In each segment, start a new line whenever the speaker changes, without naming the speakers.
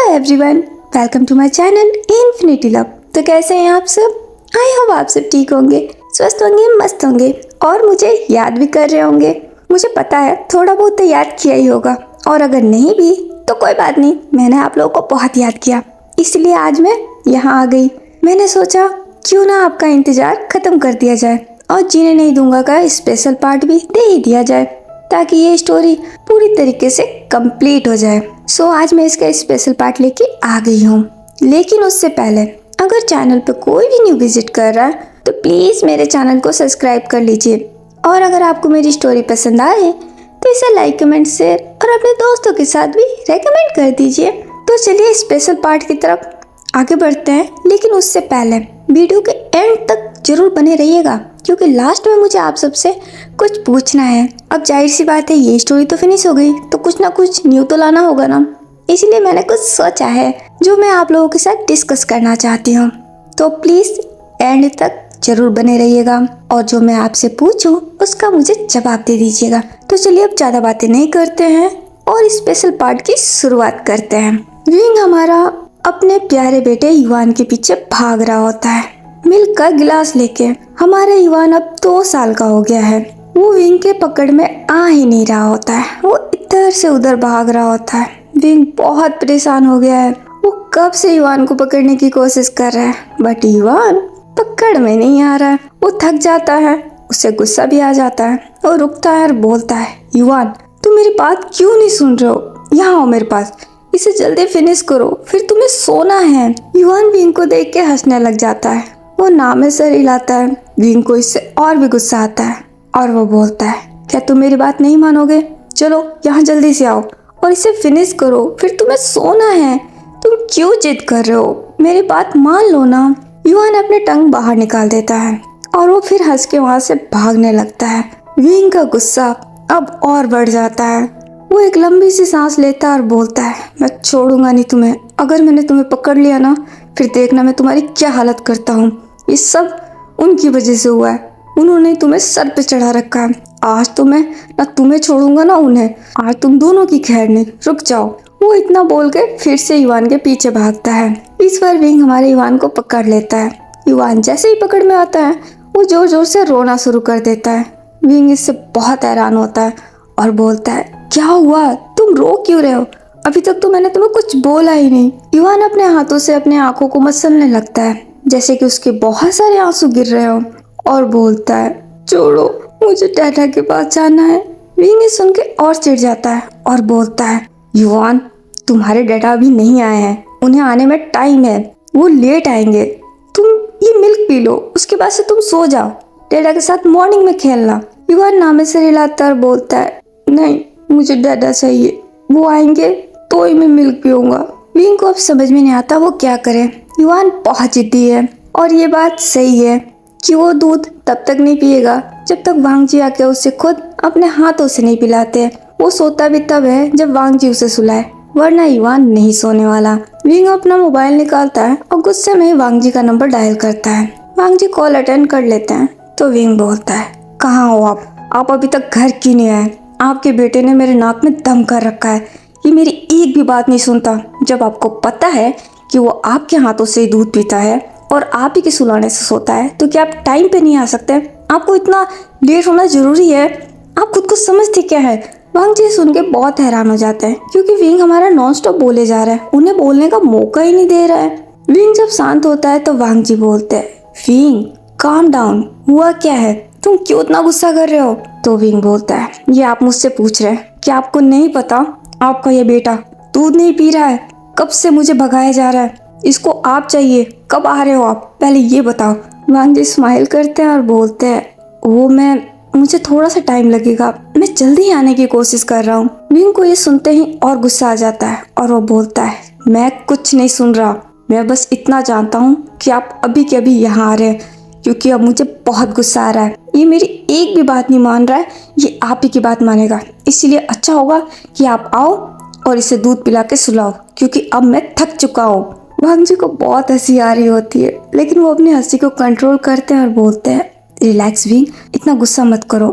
Everyone, welcome to my channel infinity love. तो कैसे हैं आप सब? आई होप आप सब ठीक होंगे, स्वस्थ होंगे, मस्त होंगे और मुझे याद भी कर रहे होंगे। मुझे पता है थोड़ा बहुत तो याद किया ही होगा, और अगर नहीं भी तो कोई बात नहीं, मैंने आप लोगों को बहुत याद किया, इसलिए आज मैं यहाँ आ गई। मैंने सोचा क्यों ना आपका इंतजार खत्म कर दिया जाए और जीने नहीं दूंगा का स्पेशल पार्ट भी दे ही दिया जाए, ताकि ये स्टोरी पूरी तरीके से कंप्लीट हो जाए। सो आज मैं इसका स्पेशल पार्ट लेके आ गई हूँ। लेकिन उससे पहले अगर चैनल पे कोई भी न्यू विजिट कर रहा है तो प्लीज़ मेरे चैनल को सब्सक्राइब कर लीजिए, और अगर आपको मेरी स्टोरी पसंद आए तो इसे लाइक, कमेंट, शेयर और अपने दोस्तों के साथ भी रेकमेंड कर दीजिए। तो चलिए स्पेशल पार्ट की तरफ आगे बढ़ते हैं, लेकिन उससे पहले वीडियो के एंड तक जरूर बने रहिएगा, क्योंकि लास्ट में मुझे आप सबसे कुछ पूछना है। अब जाहिर सी बात है, ये स्टोरी तो फिनिश हो गई तो कुछ ना कुछ न्यू तो लाना होगा ना, इसलिए मैंने कुछ सोचा है जो मैं आप लोगों के साथ डिस्कस करना चाहती हूँ। तो प्लीज़ एंड तक जरूर बने रहिएगा, और जो मैं आपसे पूछूं उसका मुझे जवाब दे दीजिएगा। तो चलिए अब ज़्यादा बातें नहीं करते हैं और स्पेशल पार्ट की शुरुआत करते हैं। विंग हमारा अपने प्यारे बेटे युवान के पीछे भाग रहा होता है, मिल्क का गिलास लेके। हमारा युवान अब 2 साल का हो गया है। वो विंग के पकड़ में आ ही नहीं रहा होता है, वो इधर से उधर भाग रहा होता है। विंग बहुत परेशान हो गया है, वो कब से युवान को पकड़ने की कोशिश कर रहा है, बट युवान पकड़ में नहीं आ रहा है। वो थक जाता है, उसे गुस्सा भी आ जाता है और रुकता है और बोलता है, युवान तुम मेरी बात क्यों नहीं सुन रहे हो? यहाँ आओ मेरे पास, इसे जल्दी फिनिश करो, फिर तुम्हें सोना है। युवान विंग को देख के हंसने लग जाता है, वो नाम में सर हिलाता है। विंग को इससे और भी गुस्सा आता है और वो बोलता है, क्या तुम मेरी बात नहीं मानोगे? चलो यहाँ जल्दी से आओ और इसे फिनिश करो, फिर तुम्हें सोना है। तुम क्यों जिद कर रहे हो? मेरी बात मान लो ना। युवान अपने टंग बाहर निकाल देता है और वो फिर हंस के वहाँ से भागने लगता है। विंग का गुस्सा अब और बढ़ जाता है। वो एक लंबी सी सांस लेता है और बोलता है, मैं छोड़ूंगा नहीं तुम्हें। अगर मैंने तुम्हें पकड़ लिया ना, फिर देखना मैं तुम्हारी क्या हालत करता हूँ। ये सब उनकी वजह से हुआ है, उन्होंने तुम्हें सर पे चढ़ा रखा है। आज तो मैं ना तुम्हें छोड़ूंगा ना उन्हें, आज तुम दोनों की खैर नहीं। रुक जाओ। वो इतना बोल के फिर से युवान के पीछे भागता है। इस बार विंग हमारे युवान को पकड़ लेता है। युवान जैसे ही पकड़ में आता है वो जोर जोर से रोना शुरू कर देता है। विंग इससे बहुत हैरान होता है और बोलता है, क्या हुआ? तुम रो क्यों रहे हो? अभी तक तो मैंने तुम्हें कुछ बोला ही नहीं। युवान अपने हाथों से अपने आंखों को मसलने लगता है, जैसे कि उसके बहुत सारे आंसू गिर रहे हो, और बोलता है, छोड़ो, मुझे डैडा के पास जाना है। विंग ये सुन के और चिढ़ जाता है और बोलता है, युवान तुम्हारे डैडा अभी नहीं आए हैं, उन्हें आने में टाइम है, वो लेट आएंगे। तुम ये मिल्क पी लो, उसके बाद से तुम सो जाओ, डैडा के साथ मॉर्निंग में खेलना। युवान नामे से हिलाता और बोलता है, नहीं, मुझे डैडा चाहिए, वो आएंगे तो ही मैं मिल्क पीऊंगा। विंग को अब समझ में नहीं आता वो क्या करे। युवान बहुत जिद्दी है और ये बात सही है कि वो दूध तब तक नहीं पिएगा जब तक वांग जी आके उसे खुद अपने हाथों से नहीं पिलाते। वो सोता भी तब है जब वांग जी उसे सुलाए, वरना युवान नहीं सोने वाला। विंग अपना मोबाइल निकालता है और गुस्से में वांग जी का नंबर डायल करता है। वांग जी कॉल अटेंड कर लेते हैं तो विंग बोलता है, कहाँ हो आप अभी तक घर क्यों नहीं आए? आपके बेटे ने मेरे नाक में दम कर रखा है, ये मेरी एक भी बात नहीं सुनता। जब आपको पता है कि वो आपके हाथों से ही दूध पीता है और आप ही के सुलाने से सोता है, तो क्या आप टाइम पे नहीं आ सकते? आपको इतना लेट होना जरूरी है? आप खुद को समझते क्या है? वांग जी सुन के बहुत हैरान हो जाते हैं, क्योंकि विंग हमारा नॉन स्टॉप बोले जा रहा है, उन्हें बोलने का मौका ही नहीं दे रहा है। विंग जब शांत होता है तो वांग जी बोलते हैं, विंग काम डाउन, हुआ क्या है? तुम क्यों इतना गुस्सा कर रहे हो? तो विंग बोलता है, ये आप मुझसे पूछ रहे हैं? क्या आपको नहीं पता आपका ये बेटा दूध नहीं पी रहा है? कब से मुझे भगाया जा रहा है, इसको आप चाहिए। कब आ रहे हो आप, पहले ये बताओ। वांग जी स्माइल करते हैं और बोलते हैं, मुझे थोड़ा सा टाइम लगेगा, मैं जल्दी ही आने की कोशिश कर रहा हूँ। विंग को ये सुनते ही और गुस्सा आ जाता है और वो बोलता है, मैं कुछ नहीं सुन रहा, मैं बस इतना जानता हूँ कि आप अभी के अभी यहाँ आ रहे हैं, क्योंकि अब मुझे बहुत गुस्सा आ रहा है। ये मेरी एक भी बात नहीं मान रहा है, ये आप ही की बात मानेगा, इसीलिए अच्छा होगा कि आप आओ और इसे दूध पिला के सुलाओ, क्योंकि अब मैं थक चुका हूँ। वांग जी को बहुत हंसी आ रही होती है, लेकिन वो अपनी हंसी को कंट्रोल करते हैं और बोलते हैं, रिलैक्स विंग, इतना गुस्सा मत करो।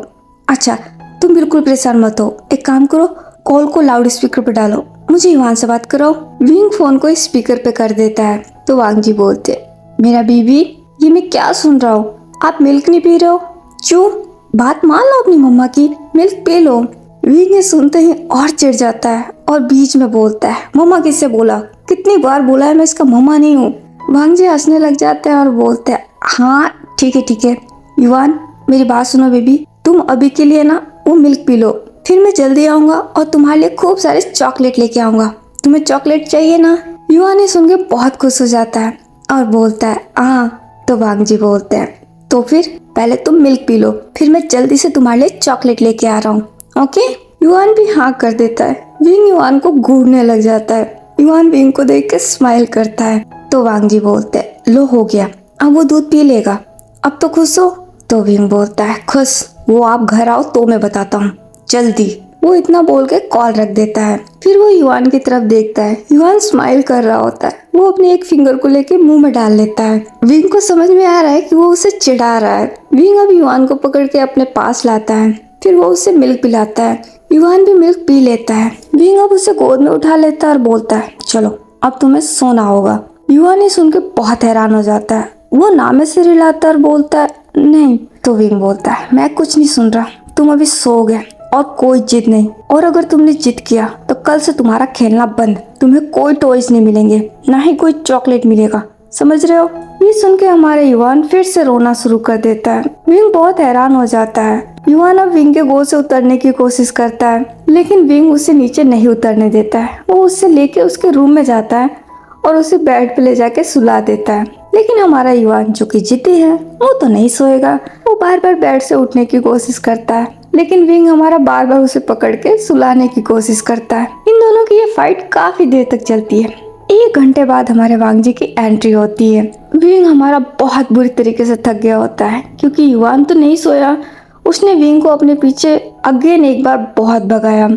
अच्छा तुम बिल्कुल परेशान मत हो, एक काम करो, कॉल को लाउड स्पीकर पर डालो मुझे युवान से बात कराओ। विंग फोन को स्पीकर पे कर देता है तो वांग जी बोलते, मेरा बीबी, ये मैं क्या सुन रहा हूँ, आप मिल्क नहीं पी रहे हो? क्यों? बात मान लो अपनी मम्मा की, मिल्क पी लो। विंग ये सुनते ही और चिढ़ जाता है और बीच में बोलता है, मम्मा किससे बोला? कितनी बार बोला है मैं इसका मम्मा नहीं हूँ। वांग जी हंसने लग जाते हैं और बोलते हैं, हाँ ठीक है। युवान मेरी बात सुनो बेबी, तुम अभी के लिए ना वो मिल्क पी लो, फिर मैं जल्दी आऊंगा और तुम्हारे लिए खूब सारे चॉकलेट लेके आऊंगा। तुम्हें चॉकलेट चाहिए ना? युवान ये सुन के बहुत खुश हो जाता है और बोलता है, हाँ। तो वांग जी बोलते हैं, तो फिर पहले तुम मिल्क पी लो, फिर मैं जल्दी से तुम्हारे लिए चॉकलेट लेके आ रहा हूँ, ओके? युवान भी हाँ कर देता है। विंग युवान को घूरने लग जाता है। युवान विंग को देख के स्माइल करता है। तो वांग जी बोलते हैं, लो हो गया, अब वो दूध पी लेगा, अब तो खुश हो? तो विंग बोलता है, खुश? वो आप घर आओ तो मैं बताता हूँ, जल्दी। वो इतना बोल के कॉल रख देता है। फिर वो युवान की तरफ देखता है। युवान स्माइल कर रहा होता है। वो अपने एक फिंगर को लेके मुंह में डाल लेता है। विंग को समझ में आ रहा है कि वो उसे चिढ़ा रहा है। विंग अब युवान को पकड़ के अपने पास लाता है। फिर वो उसे मिल्क पिलाता है। युवान भी मिल्क पी लेता है। विंग अब उसे गोद में उठा लेता है और बोलता है, चलो अब तुम्हें सोना होगा। युवान ये सुन के बहुत हैरान हो जाता है। वो नाम से रिलाता और बोलता है, नहीं। तो विंग बोलता है, मैं कुछ नहीं सुन रहा, तुम अभी सोओगे और कोई जिद नहीं, और अगर तुमने जिद किया तो कल से तुम्हारा खेलना बंद, तुम्हें कोई टॉयज नहीं मिलेंगे, ना ही कोई चॉकलेट मिलेगा, समझ रहे हो? ये सुन के हमारे युवान फिर से रोना शुरू कर देता है। विंग बहुत हैरान हो जाता है। युवान अब विंग के गोद से उतरने की कोशिश करता है, लेकिन विंग उसे नीचे नहीं उतरने देता है। वो उससे लेके उसके रूम में जाता है और उसे बेड पे ले जाके सुला देता है। लेकिन हमारा युवान जो कि जिद्दी है, वो तो नहीं सोएगा। वो बार बार बेड से उठने की कोशिश करता है, लेकिन विंग हमारा बार बार उसे पकड़ के सुलाने की कोशिश करता है। इन दोनों की ये फाइट काफी देर तक चलती है। 1 घंटे बाद हमारे वांग जी की एंट्री होती है। विंग हमारा बहुत बुरी तरीके से थक गया होता है, क्योंकि युवान तो नहीं सोया। उसने विंग को अपने पीछे अगेन एक बार बहुत भगाया।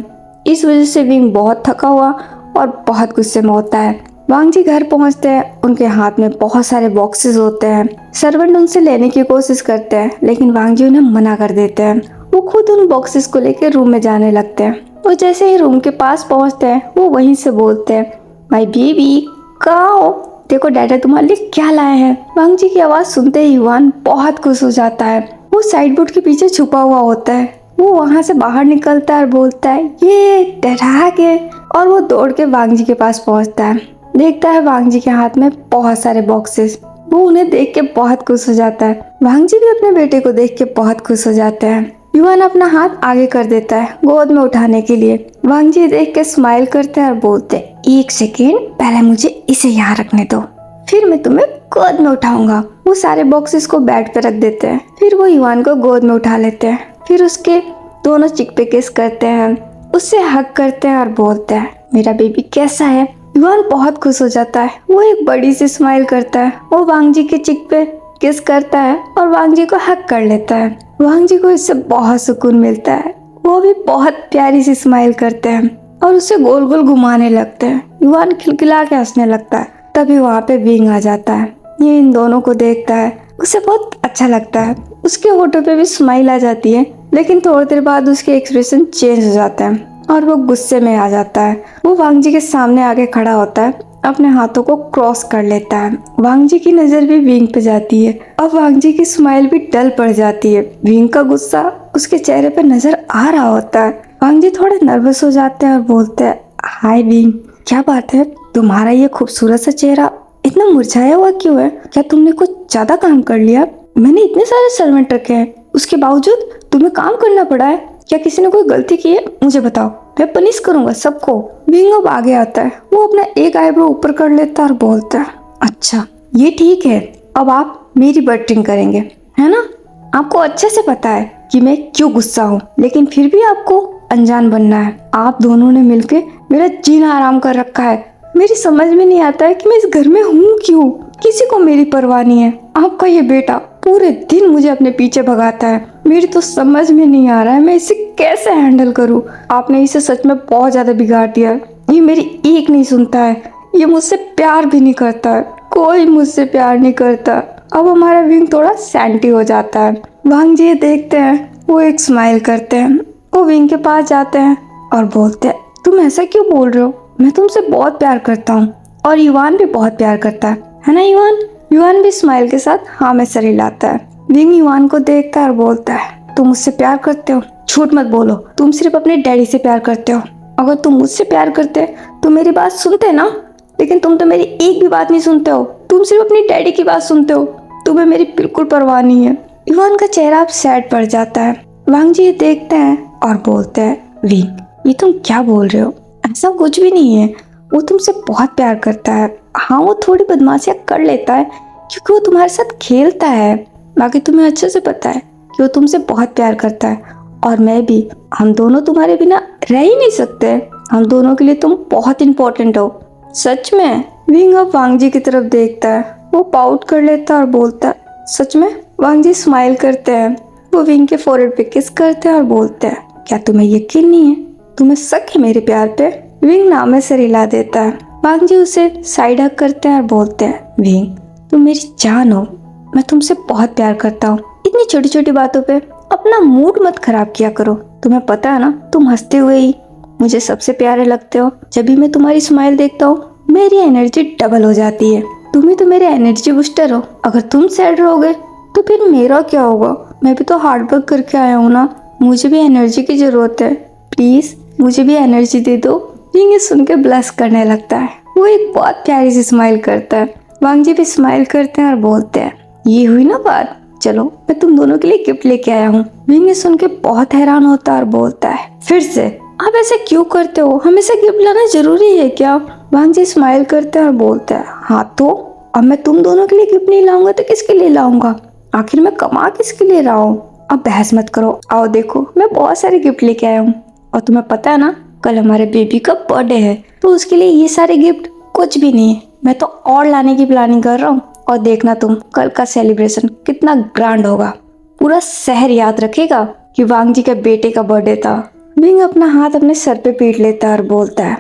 इस वजह से विंग बहुत थका हुआ और बहुत गुस्से में होता है। वांग जी घर पहुंचते हैं। उनके हाथ में बहुत सारे बॉक्सेस होते हैं। सर्वेंट उनसे लेने की कोशिश करते हैं, लेकिन वांग जी उन्हें मना कर देते हैं। वो खुद उन बॉक्सेस को लेकर रूम में जाने लगते हैं। और जैसे ही रूम के पास पहुंचते हैं, वो वहीं से बोलते हैं, माय बेबी, कहाँ हो? देखो डैडा तुम्हारे लिए क्या लाए हैं। वांग जी की आवाज सुनते ही युवान बहुत खुश हो जाता है। वो साइड बोर्ड के पीछे छुपा हुआ होता है। वो वहाँ से बाहर निकलता है और बोलता है, ये डैडा के। और वो दौड़ के वांग जी के पास पहुंचता है। देखता है वांग जी के हाथ में बहुत सारे बॉक्सेस। वो उन्हें देख के बहुत खुश हो जाता है। वांग जी भी अपने बेटे को देख के बहुत खुश हो जाते हैं। युवान अपना हाथ आगे कर देता है गोद में उठाने के लिए। वांग जी देख के स्माइल करते हैं और बोलते हैं, 1 सेकेंड, पहले मुझे इसे यहाँ रखने दो, फिर मैं तुम्हें गोद में उठाऊंगा। वो सारे बॉक्सेस को बेड पे रख देते हैं। फिर वो युवान को गोद में उठा लेते हैं। फिर उसके दोनों चिक पे किस करते हैं, उससे हग करते हैं और बोलते हैं, मेरा बेबी कैसा है? युवान बहुत खुश हो जाता है। वो एक बड़ी सी स्माइल करता है। वो वांग जी के चिक पे किस करता है और वांग जी को हक कर लेता है। वांग जी को इससे बहुत सुकून मिलता है। वो भी बहुत प्यारी सी स्माइल करते हैं और उसे गोल गोल घुमाने लगते हैं। युवान खिलखिला के हंसने लगता है। तभी वहाँ पे विंग आ जाता है। ये इन दोनों को देखता है, उसे बहुत अच्छा लगता है। उसके होठों पे भी स्माइल आ जाती है, लेकिन थोड़ी देर बाद उसके एक्सप्रेशन चेंज हो जाता है और वो गुस्से में आ जाता है। वो वांग जी के सामने आके खड़ा होता है, अपने हाथों को क्रॉस कर लेता है। वांग जी की नजर भी विंग पे जाती है। अब वांग जी की स्माइल भी डल पड़ जाती है। विंग का गुस्सा उसके चेहरे पे नजर आ रहा होता है। वांग जी थोड़े नर्वस हो जाते हैं और बोलते हैं, हाय विंग, क्या बात है, तुम्हारा ये खूबसूरत सा चेहरा इतना मुरझाया हुआ क्यों है? क्या तुमने कुछ ज्यादा काम कर लिया? मैंने इतने सारे सर्वेंट रखे हैं, उसके बावजूद तुम्हें काम करना पड़ा है। क्या किसी ने कोई गलती की है? मुझे बताओ, मैं पनिश करूंगा सबको। विंग अब आगे आता है। वो अपना एक आईब्रो ऊपर कर लेता है और बोलता है, अच्छा ये ठीक है, अब आप मेरी बटरिंग करेंगे, है ना? आपको अच्छे से पता है कि मैं क्यों गुस्सा हूँ, लेकिन फिर भी आपको अनजान बनना है। आप दोनों ने मिलके मेरा जीना आराम कर रखा है। मेरी समझ में नहीं आता है कि मैं इस घर में हूँ क्यों। किसी को मेरी परवाह नहीं है। आपका ये बेटा पूरे दिन मुझे अपने पीछे भगाता है। मेरी तो समझ में नहीं आ रहा है मैं इसे कैसे हैंडल करूँ। आपने इसे सच में बहुत ज्यादा बिगाड़ दिया। ये मेरी एक नहीं सुनता है, ये मुझसे प्यार भी नहीं करता है। कोई मुझसे प्यार नहीं करता। अब हमारा विंग थोड़ा सैंटी हो जाता है। वांग जी देखते हैं, वो एक स्माइल करते हैं। वो विंग के पास जाते हैं और बोलते हैं, तुम ऐसा क्यों बोल रहे हो? मैं तुमसे बहुत प्यार करता हूँ और युवान भी बहुत प्यार करता है ना युवान? युवान भी स्माइल के साथ हाँ में सर हिलाता है। विंग युवान को देखता है और बोलता है, तुम मुझसे प्यार करते हो? झूठ मत बोलो, तुम सिर्फ अपने डैडी से प्यार करते हो। अगर तुम मुझसे प्यार करते तो मेरी बात सुनते ना, लेकिन तुम तो मेरी एक भी बात नहीं सुनते हो। तुम सिर्फ अपनी डैडी की बात सुनते हो, तुम्हें मेरी बिल्कुल परवाह नहीं है। युवान का चेहरा अब सैड पड़ जाता है। वांग जी ये देखते हैं और बोलते हैं, विंग ये तुम क्या बोल रहे हो? ऐसा कुछ भी नहीं है, वो तुमसे बहुत प्यार करता है। हाँ वो थोड़ी बदमाशियाँ कर लेता है क्योंकि वो तुम्हारे साथ खेलता है, बाकी तुम्हें अच्छे से पता है कि वो तुमसे बहुत प्यार करता है। और मैं भी, हम दोनों तुम्हारे बिना रह ही नहीं सकते। हम दोनों के लिए तुम बहुत इम्पोर्टेंट हो। सच में? विंग अब वांग जी की तरफ देखता है, वो पाउट कर लेता है और बोलता है, सच में? वांग जी स्माइल करते हैं, वो विंग के फोrehead पे किस करते हैं और बोलते हैं, क्या तुम्हें यकीन नहीं है? तुम्हें शक है मेरे प्यार पे? विंग नाम में सिर हिला देता है। वांग जी उसे साइड हक करते हैं और बोलते हैं, विंग तुम मेरी जान हो, मैं तुमसे बहुत प्यार करता हूँ। इतनी छोटी छोटी बातों पे अपना मूड मत खराब किया करो। तुम्हें पता है ना, तुम हंसते हुए ही मुझे सबसे प्यारे लगते हो। जब भी मैं तुम्हारी स्माइल देखता हूँ मेरी एनर्जी डबल हो जाती है। तुम ही तो मेरे एनर्जी बूस्टर हो। अगर तुम सैड रहोगे तो फिर मेरा क्या होगा? मैं भी तो हार्ड वर्क करके आया हूँ ना, मुझे भी एनर्जी की जरूरत है। प्लीज मुझे भी एनर्जी दे दो। विंग ये सुन के ब्लश करने लगता है। वो एक बहुत प्यारी सी स्माइल करता है। वांग जी भी स्माइल करते हैं और बोलते हैं, ये हुई ना बात, चलो मैं तुम दोनों के लिए गिफ्ट लेके आया हूँ। विंग ये सुन के बहुत हैरान होता है और बोलता है, फिर से? आप ऐसे क्यों करते हो? हमेशा गिफ्ट लाना जरूरी है क्या? वांग जी स्माइल करते हैं और बोलते हैं, हाँ तो अब मैं तुम दोनों के लिए गिफ्ट नहीं लाऊंगा तो किसके लिए लाऊंगा? आखिर मैं कमा किसके लिए रहा हूँ? अब बहस मत करो, आओ देखो मैं बहुत सारे गिफ्ट लेके आया हूँ। और तुम्हें पता है ना, कल हमारे बेबी का बर्थडे है, तो उसके लिए ये सारे गिफ्ट कुछ भी नहीं है। मैं तो और लाने की प्लानिंग कर रहा हूँ। और देखना तुम कल का सेलिब्रेशन कितना ग्रैंड होगा। पूरा शहर याद रखेगा कि वांग जी के बेटे का बर्थडे था। विंग अपना हाथ अपने सर पे पीट लेता है और बोलता है,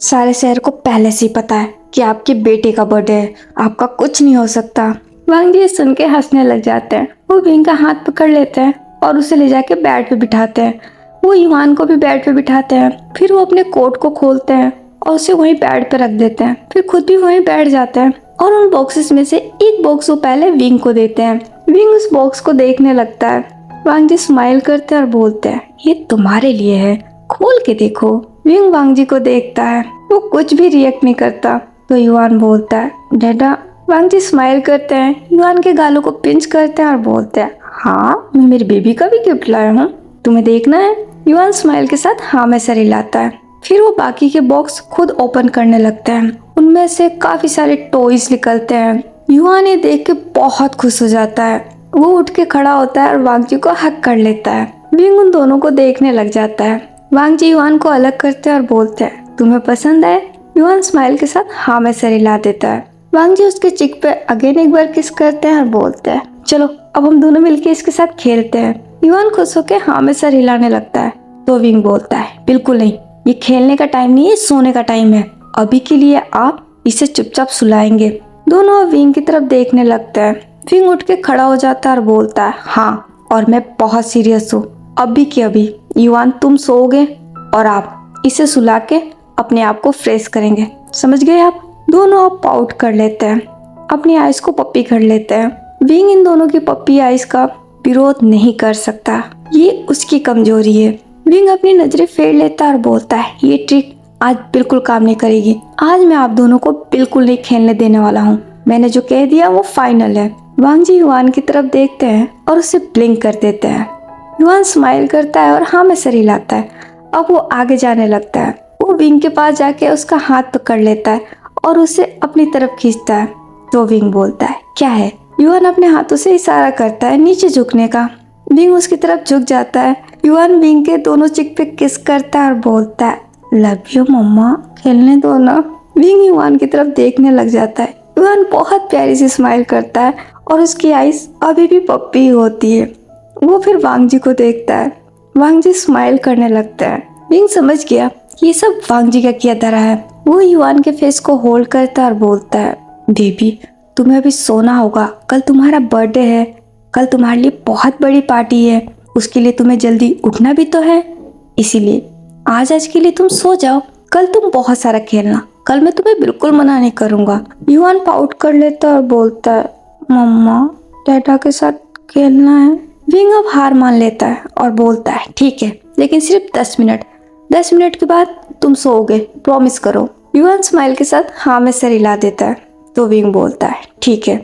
सारे शहर को पहले से ही पता है कि आपके बेटे का बर्थडे है, आपका कुछ नहीं हो सकता। वांग जी सुन के हंसने लग जाते हैं। वो विंग का हाथ पकड़ लेते हैं और उसे ले जाके बेड पे बिठाते हैं। वो युवान को भी बेड पे बिठाते हैं। फिर वो अपने कोट को खोलते हैं और उसे वहीं बेड पे रख देते हैं। फिर खुद भी वहीं बैठ जाते हैं और उन बॉक्सेस में से एक बॉक्स वो पहले विंग को देते हैं। विंग उस बॉक्स को देखने लगता है। वांग जी स्माइल करते हैं और बोलते हैं, ये तुम्हारे लिए है, खोल के देखो। विंग वांग जी को देखता है, वो कुछ भी रिएक्ट नहीं करता। तो युवान बोलता है, डैडा। वांग जी स्माइल करते हैं, युवान के गालों को पिंच करते हैं और बोलते हैं, हाँ मैं मेरी बेबी का भी गिफ्ट लाया हूँ, तुम्हें देखना है? युवान स्माइल के साथ हाँ में सर हिलाता है। फिर वो बाकी के बॉक्स खुद ओपन करने लगते हैं। उनमें से काफी सारे टॉयज निकलते हैं। युवान ये देख के बहुत खुश हो जाता है। वो उठ के खड़ा होता है और वांग जी को हक कर लेता है। विंग उन दोनों को देखने लग जाता है। वांग जी युवान को अलग करते हैं और बोलते हैं, तुम्हें पसंद है? युवान स्माइल के साथ हाँ में सर हिला देता है। वांग जी उसके चिक पे अगेन एक बार किस करते हैं और बोलते हैं, चलो अब हम दोनों मिलके इसके साथ खेलते हैं। युवान खुश होकर हाँ में सर हिलाने लगता है। तो विंग बोलता है, बिल्कुल नहीं, ये खेलने का टाइम नहीं है, सोने का टाइम है। अभी के लिए आप इसे चुपचाप सुलाएंगे। दोनों विंग की तरफ देखने लगते हैं। विंग उठ के खड़ा हो जाता है और बोलता है, हाँ और मैं बहुत सीरियस हूँ। अभी के अभी युवान तुम सोओगे और आप इसे सुला के अपने आप को फ्रेश करेंगे, समझ गए आप? दोनों अब पाउट कर लेते हैं, अपनी आइज को पप्पी कर लेते हैं। विंग इन दोनों की पप्पी आइज का विरोध नहीं कर सकता, ये उसकी कमजोरी है। विंग अपनी नजरें फेर लेता है और बोलता है, ये ट्रिक आज बिल्कुल काम नहीं करेगी। आज मैं आप दोनों को बिल्कुल नहीं खेलने देने वाला हूँ। मैंने जो कह दिया वो फाइनल है। वांग जी युवान की तरफ देखते हैं और उसे ब्लिंक कर देते हैं। युवान स्माइल करता है और हाँ में सर हिलाता है। अब वो आगे जाने लगता है। वो विंग के पास जाके उसका हाथ पकड़ लेता है और उसे अपनी तरफ खींचता है। तो विंग बोलता है, क्या है? युवान अपने हाथों से इशारा करता है नीचे झुकने का। विंग उसकी तरफ झुक जाता है। युवान विंग के दोनों चिक पे किस करता है और बोलता है, लव यू मम्मा, खेलने दो ना। विंग युवान की तरफ देखने लग जाता है। युवान बहुत प्यारी सी स्माइल करता है और उसकी आईज अभी भी पप्पी होती है। वो फिर वांग जी को देखता है। वांग जी स्माइल करने लगता है। विंग समझ गया ये सब वांग जी का किया धरा है। वो युवान के फेस को होल्ड करता है और बोलता है, बेबी तुम्हें अभी सोना होगा, कल तुम्हारा बर्थडे है, कल तुम्हारे लिए बहुत बड़ी पार्टी है, उसके लिए तुम्हें जल्दी उठना भी तो है, इसीलिए आज के लिए तुम सो जाओ। कल तुम बहुत सारा खेलना, कल मैं तुम्हें बिल्कुल मना नहीं करूंगा। युवान पाउट कर लेता है और बोलता है, मम्मा डैडा के साथ खेलना है। विंग अब हार मान लेता है और बोलता है, ठीक है, लेकिन सिर्फ 10 मिनट। 10 मिनट के बाद तुम सोओगे, प्रॉमिस करो। युवान स्माइल के साथ हाँ में सर हिला देता है। तो विंग बोलता है, ठीक है।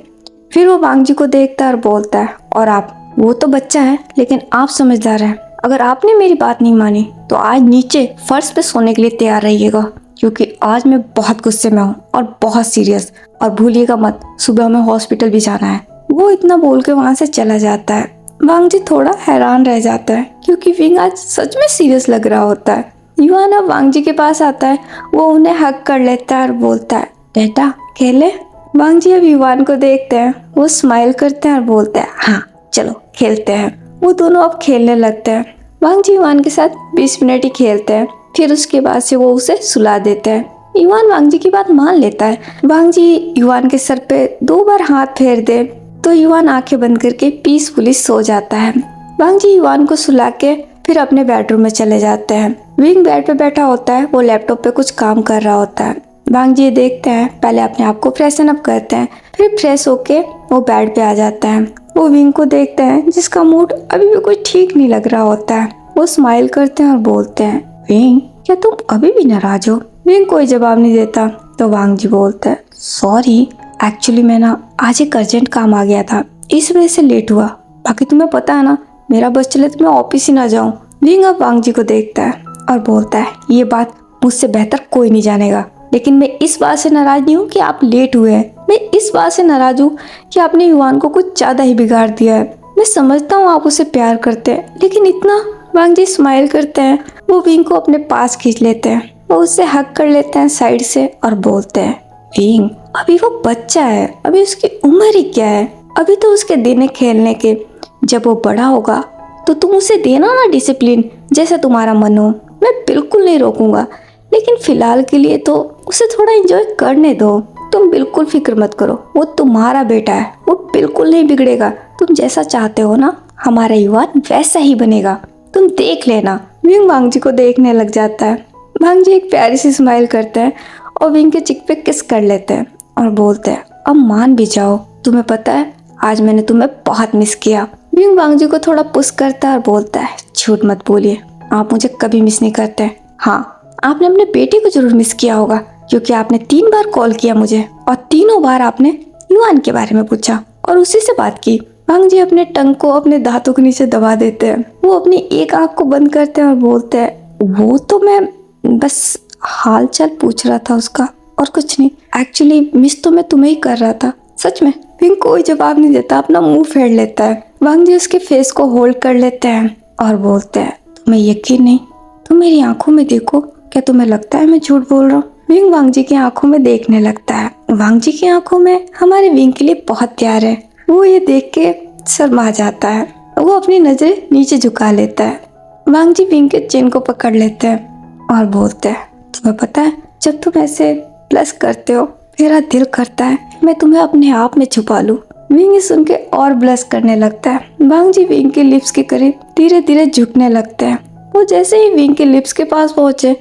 फिर वो वांग जी को देखता है और बोलता है, और आप, वो तो बच्चा है लेकिन आप समझदार हैं। अगर आपने मेरी बात नहीं मानी तो आज नीचे फर्श पे सोने के लिए तैयार रहिएगा, क्योंकि आज मैं बहुत गुस्से में हूँ और बहुत सीरियस। और भूलिएगा मत, सुबह में हॉस्पिटल भी जाना है। वो इतना बोल के वहाँ से चला जाता है। वांग जी थोड़ा हैरान रह जाता है, क्योंकि विंग आज सच में सीरियस लग रहा होता है। युवान अब वांग जी के पास आता है, वो उन्हें हक कर लेता है और बोलता है, बेटा खेले। वांग जी अब युवान को देखते हैं, वो स्माइल करते हैं और बोलते हैं, हाँ चलो खेलते हैं। वो दोनों अब खेलने लगते हैं। वांग जी युवान के साथ 20 मिनट ही खेलते हैं, फिर उसके बाद से वो उसे सुला देते हैं। युवान वांग जी की बात मान लेता है। वांग जी युवान के सर पे 2 बार हाथ फेर दे तो युवान आंखें बंद करके पीसफुली सो जाता है। वांग जी युवान को सुला के फिर अपने बेडरूम में चले जाते हैं। विंग बेड पे बैठा होता है, वो लैपटॉप पे कुछ काम कर रहा होता है। वांग जी देखते हैं, पहले अपने आप को फ्रेशन अप करते हैं, फिर फ्रेश होके वो बेड पे आ जाता है। वो विंग को देखते हैं, जिसका मूड अभी भी कुछ ठीक नहीं लग रहा होता है। वो स्माइल करते हैं और बोलते हैं, विंग क्या तुम अभी भी नाराज हो? विंग कोई जवाब नहीं देता। तो वांग जी बोलता है, सॉरी, एक्चुअली मैं ना आज एक अर्जेंट काम आ गया था, इस वजह से लेट हुआ। बाकी तुम्हें पता है ना, मेरा बस चले तो मैं ऑफिस ही ना जाऊं। विंग अब वांग जी को देखता है और बोलता है, ये बात मुझसे बेहतर कोई नहीं जानेगा, लेकिन मैं इस बात से नाराज नहीं हूँ कि आप लेट हुए हैं। मैं इस बात से नाराज हूँ कि आपने युवान को कुछ ज्यादा ही बिगाड़ दिया है। मैं समझता हूँ आप उसे प्यार करते हैं, लेकिन इतना। वांग जी स्माइल करते हैं, वो विंग को अपने पास खींच लेते हैं, वो उससे हक कर लेते हैं साइड से और बोलते हैं, विंग अभी वो बच्चा है, अभी उसकी उम्र ही क्या है, अभी तो उसके दिन है खेलने के। जब वो बड़ा होगा तो तुम उसे देना ना डिसिप्लिन, जैसा तुम्हारा मन हो। मैं बिल्कुल नहीं रोकूंगा, लेकिन फिलहाल के लिए तो उसे थोड़ा एंजॉय करने दो। तुम बिल्कुल फिक्र मत करो, वो तुम्हारा बेटा है, वो बिल्कुल नहीं बिगड़ेगा। तुम जैसा चाहते हो ना, हमारा युवान वैसा ही बनेगा, तुम देख लेना। विंग वांग जी को देखने लग जाता है। वांग जी एक प्यारी सी स्माइल करते हैं और विंग के चिक पे किस कर लेते हैं और बोलते हैं, अब मान भी जाओ, तुम्हें पता है आज मैंने तुम्हें बहुत मिस किया। विंग वांग जी को थोड़ा पुश करता है और बोलता है, झूठ मत बोलिए, आप मुझे कभी मिस नहीं करते। हाँ, आपने अपने बेटे को जरूर मिस किया होगा, क्योंकि आपने 3 बार कॉल किया मुझे और तीनों बार आपने युवान के बारे में पूछा और उसी से बात की। वांग जी अपने टंग को अपने दांतों के नीचे दबा देते हैं। वो अपनी एक आंख को बंद करते हैं और बोलते हैं, वो तो मैं बस हाल चाल पूछ रहा था उसका, और कुछ नहीं। एक्चुअली मिस तो मैं तुम्हें ही कर रहा था, सच में। विंग कोई जवाब नहीं देता, अपना मुंह फेर लेता है। वांग जी उसके फेस को होल्ड कर लेते हैं और बोलते हैं, तुम्हें यकीन नहीं? तुम मेरी आंखों में देखो, क्या तुम्हें लगता है मैं झूठ बोल रहा हूँ? विंग वांग जी की आंखों में देखने लगता है। वांग जी की आंखों में हमारे विंग के लिए बहुत प्यार है। वो ये देख के शर्मा जाता है, वो अपनी नजरें नीचे झुका लेता है। वांग जी विंग के चिन को पकड़ लेते हैं और बोलते हैं, तुम्हें पता है, जब तुम ऐसे प्लस करते हो मेरा दिल करता है मैं तुम्हें अपने आप में छुपा लूं। विंग सुन के और ब्लश करने लगता है। वांग जी विंग के लिप्स के करीब धीरे धीरे झुकने लगते हैं। वो जैसे ही विंग के लिप्स के पास पहुंचे,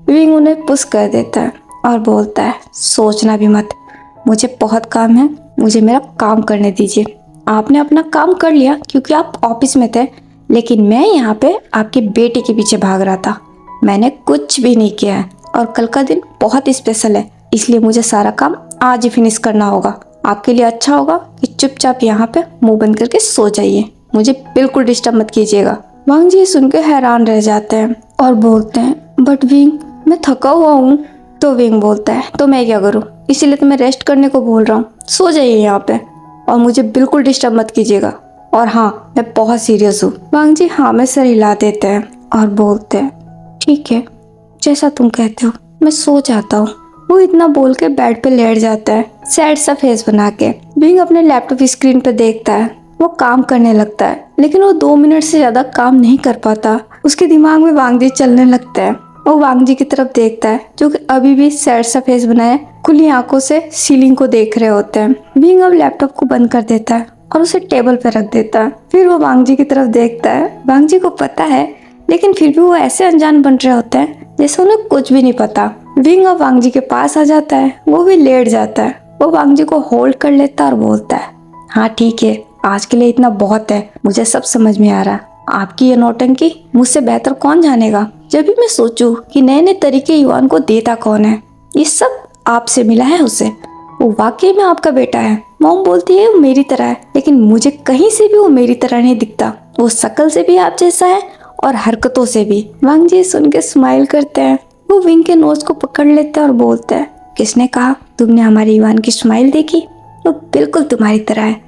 विंग उन्हें पुश कर देता है और बोलता है, सोचना भी मत, मुझे बहुत काम है, मुझे मेरा काम करने दीजिए। आपने अपना काम कर लिया क्योंकि आप ऑफिस में थे, लेकिन मैं यहाँ पे आपके बेटे के पीछे भाग रहा था। मैंने कुछ भी नहीं किया है और कल का दिन बहुत स्पेशल है, इसलिए मुझे सारा काम आज ही फिनिश करना होगा। आपके लिए अच्छा होगा कि चुपचाप यहाँ पे मुंह बंद करके सो जाइए, मुझे बिल्कुल डिस्टर्ब मत कीजिएगा। वांग जी सुन के हैरान रह जाते हैं और बोलते हैं, बट विंग मैं थका हुआ हूँ। तो विंग बोलता है, तो मैं क्या करूँ, इसीलिए तो मैं रेस्ट करने को बोल रहा हूँ, सो जाइए यहाँ पे और मुझे बिल्कुल डिस्टर्ब मत कीजिएगा। और हाँ, मैं बहुत सीरियस हूँ। वांग जी हाँ में सर हिला देते हैं और बोलते हैं, ठीक है, जैसा तुम कहते हो, मैं सो जाता हूँ। वो इतना बोल के बेड पे लेट जाता है, सैड सा फेस बना के। विंग अपने लैपटॉप स्क्रीन पे देखता है, वो काम करने लगता है, लेकिन वो 2 मिनट से ज्यादा काम नहीं कर पाता। उसके दिमाग में वांग जी चलने लगता है। वो वांग जी की तरफ देखता है, जो कि अभी भी सैड सा फेस बनाए खुली आंखों से सीलिंग को देख रहे होते हैं। विंग अब लैपटॉप को बंद कर देता है और उसे टेबल पे रख देता है। फिर वो वांग जी की तरफ देखता है। वांग जी को पता है, लेकिन फिर भी वो ऐसे अनजान बन रहे होते हैं जैसे उन्हें कुछ भी नहीं पता। विंग अब वांग जी के पास आ जाता है, वो भी लेट जाता है। वो वांग जी को होल्ड कर लेता है और बोलता है, हाँ ठीक है, आज के लिए इतना बहुत है, मुझे सब समझ में आ रहा है। आपकी ये नौटंकी मुझसे बेहतर कौन जानेगा। जब भी मैं सोचूं कि नए नए तरीके युवान को देता कौन है, ये सब आपसे मिला है उसे। वो वाकई में आपका बेटा है। मॉम बोलती है वो मेरी तरह है, लेकिन मुझे कहीं से भी वो मेरी तरह नहीं दिखता। वो शक्ल से भी आप जैसा है और हरकतों से भी। वांग जी सुन के स्माइल करते हैं। वो विंग के नोज को पकड़ लेते हैं और बोलते हैं, किसने कहा तुमने हमारी युवान की स्माइल देखी? वो बिल्कुल तुम्हारी तरह है।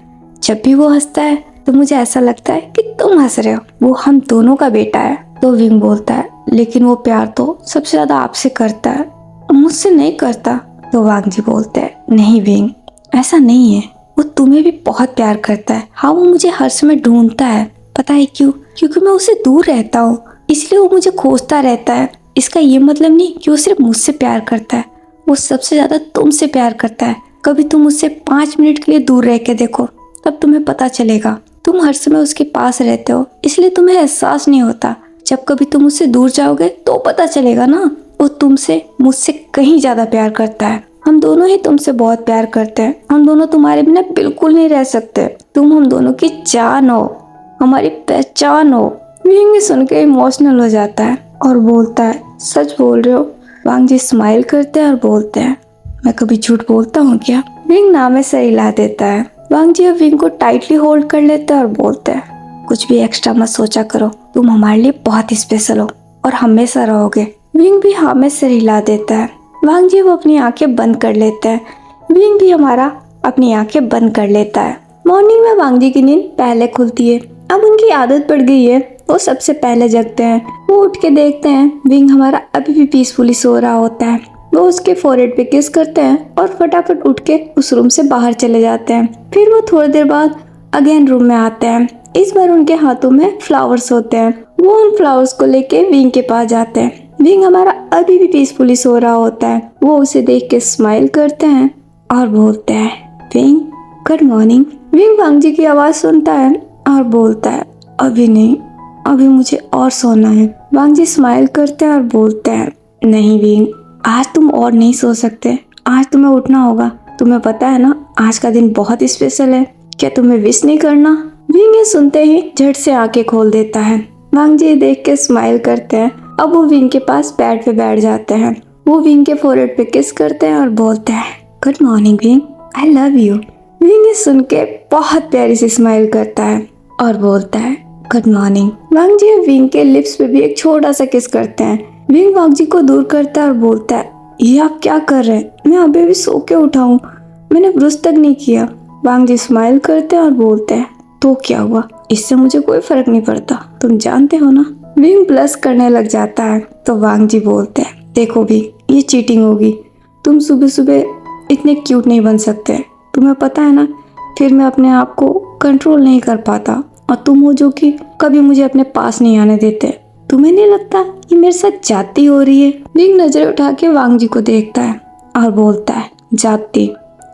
जब भी वो हंसता है तो मुझे ऐसा लगता है कि तुम हंस रहे हो। वो हम दोनों का बेटा है। तो विंग बोलता है, लेकिन वो प्यार तो सबसे ज्यादा आपसे करता है, मुझसे नहीं करता। तो वांग जी बोलते हैं, नहीं विंग, ऐसा नहीं है, वो तुम्हें भी बहुत प्यार करता है। हाँ, वो मुझे हर समय ढूंढता है। पता है क्यों? क्योंकि मैं उससे दूर रहता हूँ, इसलिए वो मुझे खोजता रहता है। इसका ये मतलब नहीं कि वो सिर्फ मुझसे प्यार करता है, वो सबसे ज्यादा तुमसे प्यार करता है। कभी तुम उससे 5 मिनट के लिए दूर रह के देखो, तब तुम्हें पता चलेगा। तुम हर समय उसके पास रहते हो, इसलिए तुम्हें एहसास नहीं होता। जब कभी तुम उससे दूर जाओगे तो पता चलेगा ना। वो तुमसे मुझसे कहीं ज्यादा प्यार करता है। हम दोनों ही तुमसे बहुत प्यार करते हैं। हम दोनों तुम्हारे बिना बिल्कुल नहीं रह सकते। तुम हम दोनों की जान हो, हमारी पहचान हो। विंग सुन के इमोशनल हो जाता है और बोलता है, सच बोल रहे हो? वांग जी स्माइल करते हैं और बोलते हैं, मैं कभी झूठ बोलता हूँ क्या? विंग नामे से हिला देता है। वांग जी अब विंग को टाइटली होल्ड कर लेते हैं और बोलते हैं, कुछ भी एक्स्ट्रा मत सोचा करो, तुम हमारे लिए बहुत स्पेशल हो और हमेशा रहोगे। विंग भी हाँ में सिर हिला देता है। वांग जी वो अपनी आंखें बंद कर लेते हैं। विंग भी हमारा अपनी आंखें बंद कर लेता है। मॉर्निंग में वांग जी की नींद पहले खुलती है। अब उनकी आदत पड़ गई है, वो सबसे पहले जगते हैं। वो उठ के देखते हैं विंग हमारा अभी भी पीसफुली सो रहा होता है। वो उसके फोरहेड पे किस करते हैं और फटाफट उठ के उस रूम से बाहर चले जाते हैं। फिर वो थोड़ी देर बाद अगेन रूम में आते हैं। इस बार उनके हाथों में फ्लावर्स होते हैं। वो उन फ्लावर्स को लेके विंग के पास जाते हैं। विंग हमारा अभी भी पीसफुली सो रहा होता है। वो उसे देख के स्माइल करते हैं और बोलते हैं, विंग गुड मॉर्निंग। विंग वांग जी की आवाज सुनता है और बोलता है, अभी नहीं, अभी मुझे और सोना है। वांग जी स्माइल करते हैं और बोलते हैं, नहीं विंग, आज तुम और नहीं सो सकते, आज तुम्हें उठना होगा। तुम्हें पता है ना आज का दिन बहुत स्पेशल है, क्या तुम्हें विश नहीं करना? विंग ये सुनते ही झट से आंखें खोल देता है। वांग जी देख के स्माइल करते हैं। अब वो विंग के पास बेड पे बैठ जाते हैं। वो विंग के फोरहेड पे किस करते हैं और बोलते हैं, good morning wing, I love you. Wing ये सुन के बहुत प्यारी सी स्माइल करता है और बोलता है, गुड मॉर्निंग। वांग जी विंग के लिप्स पे भी एक छोटा सा किस करते हैं। विंग वांग जी को दूर करता है और बोलता है, ये आप क्या कर रहे हैं? मैं अभी भी सो के उठा हूँ, मैंने ब्रश तक नहीं किया। वांग जी स्माइल करते हैं और बोलते हैं, तो क्या हुआ, इससे मुझे कोई फर्क नहीं पड़ता, तुम जानते हो ना। विंग ब्लश करने लग जाता है। तो वांग जी बोलते हैं, देखो भी ये चीटिंग होगी, तुम सुबह सुबह इतने क्यूट नहीं बन सकते, तुम्हें पता है ना, फिर मैं अपने आप को कंट्रोल नहीं कर पाता और तुम हो जो कि कभी मुझे अपने पास नहीं आने देते। तुम्हें नहीं लगता कि मेरे साथ जाती हो रही है? विंग नजरें उठा के वांग जी को देखता है और बोलता है, जाती?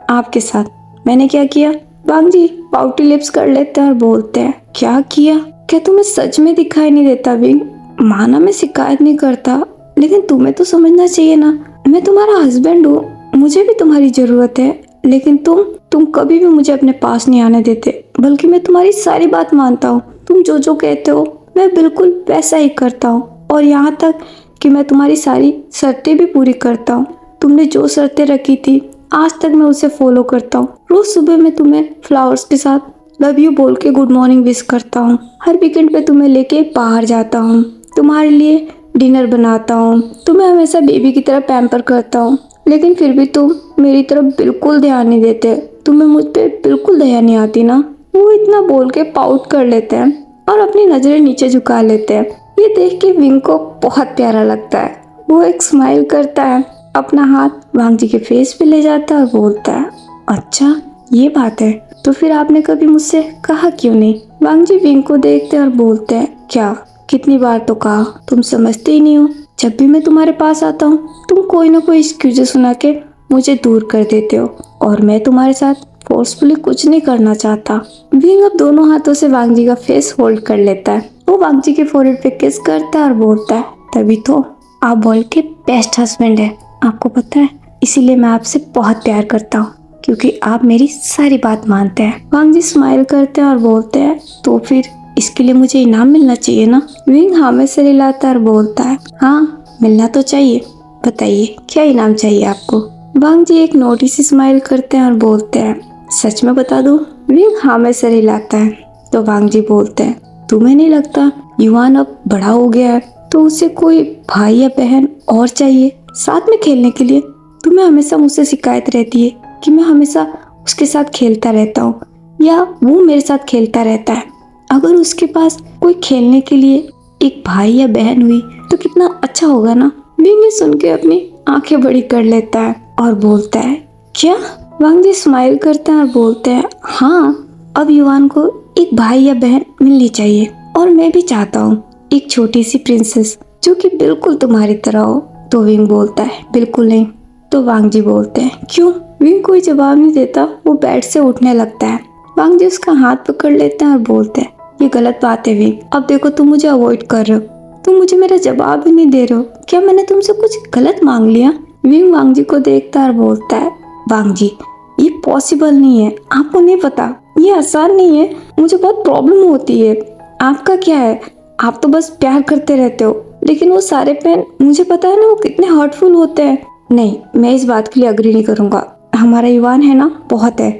आपके साथ मैंने क्या किया? वांग जी पाउटी लिप्स कर लेते हैं और बोलते हैं, क्या किया? क्या तुम्हें सच में दिखाई नहीं देता विंग? माना मैं शिकायत नहीं करता, लेकिन तुम्हें तो समझना चाहिए ना, मैं तुम्हारा हस्बैंड हूँ, मुझे भी तुम्हारी जरूरत है, लेकिन तुम कभी भी मुझे अपने पास नहीं आने देते, बल्कि मैं तुम्हारी सारी बात मानता हूँ। तुम जो जो कहते हो मैं बिल्कुल वैसा ही करता हूँ, और यहाँ तक कि मैं तुम्हारी सारी शर्तें भी पूरी करता हूँ। तुमने जो शर्तें रखी थी आज तक मैं उसे फॉलो करता हूँ। रोज सुबह मैं तुम्हें फ्लावर्स के साथ लव यू बोल के गुड मॉर्निंग विश करता हूँ। हर वीकेंड पे तुम्हें लेके बाहर जाता हूँ, तुम्हारे लिए डिनर बनाता हूँ, तुम्हें हमेशा बेबी की तरह पैम्पर करता हूँ, लेकिन फिर भी तुम मेरी तरफ बिल्कुल ध्यान नहीं देते। तुम्हें मुझ पे बिल्कुल दया नहीं आती ना। वो इतना बोल के पाउट कर लेते हैं और अपनी नजरें नीचे झुका लेते हैं। ये देख के विंग को बहुत प्यारा लगता है। वो एक स्माइल करता है, अपना हाथ वांग जी के फेस पे ले जाता है और बोलता है, अच्छा ये बात है, तो फिर आपने कभी मुझसे कहा क्यों नहीं? वांग जी विंग को देखते और बोलते हैं, क्या कितनी बार तो कहा, तुम समझते ही नहीं हो। जब भी मैं तुम्हारे पास आता हूँ तुम कोई ना कोई एक्सक्यूज सुना के मुझे दूर कर देते हो, और मैं तुम्हारे साथ फोर्सफुली कुछ नहीं करना चाहता। विंग अब दोनों हाथों से वांग जी का फेस होल्ड कर लेता है। वो वांग जी के फोरहेड पे किस करता है और बोलता है, तभी तो आप वर्ल्ड के बेस्ट हस्बैंड हैं, आपको पता है, इसीलिए मैं आपसे बहुत प्यार करता हूँ क्योंकि आप मेरी सारी बात मानते हैं। वांग जी स्माइल करते हैं और बोलते हैं, तो फिर इसके लिए मुझे इनाम मिलना चाहिए ना। विंग हाँ में सिर हिलाता और बोलता है, हाँ मिलना तो चाहिए, बताइए क्या इनाम चाहिए आपको। वांग जी एक नोटी सी स्माइल करते हैं और बोलते हैं, सच में बता दूं। विंग हाँ में सिर हिलाता है तो वांग जी बोलते हैं, तुम्हें नहीं लगता युवान अब बड़ा हो गया है तो उसे कोई भाई या बहन और चाहिए साथ में खेलने के लिए। तुम्हें हमेशा मुझसे शिकायत रहती है कि मैं हमेशा उसके साथ खेलता रहता हूँ या वो मेरे साथ खेलता रहता है। अगर उसके पास कोई खेलने के लिए एक भाई या बहन हुई तो कितना अच्छा होगा ना। विंग ये सुन के अपनी आंखें बड़ी कर लेता है और बोलता है, क्या। वांग जी स्माइल करते हैं और बोलते हैं, हाँ अब युवान को एक भाई या बहन मिलनी चाहिए और मैं भी चाहता हूँ एक छोटी सी प्रिंसेस जो कि बिल्कुल तुम्हारी तरह हो। तो विंग बोलता है, बिल्कुल नहीं। तो वांग जी बोलते हैं, क्यों। विंग कोई जवाब नहीं देता, वो बेड से उठने लगता है। वांग जी उसका हाथ पकड़ लेते हैं और बोलते हैं, ये गलत बात है विंग, अब देखो तुम मुझे अवॉइड कर रहे हो, तुम मुझे मेरा जवाब भी नहीं दे रहे हो, क्या मैंने तुमसे कुछ गलत मांग लिया। विंग वांग जी को देखता है और बोलता है, वांग जी ये पॉसिबल नहीं है, आपको नहीं पता, ये आसान नहीं है, मुझे बहुत प्रॉब्लम होती है। आपका क्या है, आप तो बस प्यार करते रहते हो, लेकिन वो सारे पेन मुझे पता है ना वो कितने हर्टफुल होते हैं। नहीं, मैं इस बात के लिए अग्री नहीं करूंगा, हमारा युवान है ना बहुत है,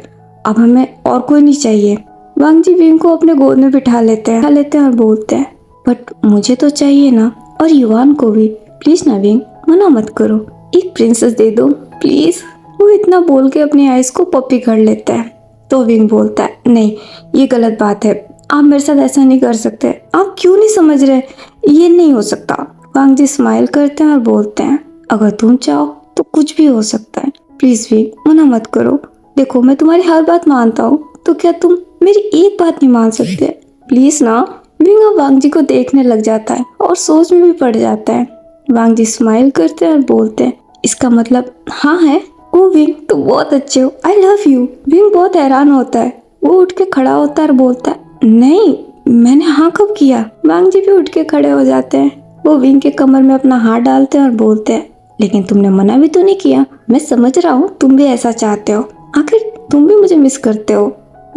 अब हमें और कोई नहीं चाहिए। वांग जी विंग को अपने गोद में बिठा लेते हैं और बोलते हैं, बट मुझे तो चाहिए ना, और युवान को भी, प्लीज ना विंग, मना मत करो, एक प्रिंसेस दे दो प्लीज। वो इतना बोल के अपनी आइस को पप्पी कर लेता है। तो विंग बोलता है, नहीं ये गलत बात है, आप मेरे साथ ऐसा नहीं कर सकते, आप क्यों नहीं समझ रहे, ये नहीं हो सकता। वांग जी स्माइल करते हैं और बोलते हैं, अगर तुम चाहो तो कुछ भी हो सकता है, प्लीज विंग मना मत करो, देखो मैं तुम्हारी हर बात मानता हूँ, तो क्या तुम मेरी एक बात नहीं मान सकते, प्लीज ना। विंग अब वांग जी को देखने लग जाता है और सोच में भी पड़ जाता है। वांग जी स्माइल करते हैं और बोलते हैं, इसका मतलब हाँ है। ओ विंग तुम बहुत अच्छे हो, आई लव यू। विंग बहुत हैरान होता है, वो उठ के खड़ा होता है और बोलता है, नहीं मैंने हाँ कब किया। वांग जी भी उठ के खड़े हो जाते हैं, वो विंग के कमर में अपना हाथ डालते हैं और बोलते हैं, लेकिन तुमने मना भी तो नहीं किया, मैं समझ रहा हूँ तुम भी ऐसा चाहते हो, आखिर तुम भी मुझे मिस करते हो,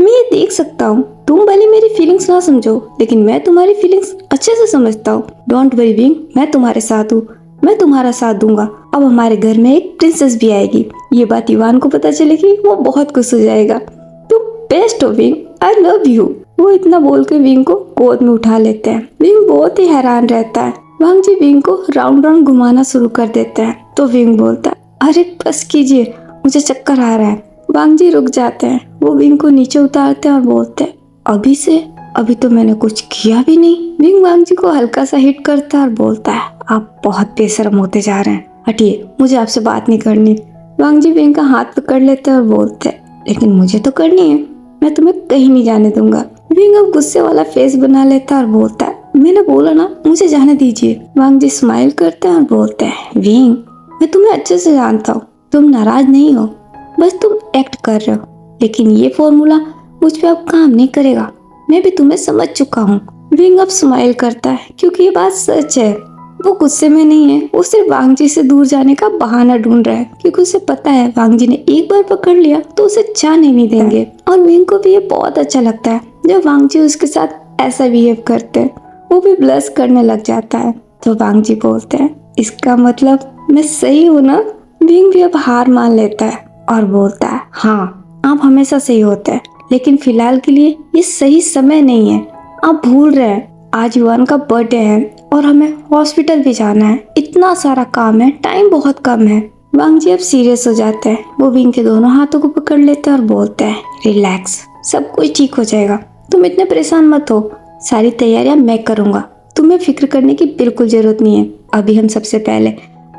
मैं ये देख सकता हूँ, तुम भले मेरी फीलिंग्स ना समझो लेकिन मैं तुम्हारी फीलिंग्स अच्छे से समझता हूँ। डोंट वरी विंग, मैं तुम्हारे साथ हूँ, मैं तुम्हारा साथ दूंगा। अब हमारे घर में एक प्रिंसेस भी आएगी, ये बात युवान को पता चलेगी, वो बहुत खुश हो जाएगा। तुम बेस्ट हो विंग, आई लव यू। वो इतना बोल के विंग को गोद में उठा लेते हैं। विंग बहुत ही हैरान रहता है। वांग जी विंग को राउंड राउंड घुमाना शुरू कर देते हैं। तो विंग बोलता है, अरे बस कीजिए, मुझे चक्कर आ रहा है। वांग जी रुक जाते हैं, वो विंग को नीचे उतारते हैं और बोलते हैं, अभी से, अभी तो मैंने कुछ किया भी नहीं। विंग वांग जी को हल्का सा हिट करता है और बोलता है, आप बहुत बेशर्म होते जा रहे हैं, हटिए, मुझे आपसे बात नहीं करनी। वांग जी विंग का हाथ पकड़ लेते हैं और बोलते हैं, लेकिन मुझे तो करनी है, मैं तुम्हें कहीं नहीं जाने दूंगा। विंग अब गुस्से वाला फेस बना लेता है और बोलता है, मैंने बोला ना मुझे जाने दीजिए। वांग जी स्माइल करते हैं और बोलते हैं, विंग मैं तुम्हें अच्छे से जानता हूँ, तुम नाराज नहीं हो, बस तुम एक्ट कर रहे हो, लेकिन ये फॉर्मूला मुझ पे अब काम नहीं करेगा, मैं भी तुम्हें समझ चुका हूँ। विंग अब स्माइल करता है क्योंकि ये बात सच है, वो गुस्से में नहीं है, वो सिर्फ वांग जी से दूर जाने का बहाना ढूंढ रहा है, क्योंकि उसे पता है वांग जी ने एक बार पकड़ लिया तो उसे जाने नहीं देंगे। और विंग को भी ये बहुत अच्छा लगता है जब वांग जी उसके साथ ऐसा बिहेव करते हैं, वो भी ब्लश करने लग जाता है। तो वांग जी बोलते हैं, इसका मतलब मैं सही हूँ ना। विंग भी अब हार मान लेता है और बोलता है, हाँ आप हमेशा सही होते हैं, लेकिन फिलहाल के लिए ये सही समय नहीं है, आप भूल रहे हैं आज युवान का बर्थडे है और हमें हॉस्पिटल भी जाना है, इतना सारा काम है, टाइम बहुत कम है। वांग जी अब सीरियस हो जाते हैं, वो विंग के दोनों हाथों को पकड़ लेते हैं और बोलते हैं, रिलैक्स, सब कुछ ठीक हो जाएगा, तुम इतने परेशान मत हो, सारी तैयारियां मैं करूंगा, तुम्हें फिक्र करने की बिल्कुल जरूरत नहीं है। अभी हम सबसे पहले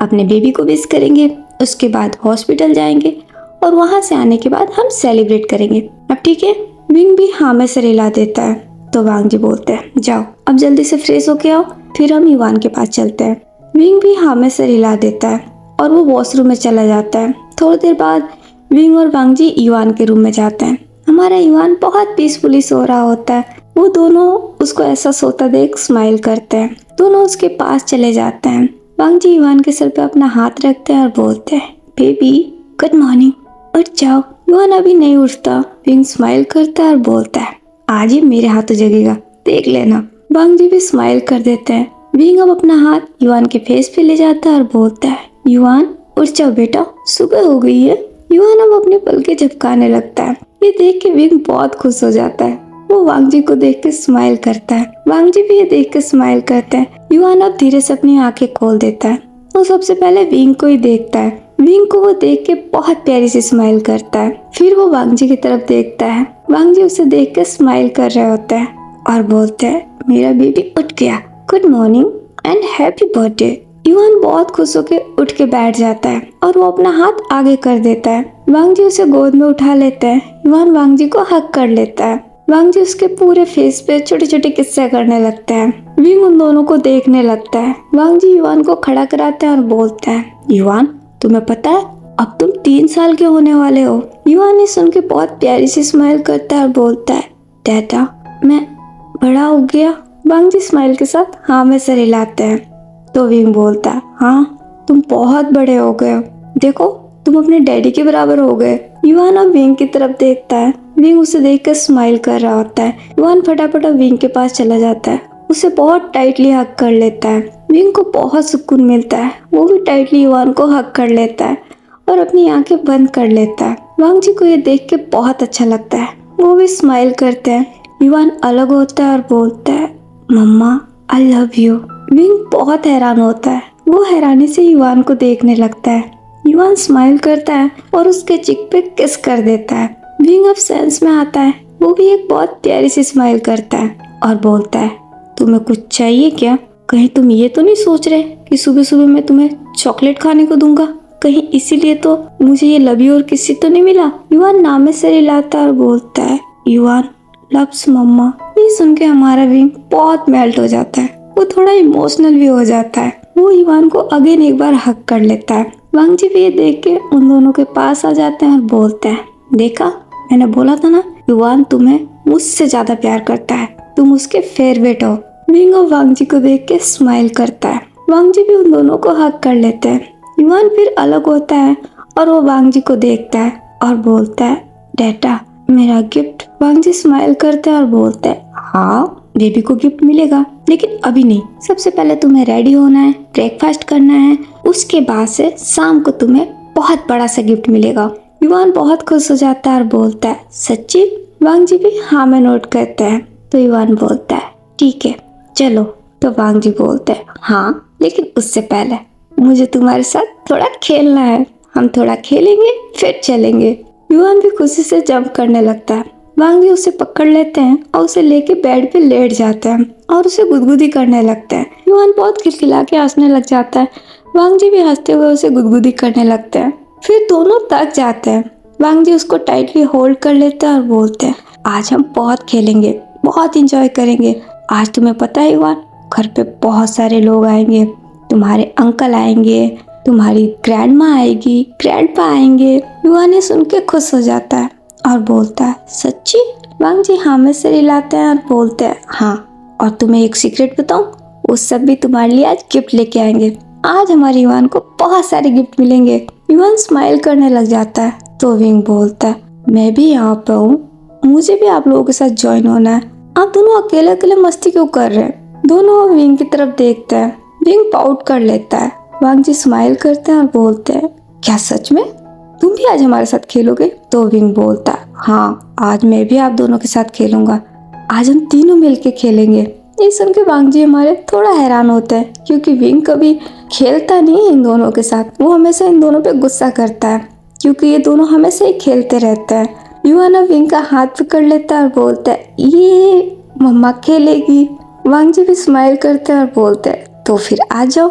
अपने बेबी को विश करेंगे, उसके बाद हॉस्पिटल जाएंगे और वहां से आने के बाद हम सेलिब्रेट करेंगे, अब ठीक है। विंग भी हाँ में सिर हिला देता है। तो वांग जी बोलते हैं, जाओ अब जल्दी से फ्रेश होके आओ, फिर हम युवान के पास चलते हैं। विंग भी हाँ में सिर हिला देता है और वो वॉशरूम में चला जाता है। थोड़ी देर बाद विंग और वांग जी युवान के रूम में जाते हैं। हमारा युवान बहुत पीसफुली सो रहा होता है, वो दोनों उसको ऐसा सोता देख स्माइल करते हैं, दोनों उसके पास चले जाते हैं। वांग जी युवान के सर पे अपना हाथ रखते हैं और बोलते हैं, बेबी गुड मॉर्निंग, उठ जाओ। युवान अभी नहीं उठता। विंग स्माइल करता है और बोलता है, आज ही मेरे हाथों जगेगा, देख लेना। वांग जी भी स्माइल कर देते हैं। विंग अब अपना हाथ युवान के फेस पे ले जाता है और बोलता है, युवान उठ जाओ बेटा, सुबह हो गई है। युवान अब अपने पलके झपकाने लगता है। ये देख के विंग बहुत खुश हो जाता है। वो वांग जी को देख के स्माइल करता है। वांग जी भी ये देख के स्माइल करते हैं। युवान अब धीरे से अपनी आंखें खोल देता है। वो सबसे पहले विंग को ही देखता है। विंग को वो देख के बहुत प्यारी सी स्माइल करता है। फिर वो वांग जी की तरफ देखता है। वांग जी उसे देख के स्माइल कर रहे होते हैं और बोलते हैं, मेरा बेबी उठ गया, good morning and happy birthday. युवान बहुत खुश होकर उठ के बैठ जाता है और वो अपना हाथ आगे कर देता है। वांग जी उसे गोद में उठा लेते हैं। युवान वांग जी को हग कर लेता है। वांग जी उसके पूरे फेस पे छोटे छोटे किस्से करने लगते हैं। विंग उन दोनों को देखने लगता है। वांग जी युवान को खड़ा कराते हैं और बोलते हैं, युवान तुम्हें पता है अब तुम 3 साल के होने वाले हो। युवान ने सुन के बहुत प्यारी सी स्माइल करता है और बोलता है, डैडा मैं बड़ा हो गया। वांग जी स्माइल के साथ हाँ में सर हिलाते हैं। तो विंग बोलता है, हाँ तुम बहुत बड़े हो गए हो, देखो तुम अपने डैडी के बराबर हो गए। युवान अब विंग की तरफ देखता है। विंग उसे देखकर स्माइल कर रहा होता है। युवान फटाफट विंग के पास चला जाता है। उसे बहुत टाइटली हग कर लेता है। विंग को बहुत सुकून मिलता है। वो भी टाइटली युवान को हग कर लेता है और अपनी आंखें बंद कर लेता है। वांग जी को ये देख के बहुत अच्छा लगता है। वो भी स्माइल करते हैं। युवान अलग होता है और बोलता है, मम्मा आई लव यू। विंग बहुत हैरान होता है। वो हैरानी से युवान को देखने लगता है। युवान स्माइल करता है और उसके चिक पे किस कर देता है। विंग अब सेंस में आता है। वो भी एक बहुत प्यारी सी स्माइल करता है और बोलता है, तुम्हें कुछ चाहिए क्या? कहीं तुम ये तो नहीं सोच रहे कि सुबह सुबह मैं तुम्हें चॉकलेट खाने को दूंगा? कहीं इसीलिए तो मुझे ये लव यू और किसी तो नहीं मिला? युवान नाम में सर हिलाता है और बोलता है, युवान लव्स मम्मा। ये सुन के हमारा विंग बहुत मेल्ट हो जाता है। वो थोड़ा इमोशनल भी हो जाता है। वो युवान को अगेन एक बार हक कर लेता है। वांग जी भी ये देख के उन दोनों के पास आ जाते हैं और बोलते हैं, देखा मैंने बोला था ना, युवान तुम्हें मुझसे ज्यादा प्यार करता है, तुम उसके फेवरेट हो। विंग और वांग जी को देख के स्माइल करता है। वांग जी भी उन दोनों को हक कर लेते हैं। युवान फिर अलग होता है और वो वांग जी को देखता है और बोलता है, डैडा मेरा गिफ्ट। वांग जी स्माइल करते हैं और बोलते हैं, हाँ बेबी को गिफ्ट मिलेगा, लेकिन अभी नहीं। सबसे पहले तुम्हें रेडी होना है, ब्रेकफास्ट करना है, उसके बाद से शाम को तुम्हें बहुत बड़ा सा गिफ्ट मिलेगा। युवान बहुत खुश हो जाता है और बोलता है, सच्ची? वांग जी भी हाँ में नोट करते हैं। तो युवान बोलता है, ठीक है चलो। तो वांग जी बोलते हैं, हाँ लेकिन उससे पहले मुझे तुम्हारे साथ थोड़ा खेलना है, हम थोड़ा खेलेंगे फिर चलेंगे। युवान भी खुशी से जंप करने लगता है। वांग जी उसे पकड़ लेते हैं और उसे लेके बेड पे लेट जाते हैं और उसे गुदगुदी करने लगते हैं। युवान बहुत खिलखिला के हंसने लग जाता है। वांग जी भी हंसते हुए उसे गुदगुदी करने लगते हैं। फिर दोनों थक जाते हैं। वांग जी उसको टाइटली होल्ड कर लेते हैं और बोलते हैं, आज हम बहुत खेलेंगे, बहुत इंजॉय करेंगे। आज तुम्हें पता है युवान, घर पे बहुत सारे लोग आएंगे, तुम्हारे अंकल आएंगे, तुम्हारी ग्रैंडमा आएगी, ग्रैंडपा आएंगे। युवान ये सुन के खुश हो जाता है और बोलता है, सच्ची? वांग जी हाँ में सिर हिलाते हैं और बोलते हैं, हाँ और तुम्हें एक सीक्रेट बताऊं, वो सब भी तुम्हारे लिए आज गिफ्ट लेके आएंगे। आज हमारे युवान को बहुत सारे गिफ्ट मिलेंगे। युवान स्माइल करने लग जाता है। तो विंग बोलता है, मैं भी यहाँ पे हूँ, मुझे भी आप लोगों के साथ ज्वाइन होना है। आप दोनों अकेले अकेले मस्ती क्यों कर रहे हैं? दोनों विंग की तरफ देखते हैं। विंग पाउट कर लेता है। वांग जी स्माइल करते हैं और बोलते हैं, क्या सच में तुम भी आज हमारे साथ खेलोगे? तो विंग बोलता है, हाँ आज मैं भी आप दोनों के साथ खेलूंगा, आज हम तीनों मिलके खेलेंगे। ये सुन के वांग जी हमारे थोड़ा हैरान होते हैं, क्योंकि विंग कभी खेलता नहीं है इन दोनों के साथ। वो हमेशा इन दोनों पे गुस्सा करता है, क्योंकि ये दोनों हमेशा ही खेलते रहते हैं। युवान विंग का हाथ पकड़ लेता है और बोलता है, ये मम्मा खेलेगी। वांग जी भी स्माइल करते हैं और बोलते हैं, तो फिर आ जाओ।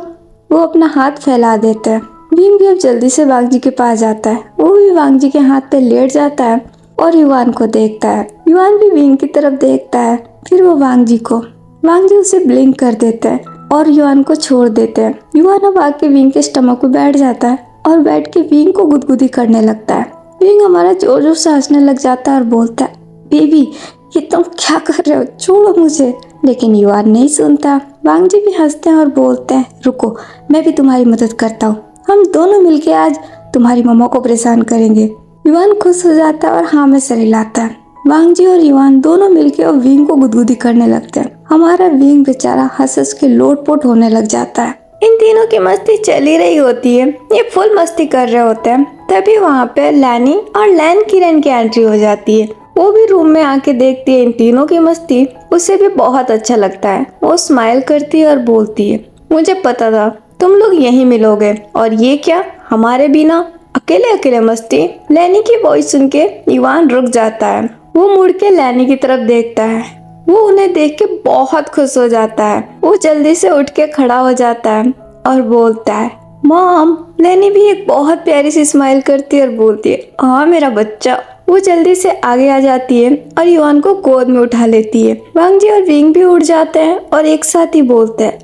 वो अपना हाथ फैला देते हैं। विंग भी अब जल्दी से वांग जी के पास जाता है। वो भी वांग जी के हाथ पे लेट जाता है और युवान को देखता है। युवान भी विंग की तरफ देखता है, फिर वो वांग जी को। वांग जी उसे ब्लिंक कर देते हैं और युवान को छोड़ देते हैं। युवान अब आके विंग के स्टमक पे बैठ जाता है और बैठ के विंग को गुदगुदी करने लगता है। विंग हमारा जोर जोर से हंसने लग जाता है और बोलता है, बेबी ये तुम क्या कर रहे हो, छोड़ो मुझे। लेकिन युवान नहीं सुनता। वांग जी भी हंसते हैं और बोलते हैं, रुको मैं भी तुम्हारी मदद करता हूँ, हम दोनों मिलके आज तुम्हारी मम्मा को परेशान करेंगे। युवान खुश हो जाता है और हाँ में सर हिलाता है। वांग जी और युवान दोनों मिलके और विंग को गुदगुदी करने लगते हैं। हमारा विंग बेचारा हंस हंस के लोटपोट होने लग जाता है। इन तीनों की मस्ती चल ही रही होती है, ये फुल मस्ती कर रहे होते हैं। तभी वहाँ पे लैनी और लैन किरण की एंट्री हो जाती है। वो भी रूम में आके देखती है इन तीनों की मस्ती, उसे भी बहुत अच्छा लगता है। वो स्माइल करती है और बोलती है, मुझे पता था तुम लोग यहीं मिलोगे, और ये क्या हमारे बिना अकेले अकेले मस्ती। लैनी की वॉइस सुन के युवान रुक जाता है। वो मुड़ के लैनी की तरफ देखता है। वो उन्हें देख के बहुत खुश हो जाता है। वो जल्दी से उठ के खड़ा हो जाता है और बोलता है, मॉम। लैनी भी एक बहुत प्यारी सी स्माइल करती है और बोलती है, हाँ मेरा बच्चा। वो जल्दी से आगे आ जाती है और युवान को गोद में उठा लेती है। वांग जी और विंग भी उठ जाते हैं और एक साथ ही बोलते हैं,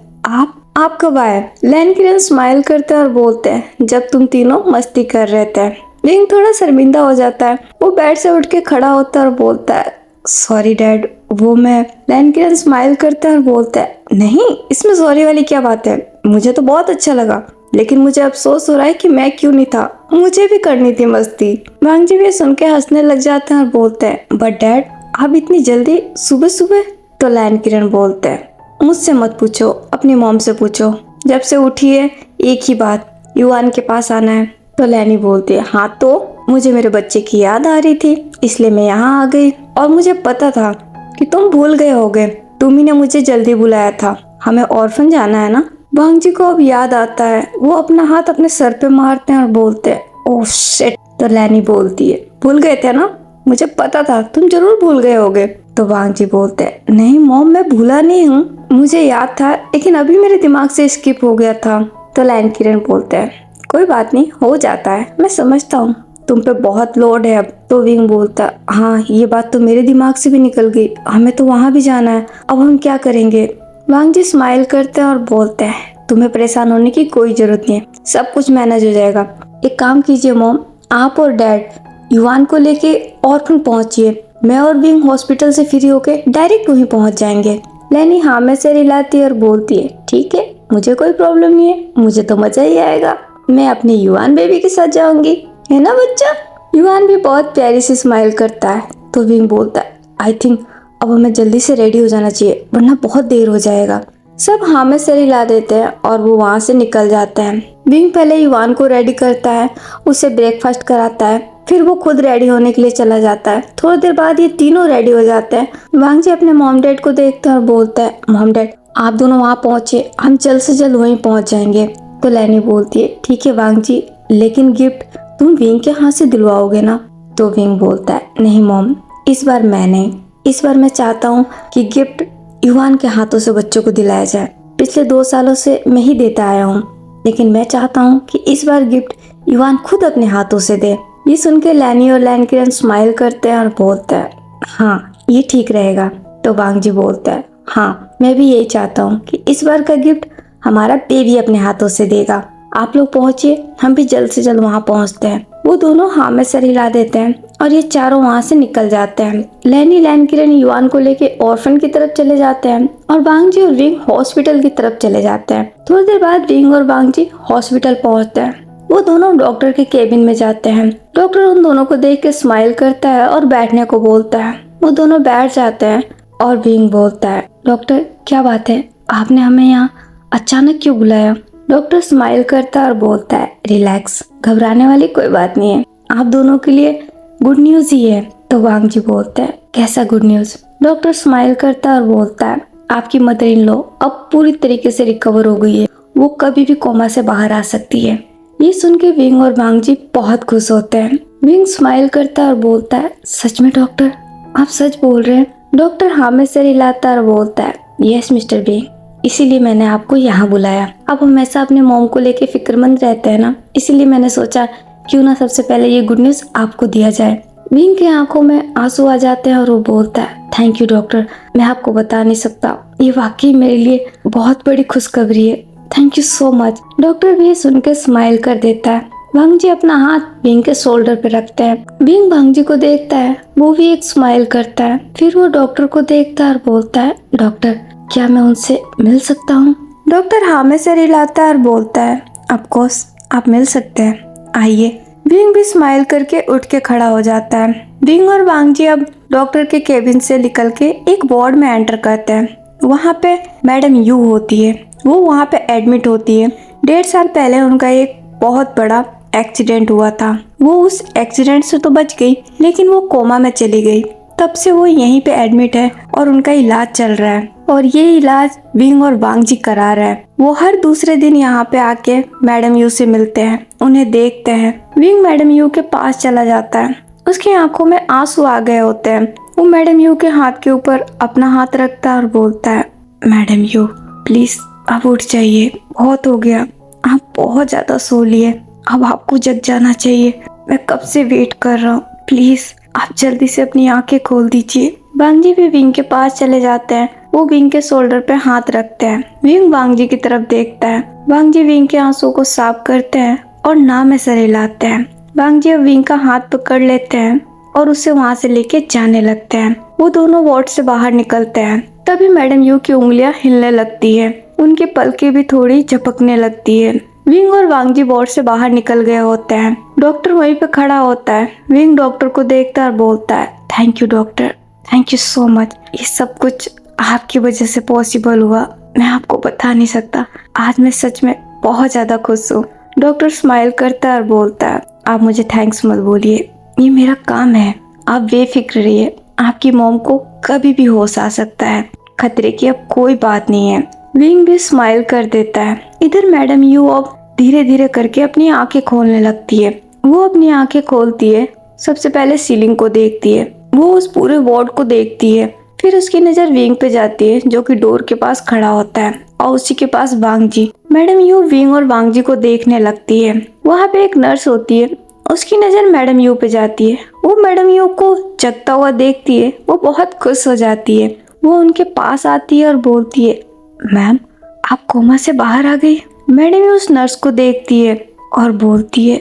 आप कब आए? लैन किरण स्माइल करते हैं और बोलते हैं, जब तुम तीनों मस्ती कर रहे थे। विंग थोड़ा शर्मिंदा हो जाता है। वो बेड से उठ के खड़ा होता है और बोलता है, सॉरी डैड, वो मैं। लैन किरण स्माइल करता है और बोलता है, नहीं इसमें सॉरी वाली क्या बात है, मुझे तो बहुत अच्छा लगा, लेकिन मुझे अफसोस हो रहा है कि मैं क्यों नहीं था, मुझे भी करनी थी मस्ती। वांग जी भी सुन के हंसने लग जाते हैं और बोलते हैं, बट डैड आप इतनी जल्दी सुबह सुबह? तो लैन किरण बोलते हैं, मुझसे मत पूछो, अपनी मॉम से पूछो, जब से उठी है एक ही बात, युवान के पास आना है। तो लैनी बोलती है, हाँ तो मुझे मेरे बच्चे की याद आ रही थी, इसलिए मैं यहाँ आ गई, और मुझे पता था कि तुम भूल गए होगे, तुम ही ने मुझे जल्दी बुलाया था, हमें ऑर्फन जाना है ना। वांग जी को अब याद आता है। वो अपना हाथ अपने सर पे मारते हैं और बोलते हैं, ओह शिट। तो लैनी बोलती है, भूल गए थे ना, मुझे पता था तुम जरूर भूल गए होगे। तो वांग जी बोलते हैं, नहीं मॉम मैं भूला नहीं हूँ, मुझे याद था, लेकिन अभी मेरे दिमाग से स्किप हो गया था। तो लैन किरण बोलते हैं, कोई बात नहीं, हो जाता है, मैं समझता हूँ, तुम पे बहुत लोड है अब। तो विंग बोलता है, हाँ ये बात तो मेरे दिमाग से भी निकल गई, हमें तो वहाँ भी जाना है, अब हम क्या करेंगे। वांग जी स्माइल करते हैं और बोलते हैं, तुम्हें परेशान होने की कोई जरूरत नहीं है, सब कुछ मैनेज हो जाएगा। एक काम कीजिए मॉम, आप और डैड युवान को लेके ऑर्फन पहुंचिए, मैं और विंग हॉस्पिटल से फ्री होके डायरेक्ट वहीं पहुंच जाएंगे। लैनी हाँ में सिर हिलाती है और बोलती है, ठीक है, मुझे कोई प्रॉब्लम नहीं है, मुझे तो मजा ही आएगा, मैं अपने युवान बेबी के साथ जाऊंगी, है ना बच्चा। युवान भी बहुत प्यारी सी स्माइल करता है। तो विंग बोलता है, आई थिंक अब हमें जल्दी से रेडी हो जाना चाहिए, वरना बहुत देर हो जाएगा। सब हाँ में सिर हिला देते हैं और वो वहाँ से निकल जाते हैं। विंग पहले युवान को रेडी करता है, उसे ब्रेकफास्ट कराता है, फिर वो खुद रेडी होने के लिए चला जाता है। थोड़ी देर बाद ये तीनों रेडी हो जाते हैं। वांग जी अपने मॉम डैड को देखते हैं और बोलता है, मॉम डैड आप दोनों वहाँ पहुँचे, हम जल्द से जल्द वहीं पहुँच जाएंगे। तो लैनी बोलती है, ठीक है वांग जी, लेकिन गिफ्ट तुम विंग के हाथ से दिलवाओगे ना। तो विंग बोलता है, नहीं मॉम, इस बार मैं नहीं, इस बार मैं चाहता हूँ कि गिफ्ट युवान के हाथों से बच्चों को दिलाया जाए। पिछले 2 सालों से मैं ही देता आया हूँ, लेकिन मैं चाहता हूँ कि इस बार गिफ्ट युवान खुद अपने हाथों से दे। ये सुन के लैनी और लैन किरण स्माइल करते हैं और बोलते हैं, हाँ ये ठीक रहेगा। तो वांग जी बोलता है, हाँ मैं भी यही चाहता हूँ कि इस बार का गिफ्ट हमारा बेबी अपने हाथों से देगा। आप लोग पहुँचिए, हम भी जल्द से जल्द वहाँ पहुँचते हैं। वो दोनों हाँ में सर हिला देते हैं और ये चारों वहाँ से निकल जाते हैं। लैनी लैन किरण युवान को लेके ऑर्फन की तरफ चले जाते हैं और वांग जी और विंग हॉस्पिटल की तरफ चले जाते हैं। थोड़ी देर बाद विंग और वांग जी हॉस्पिटल पहुँचते हैं। वो दोनों डॉक्टर के केबिन में जाते हैं। डॉक्टर उन दोनों को देख के स्माइल करता है और बैठने को बोलता है। वो दोनों बैठ जाते हैं और विंग बोलता है, डॉक्टर क्या बात है, आपने हमें यहाँ अचानक क्यों बुलाया। डॉक्टर स्माइल करता है और बोलता है, रिलैक्स, घबराने वाली कोई बात नहीं है, आप दोनों के लिए गुड न्यूज ही है। तो वांग जी बोलते हैं, कैसा गुड न्यूज। डॉक्टर स्माइल करता है और बोलता है, आपकी मदर इन लॉ अब पूरी तरीके से रिकवर हो गई है, वो कभी भी कोमा से बाहर आ सकती है। ये सुन के विंग और वांग जी बहुत खुश होते हैं। विंग स्माइल करता है और बोलता है, सच में डॉक्टर, आप सच बोल रहे हैं। डॉक्टर हाँ में सिर हिलाता है और बोलता है, यस मिस्टर विंग, इसीलिए मैंने आपको यहाँ बुलाया। अब हमेशा अपने मॉम को लेके फिक्रमंद रहते हैं ना, इसीलिए मैंने सोचा क्यों ना सबसे पहले ये गुड न्यूज आपको दिया जाए। विंग की आंखों में आंसू आ जाते हैं और वो बोलता है, थैंक यू डॉक्टर, मैं आपको बता नहीं सकता, ये वाकई मेरे लिए बहुत बड़ी खुशखबरी है, thank you so much. Doctor भी सुन के स्माइल कर देता है। वांगजी अपना हाथ विंग के शोल्डर पे रखते हैं। विंग वांगजी को देखता है, वो भी एक स्माइल करता है। फिर वो डॉक्टर को देखता है और बोलता है, डॉक्टर क्या मैं उनसे मिल सकता हूँ? डॉक्टर हाँ में सिर हिलाता है और बोलता है, ऑफ कोर्स आप मिल सकते हैं, आइए। विंग भी स्माइल करके उठ के खड़ा हो जाता है। विंग और वांगजी अब डॉक्टर के केबिन से निकल के एक वार्ड में एंटर करते हैं। वहाँ पे मैडम यू होती है, वो वहाँ पे एडमिट होती है। 1.5 साल पहले उनका एक बहुत बड़ा एक्सीडेंट हुआ था। वो उस एक्सीडेंट से तो बच गई, लेकिन वो कोमा में चली गई। तब से वो यहीं पे एडमिट है और उनका इलाज चल रहा है, और ये इलाज विंग और वांगजी करा रहा है। वो हर दूसरे दिन यहाँ पे आके मैडम यू से मिलते हैं, उन्हें देखते हैं। विंग मैडम यू के पास चला जाता है, उसकी आंखों में आंसू आ गए होते हैं। वो मैडम यू के हाथ के ऊपर अपना हाथ रखता है और बोलता है, मैडम यू प्लीज अब उठ जाइए, बहुत हो गया, आप बहुत ज्यादा सो लिए, अब आपको जग जाना चाहिए। मैं कब से वेट कर रहा हूँ, प्लीज आप जल्दी से अपनी आंखें खोल दीजिए। वांगजी भी विंग के पास चले जाते हैं। वो विंग के शोल्डर पे हाथ रखते हैं। विंग वांगजी की तरफ देखता है। वांगजी विंग के आंसू को साफ करते हैं और ना में सर हिलाते हैं। वांगजी अब विंग का हाथ पकड़ लेते हैं और उसे वहाँ से लेके जाने लगते हैं। वो दोनों वार्ड से बाहर निकलते हैं। तभी मैडम यू की उंगलियां हिलने लगती है, उनकी पलकें भी थोड़ी झपकने लगती है। विंग और वांगजी वार्ड से बाहर निकल गए होते हैं। डॉक्टर वहीं पे खड़ा होता है। विंग डॉक्टर को देखता है और बोलता है, thank you doctor, thank you so much, ये सब कुछ आपकी वजह से पॉसिबल हुआ। मैं आपको बता नहीं सकता, आज मैं सच में बहुत ज्यादा खुश हूँ। डॉक्टर स्माइल करता है और बोलता है, आप मुझे थैंक्स मत बोलिए, ये मेरा काम है, आप बेफिक्र रहिए, आपकी मॉम को कभी भी होश आ सकता है, खतरे की अब कोई बात नहीं है। विंग भी स्माइल कर देता है। इधर मैडम यू अब धीरे धीरे करके अपनी आंखें खोलने लगती है। वो अपनी आंखें खोलती है, सबसे पहले सीलिंग को देखती है, वो उस पूरे वार्ड को देखती है। फिर उसकी नजर विंग पे जाती है, जो कि डोर के पास खड़ा होता है, और उसी के पास वांगजी। मैडम यू विंग और वांगजी को देखने लगती है। वहाँ पे एक नर्स होती है, उसकी नजर मैडम यू पे जाती है। वो मैडम यू को जगता हुआ देखती है, वो बहुत खुश हो जाती है। वो उनके पास आती है और बोलती है, मैम आप कोमा से बाहर आ गई। मैडम यू उस नर्स को देखती है और बोलती है,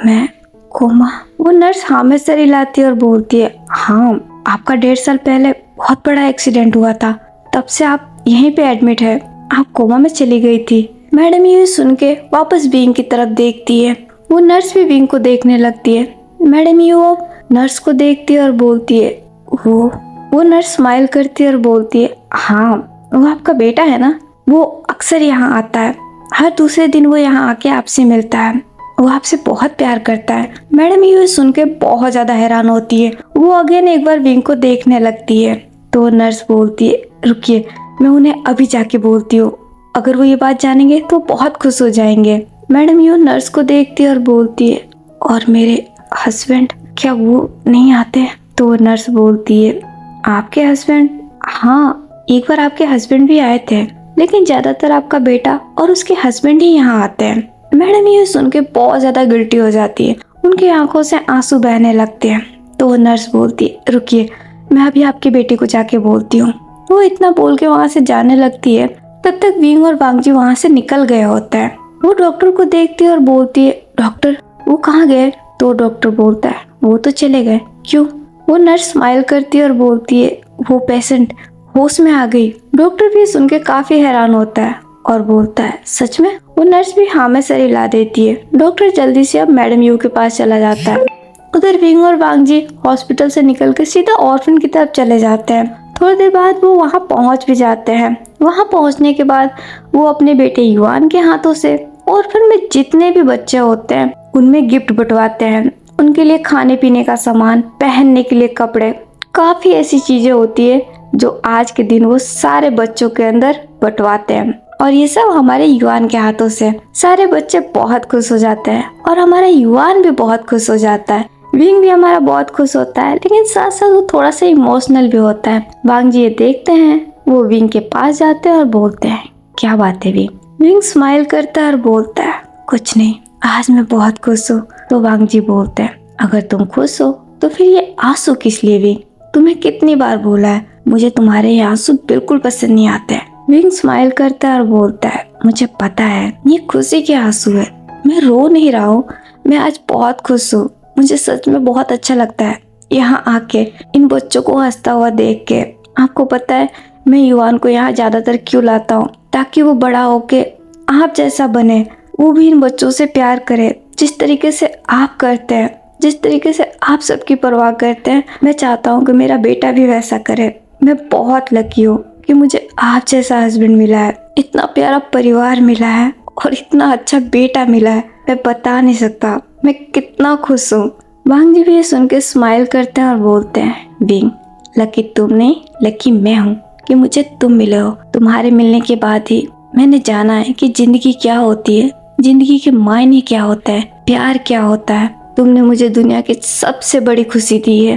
मैं कोमा? वो नर्स हाँ में सर हिलाती है और बोलती है, हाँ आपका 1.5 साल पहले बहुत बड़ा एक्सीडेंट हुआ था, तब से आप यहीं पे एडमिट है, आप कोमा में चली गई थी। मैडम ये सुन के वापस विंग की तरफ देखती है। वो नर्स भी विंग को देखने लगती है। मैडम यू नर्स को देखती है और बोलती है, वो नर्स स्माइल करती है और बोलती है, हाँ वो आपका बेटा है ना, वो अक्सर यहाँ आता है, हर दूसरे दिन वो यहाँ आके आपसे मिलता है, वो आपसे बहुत प्यार करता है। मैडम ये सुन के बहुत ज्यादा हैरान होती है। वो अगेन एक बार विंग को देखने लगती है, तो नर्स बोलती है, रुकिए मैं उन्हें अभी जाके बोलती हूँ, अगर वो ये बात जानेंगे तो बहुत खुश हो जाएंगे। मैडम यू नर्स को देखती है और बोलती है, और मेरे हस्बैंड क्या वो नहीं आते? तो नर्स बोलती है, आपके हस्बैंड? हाँ एक बार आपके हस्बैंड भी आए थे, लेकिन ज्यादातर आपका बेटा और उसके हस्बैंड ही यहाँ आते हैं। मैडम ये सुन के बहुत ज्यादा गिल्टी हो जाती है, उनकी आंखों से आंसू बहने लगते हैं। तो नर्स बोलती है, रुकिए मैं अभी आपके बेटे को जाके बोलती हूँ। वो इतना बोल के वहाँ से जाने लगती है। तब तक विंग और वांगजी वहाँ से निकल गए होते हैं। वो डॉक्टर को देखती है और बोलती है, डॉक्टर वो कहाँ गए? तो डॉक्टर बोलता है, वो तो चले गए। क्यों? वो नर्स स्माइल करती है और बोलती है, वो पेशेंट होश में आ गई। डॉक्टर भी सुन के काफी हैरान होता है और बोलता है, सच में? वो नर्स भी हाँ में सर हिला देती है। डॉक्टर जल्दी से अब मैडम यू के पास चला जाता है। उधर विंग और वांगजी हॉस्पिटल से निकल के सीधा ऑर्फन की तरफ चले जाते हैं। थोड़ी देर बाद वो वहाँ पहुँच भी जाते हैं। वहाँ पहुँचने के बाद वो अपने बेटे युआन के हाथों से ऑर्फन में जितने भी बच्चे होते हैं उनमें गिफ्ट बंटवाते हैं। उनके लिए खाने पीने का सामान, पहनने के लिए कपड़े, काफी ऐसी चीजें होती है जो आज के दिन वो सारे बच्चों के अंदर बंटवाते हैं, और ये सब हमारे युआन के हाथों से। सारे बच्चे बहुत खुश हो जाते हैं और हमारा युआन भी बहुत खुश हो जाता है। विंग भी हमारा बहुत खुश होता है, लेकिन साथ साथ वो थोड़ा सा इमोशनल भी होता है। वांगजी ये देखते हैं, वो विंग के पास जाते हैं और बोलते हैं, क्या बात है विंग? विंग स्माइल करता है और बोलता है, कुछ नहीं, आज मैं बहुत खुश हूँ। तो वांगजी बोलते हैं, अगर तुम खुश हो तो फिर ये आंसू किस लिए विंग? तुम्हें कितनी बार बोला है, मुझे तुम्हारे ये आंसू बिल्कुल पसंद नहीं आते। विंग स्माइल करता है और बोलता है, मुझे पता है ये खुशी के आंसू है, मैं रो नहीं रहा हूँ, मैं आज बहुत खुश हूँ। मुझे सच में बहुत अच्छा लगता है यहाँ आके इन बच्चों को हंसता हुआ देख के। आपको पता है मैं युवान को यहाँ ज्यादातर क्यों लाता हूँ? ताकि वो बड़ा होके आप जैसा बने, वो भी इन बच्चों से प्यार करे जिस तरीके से आप करते हैं, जिस तरीके से आप सबकी परवाह करते हैं। मैं चाहता हूँ कि मेरा बेटा भी वैसा करे। मैं बहुत लकी हूँ कि मुझे आप जैसा हस्बैंड मिला है, इतना प्यारा परिवार मिला है और इतना अच्छा बेटा मिला है। मैं बता नहीं सकता मैं कितना खुश हूँ। वांग जी भी ये सुन के स्माइल करते हैं और बोलते हैं, विंग, लकी तुम नहीं, लकी मैं हूँ कि मुझे तुम मिले हो। तुम्हारे मिलने के बाद ही मैंने जाना है कि जिंदगी क्या होती है, जिंदगी के मायने क्या होता है, प्यार क्या होता है। तुमने मुझे दुनिया की सबसे बड़ी खुशी दी है,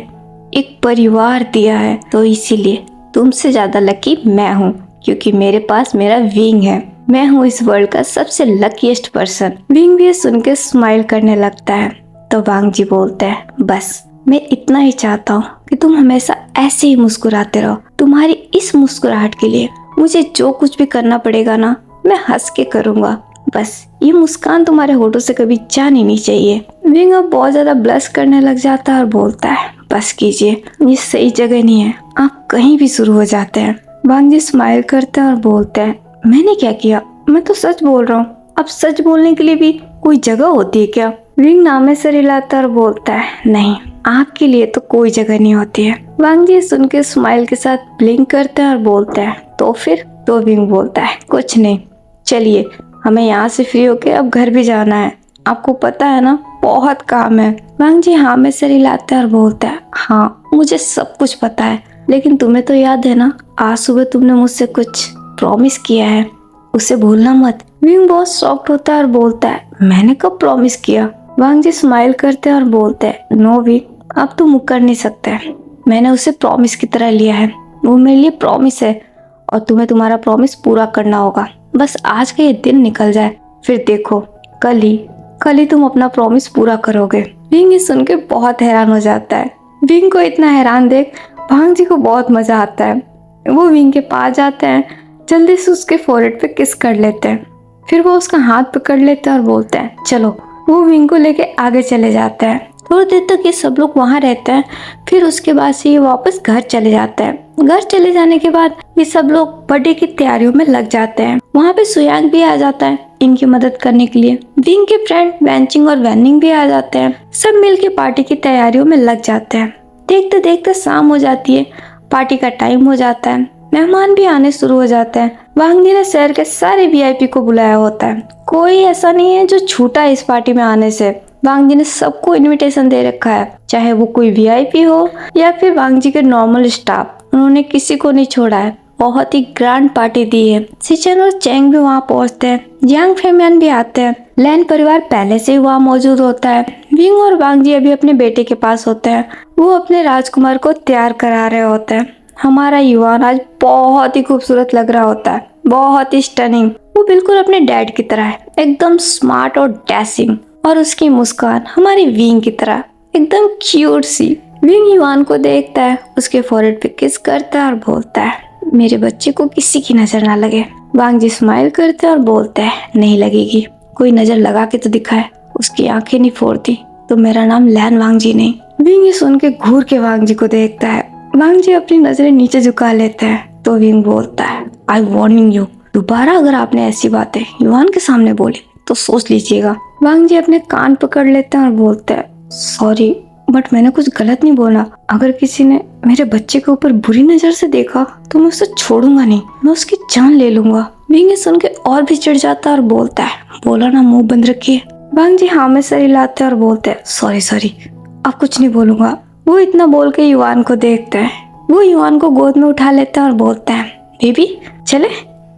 एक परिवार दिया है। तो इसीलिए तुमसे ज्यादा लकी मैं हूँ क्योंकि मेरे पास मेरा विंग है। मैं हूँ इस वर्ल्ड का सबसे लकीएस्ट पर्सन। विंग भी सुन के स्माइल करने लगता है। तो वांग जी बोलते हैं, बस मैं इतना ही चाहता हूँ कि तुम हमेशा ऐसे ही मुस्कुराते रहो। तुम्हारी इस मुस्कुराहट के लिए मुझे जो कुछ भी करना पड़ेगा ना, मैं हंस के करूँगा। बस ये मुस्कान तुम्हारे होठों से कभी जानी नहीं चाहिए। विंग अब बहुत ज्यादा ब्लश करने लग जाता है और बोलता है, बस कीजिए, ये सही जगह नहीं है, आप कहीं भी शुरू हो जाते हैं। वांग जी स्माइल करते हैं और बोलते हैं, मैंने क्या किया? मैं तो सच बोल रहा हूँ। अब सच बोलने के लिए भी कोई जगह होती है क्या? विंग नामे सर हिलाता और बोलता है, नहीं, आपके लिए तो कोई जगह नहीं होती है। वांग जी सुन के स्माइल के साथ ब्लिंक करते हैं और बोलते हैं, तो फिर? तो विंग बोलता है, कुछ नहीं, चलिए हमें यहाँ से फ्री होके अब घर भी जाना है। आपको पता है ना, बहुत काम है। वांग जी हाँ में सर हिलाता है और बोलता है, हाँ मुझे सब कुछ पता है, लेकिन तुम्हें तो याद है ना, आज सुबह तुमने मुझसे कुछ प्रॉमिस किया है, उसे भूलना मत। विंग बहुत शॉक्ड होता है और बोलता है, मैंने कब प्रॉमिस किया? वांग जी स्माइल करते हैं और बोलते हैं, नो विंग, अब तो मुकर नहीं सकते। मैंने उसे प्रॉमिस की तरह लिया है, वो मेरे लिए प्रॉमिस है और तुम्हें तुम्हारा प्रॉमिस पूरा करना होगा। बस आज का ये दिन निकल जाए, फिर देखो कल ही तुम अपना प्रॉमिस पूरा करोगे। विंग ये सुन के बहुत हैरान हो जाता है। विंग को इतना हैरान देख वांग जी को बहुत मजा आता है। वो विंग के पास जाते हैं, जल्दी से उसके फोrehead पे किस कर लेते हैं, फिर वो उसका हाथ पकड़ लेते हैं और बोलते हैं, चलो। वो विंग को लेके आगे चले जाते हैं। थोड़ी देर तक ये सब लोग वहाँ रहते हैं, फिर उसके बाद से ये वापस घर चले जाते हैं। घर चले जाने के बाद ये सब लोग बर्थडे की तैयारियों में लग जाते हैं। वहाँ पे सुयांग भी आ जाता है इनकी मदद करने के लिए। विंग के फ्रेंड वैनचिंग और वैनिंग भी आ जाते हैं। सब मिलके पार्टी की तैयारियों में लग जाते हैं। देखते देखते शाम हो जाती है, पार्टी का टाइम हो जाता है, मेहमान भी आने शुरू हो जाते हैं। वांग जी ने शहर के सारे वीआईपी को बुलाया होता है, कोई ऐसा नहीं है जो छूटा है इस पार्टी में आने से। वांग जी ने सबको इनविटेशन दे रखा है, चाहे वो कोई वीआईपी हो या फिर वांग जी के नॉर्मल स्टाफ, उन्होंने किसी को नहीं छोड़ा है। बहुत ही ग्रैंड पार्टी दी है। सिचन और चैंग भी वहाँ पहुँचते हैं, यांग फेमियान भी आते हैं, लैन परिवार पहले से ही वहाँ मौजूद होता है। विंग और वांग जी अभी अपने बेटे के पास होते हैं, वो अपने राजकुमार को तैयार करा रहे होते हैं। हमारा युवान आज बहुत ही खूबसूरत लग रहा होता है, बहुत ही स्टनिंग। वो बिल्कुल अपने डैड की तरह है, एकदम स्मार्ट और डैशिंग, और उसकी मुस्कान हमारी विंग की तरह एकदम क्यूट सी। विंग युवान को देखता है, उसके फोrehead पे किस करता है और बोलता है, मेरे बच्चे को किसी की नजर ना लगे। वांग जी स्माइल करते हैं और बोलते हैं, नहीं लगेगी, कोई नजर लगा के तो दिखाए, उसकी आंखें नहीं फोड़ती तो मेरा नाम लैन वांग जी नहीं। विंग ये सुन के घूर के वांग जी को देखता है। वांग जी अपनी नजरें नीचे झुका लेते हैं। तो विंग बोलता है, आई वार्निंग यू, दोबारा अगर आपने ऐसी बातें युवान के सामने बोली तो सोच लीजिएगा। वांग जी अपने कान पकड़ लेते हैं और बोलते हैं, सॉरी, बट मैंने कुछ गलत नहीं बोला। अगर किसी ने मेरे बच्चे के ऊपर बुरी नजर से देखा तो मैं उसे छोड़ूंगा नहीं, मैं उसकी जान ले लूंगा। विंग ये सुन के और भी चिढ़ जाता है और बोलता है, बोला ना, मुंह बंद रखिए। वांग जी हाँ में सर हिलाते हैं और बोलते हैं, सॉरी, अब कुछ नहीं बोलूंगा। वो इतना बोल के युवान को देखते हैं। वो युवान को गोद में उठा लेता है और बोलता है, बेबी चले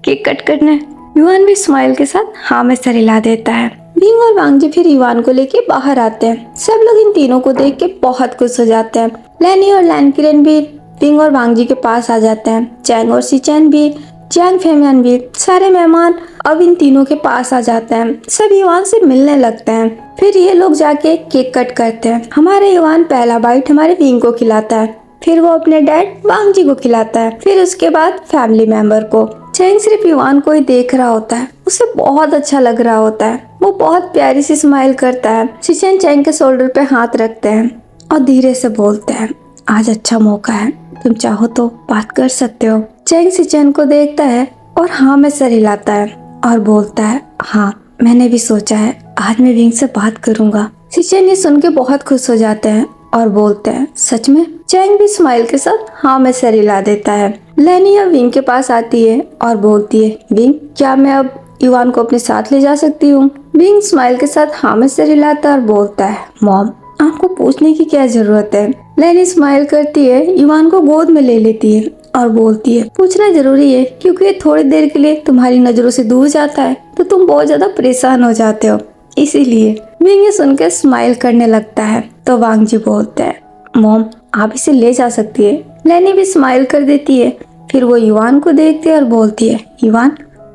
केक कट करने। युवान भी स्माइल के साथ हाँ में सर हिला देता है। विंग और वांग जी फिर युवान को लेके बाहर आते हैं। सब लोग इन तीनों को देख के बहुत खुश हो जाते हैं। लैनी और लैन किरण भी विंग और वांग जी के पास आ जाते हैं। चैंग और सिचैन भी, चैंग फेमियान भी, सारे मेहमान अब इन तीनों के पास आ जाते हैं। सब युवान से मिलने लगते हैं। फिर ये लोग जाके केक कट करते हैं। हमारे युवान पहला बाइट हमारे विंग को खिलाता है, फिर वो अपने डैड वांग जी को खिलाता है, फिर उसके बाद फैमिली मेंबर को। चैंग सिर्फ युवान को ही देख रहा होता है। उसे बहुत अच्छा लग रहा होता है। वो बहुत प्यारी सी स्माइल करता है। शिचेन चैंग के शोल्डर पे हाथ रखते हैं और धीरे से बोलते हैं, आज अच्छा मौका है, तुम चाहो तो बात कर सकते हो। चैंग शिचेन को देखता है और हाँ में सर हिलाता है और बोलता है, हाँ मैंने भी सोचा है, आज मैं विंग से बात करूंगा। शिचेन ये सुन के बहुत खुश हो जाते हैं और बोलते हैं, सच में? चैंग भी स्माइल के साथ हाँ में सर हिला देता है। लेनी अब विंग के पास आती है और बोलती है, विंग क्या मैं अब युवान को अपने साथ ले जा सकती हूँ? विंग स्माइल के साथ हाँ में सर हिलाता है और बोलता है, मॉम आपको पूछने की क्या जरूरत है। लेनी स्माइल करती है, युवान को गोद में ले लेती है और बोलती है, पूछना जरूरी है क्योंकि ये थोड़ी देर के लिए तुम्हारी नजरों से दूर जाता है तो तुम बहुत ज्यादा परेशान हो जाते हो, इसीलिए। विंग ये सुनकर स्माइल करने लगता है तो वांग जी बोलते हैं, मॉम आप इसे ले जा सकती है। लेनी भी स्माइल कर देती है। फिर वो युवान को देखती है और बोलती है, युवान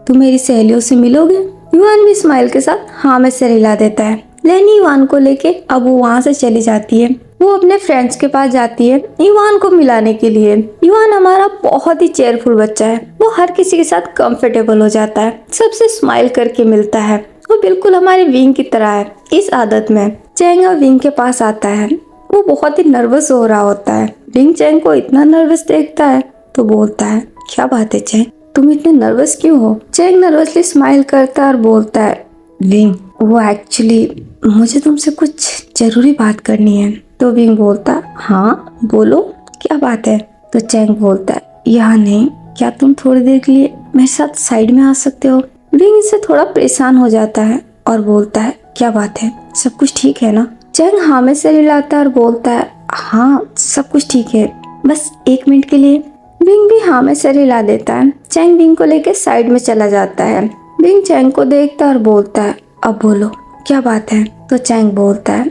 तुम मेरी सहेलियों से मिलोगे? युवान भी स्माइल के साथ हाँ में सिर हिला देता है। लेनी युवान को लेके अब वो वहाँ से चली जाती है। वो अपने फ्रेंड्स के पास जाती है युवान को मिलाने के लिए। युवान हमारा बहुत ही चेयरफुल बच्चा है। वो हर किसी के साथ कंफर्टेबल हो जाता है, सबसे स्माइल करके मिलता है। वो बिल्कुल हमारे विंग की तरह है इस आदत में। चैंग और विंग के पास आता है। वो बहुत ही नर्वस हो रहा होता है। विंग चैंग को इतना नर्वस देखता है तो बोलता है, क्या बात है चैंग, तुम इतने नर्वस क्यों हो? चैंग नर्वसली स्माइल करता है और बोलता है, विंग वो एक्चुअली मुझे तुमसे कुछ जरूरी बात करनी है। तो विंग बोलता है, हाँ बोलो क्या बात है? तो चैंग बोलता है, यहाँ नहीं, क्या तुम थोड़ी देर के लिए मेरे साथ साइड में आ सकते हो? विंग इससे थोड़ा परेशान हो जाता है और बोलता है, क्या बात है, सब कुछ ठीक है ना? चैंग हाँ में सिर हिलाता है और बोलता है, हाँ सब कुछ ठीक है, बस 1 मिनट के लिए। विंग भी हाँ में सिर हिला देता है। चैंग विंग को लेकर साइड में चला जाता है। विंग चैंग को देखता है और बोलता है, अब बोलो क्या बात है? तो चैंग बोलता है,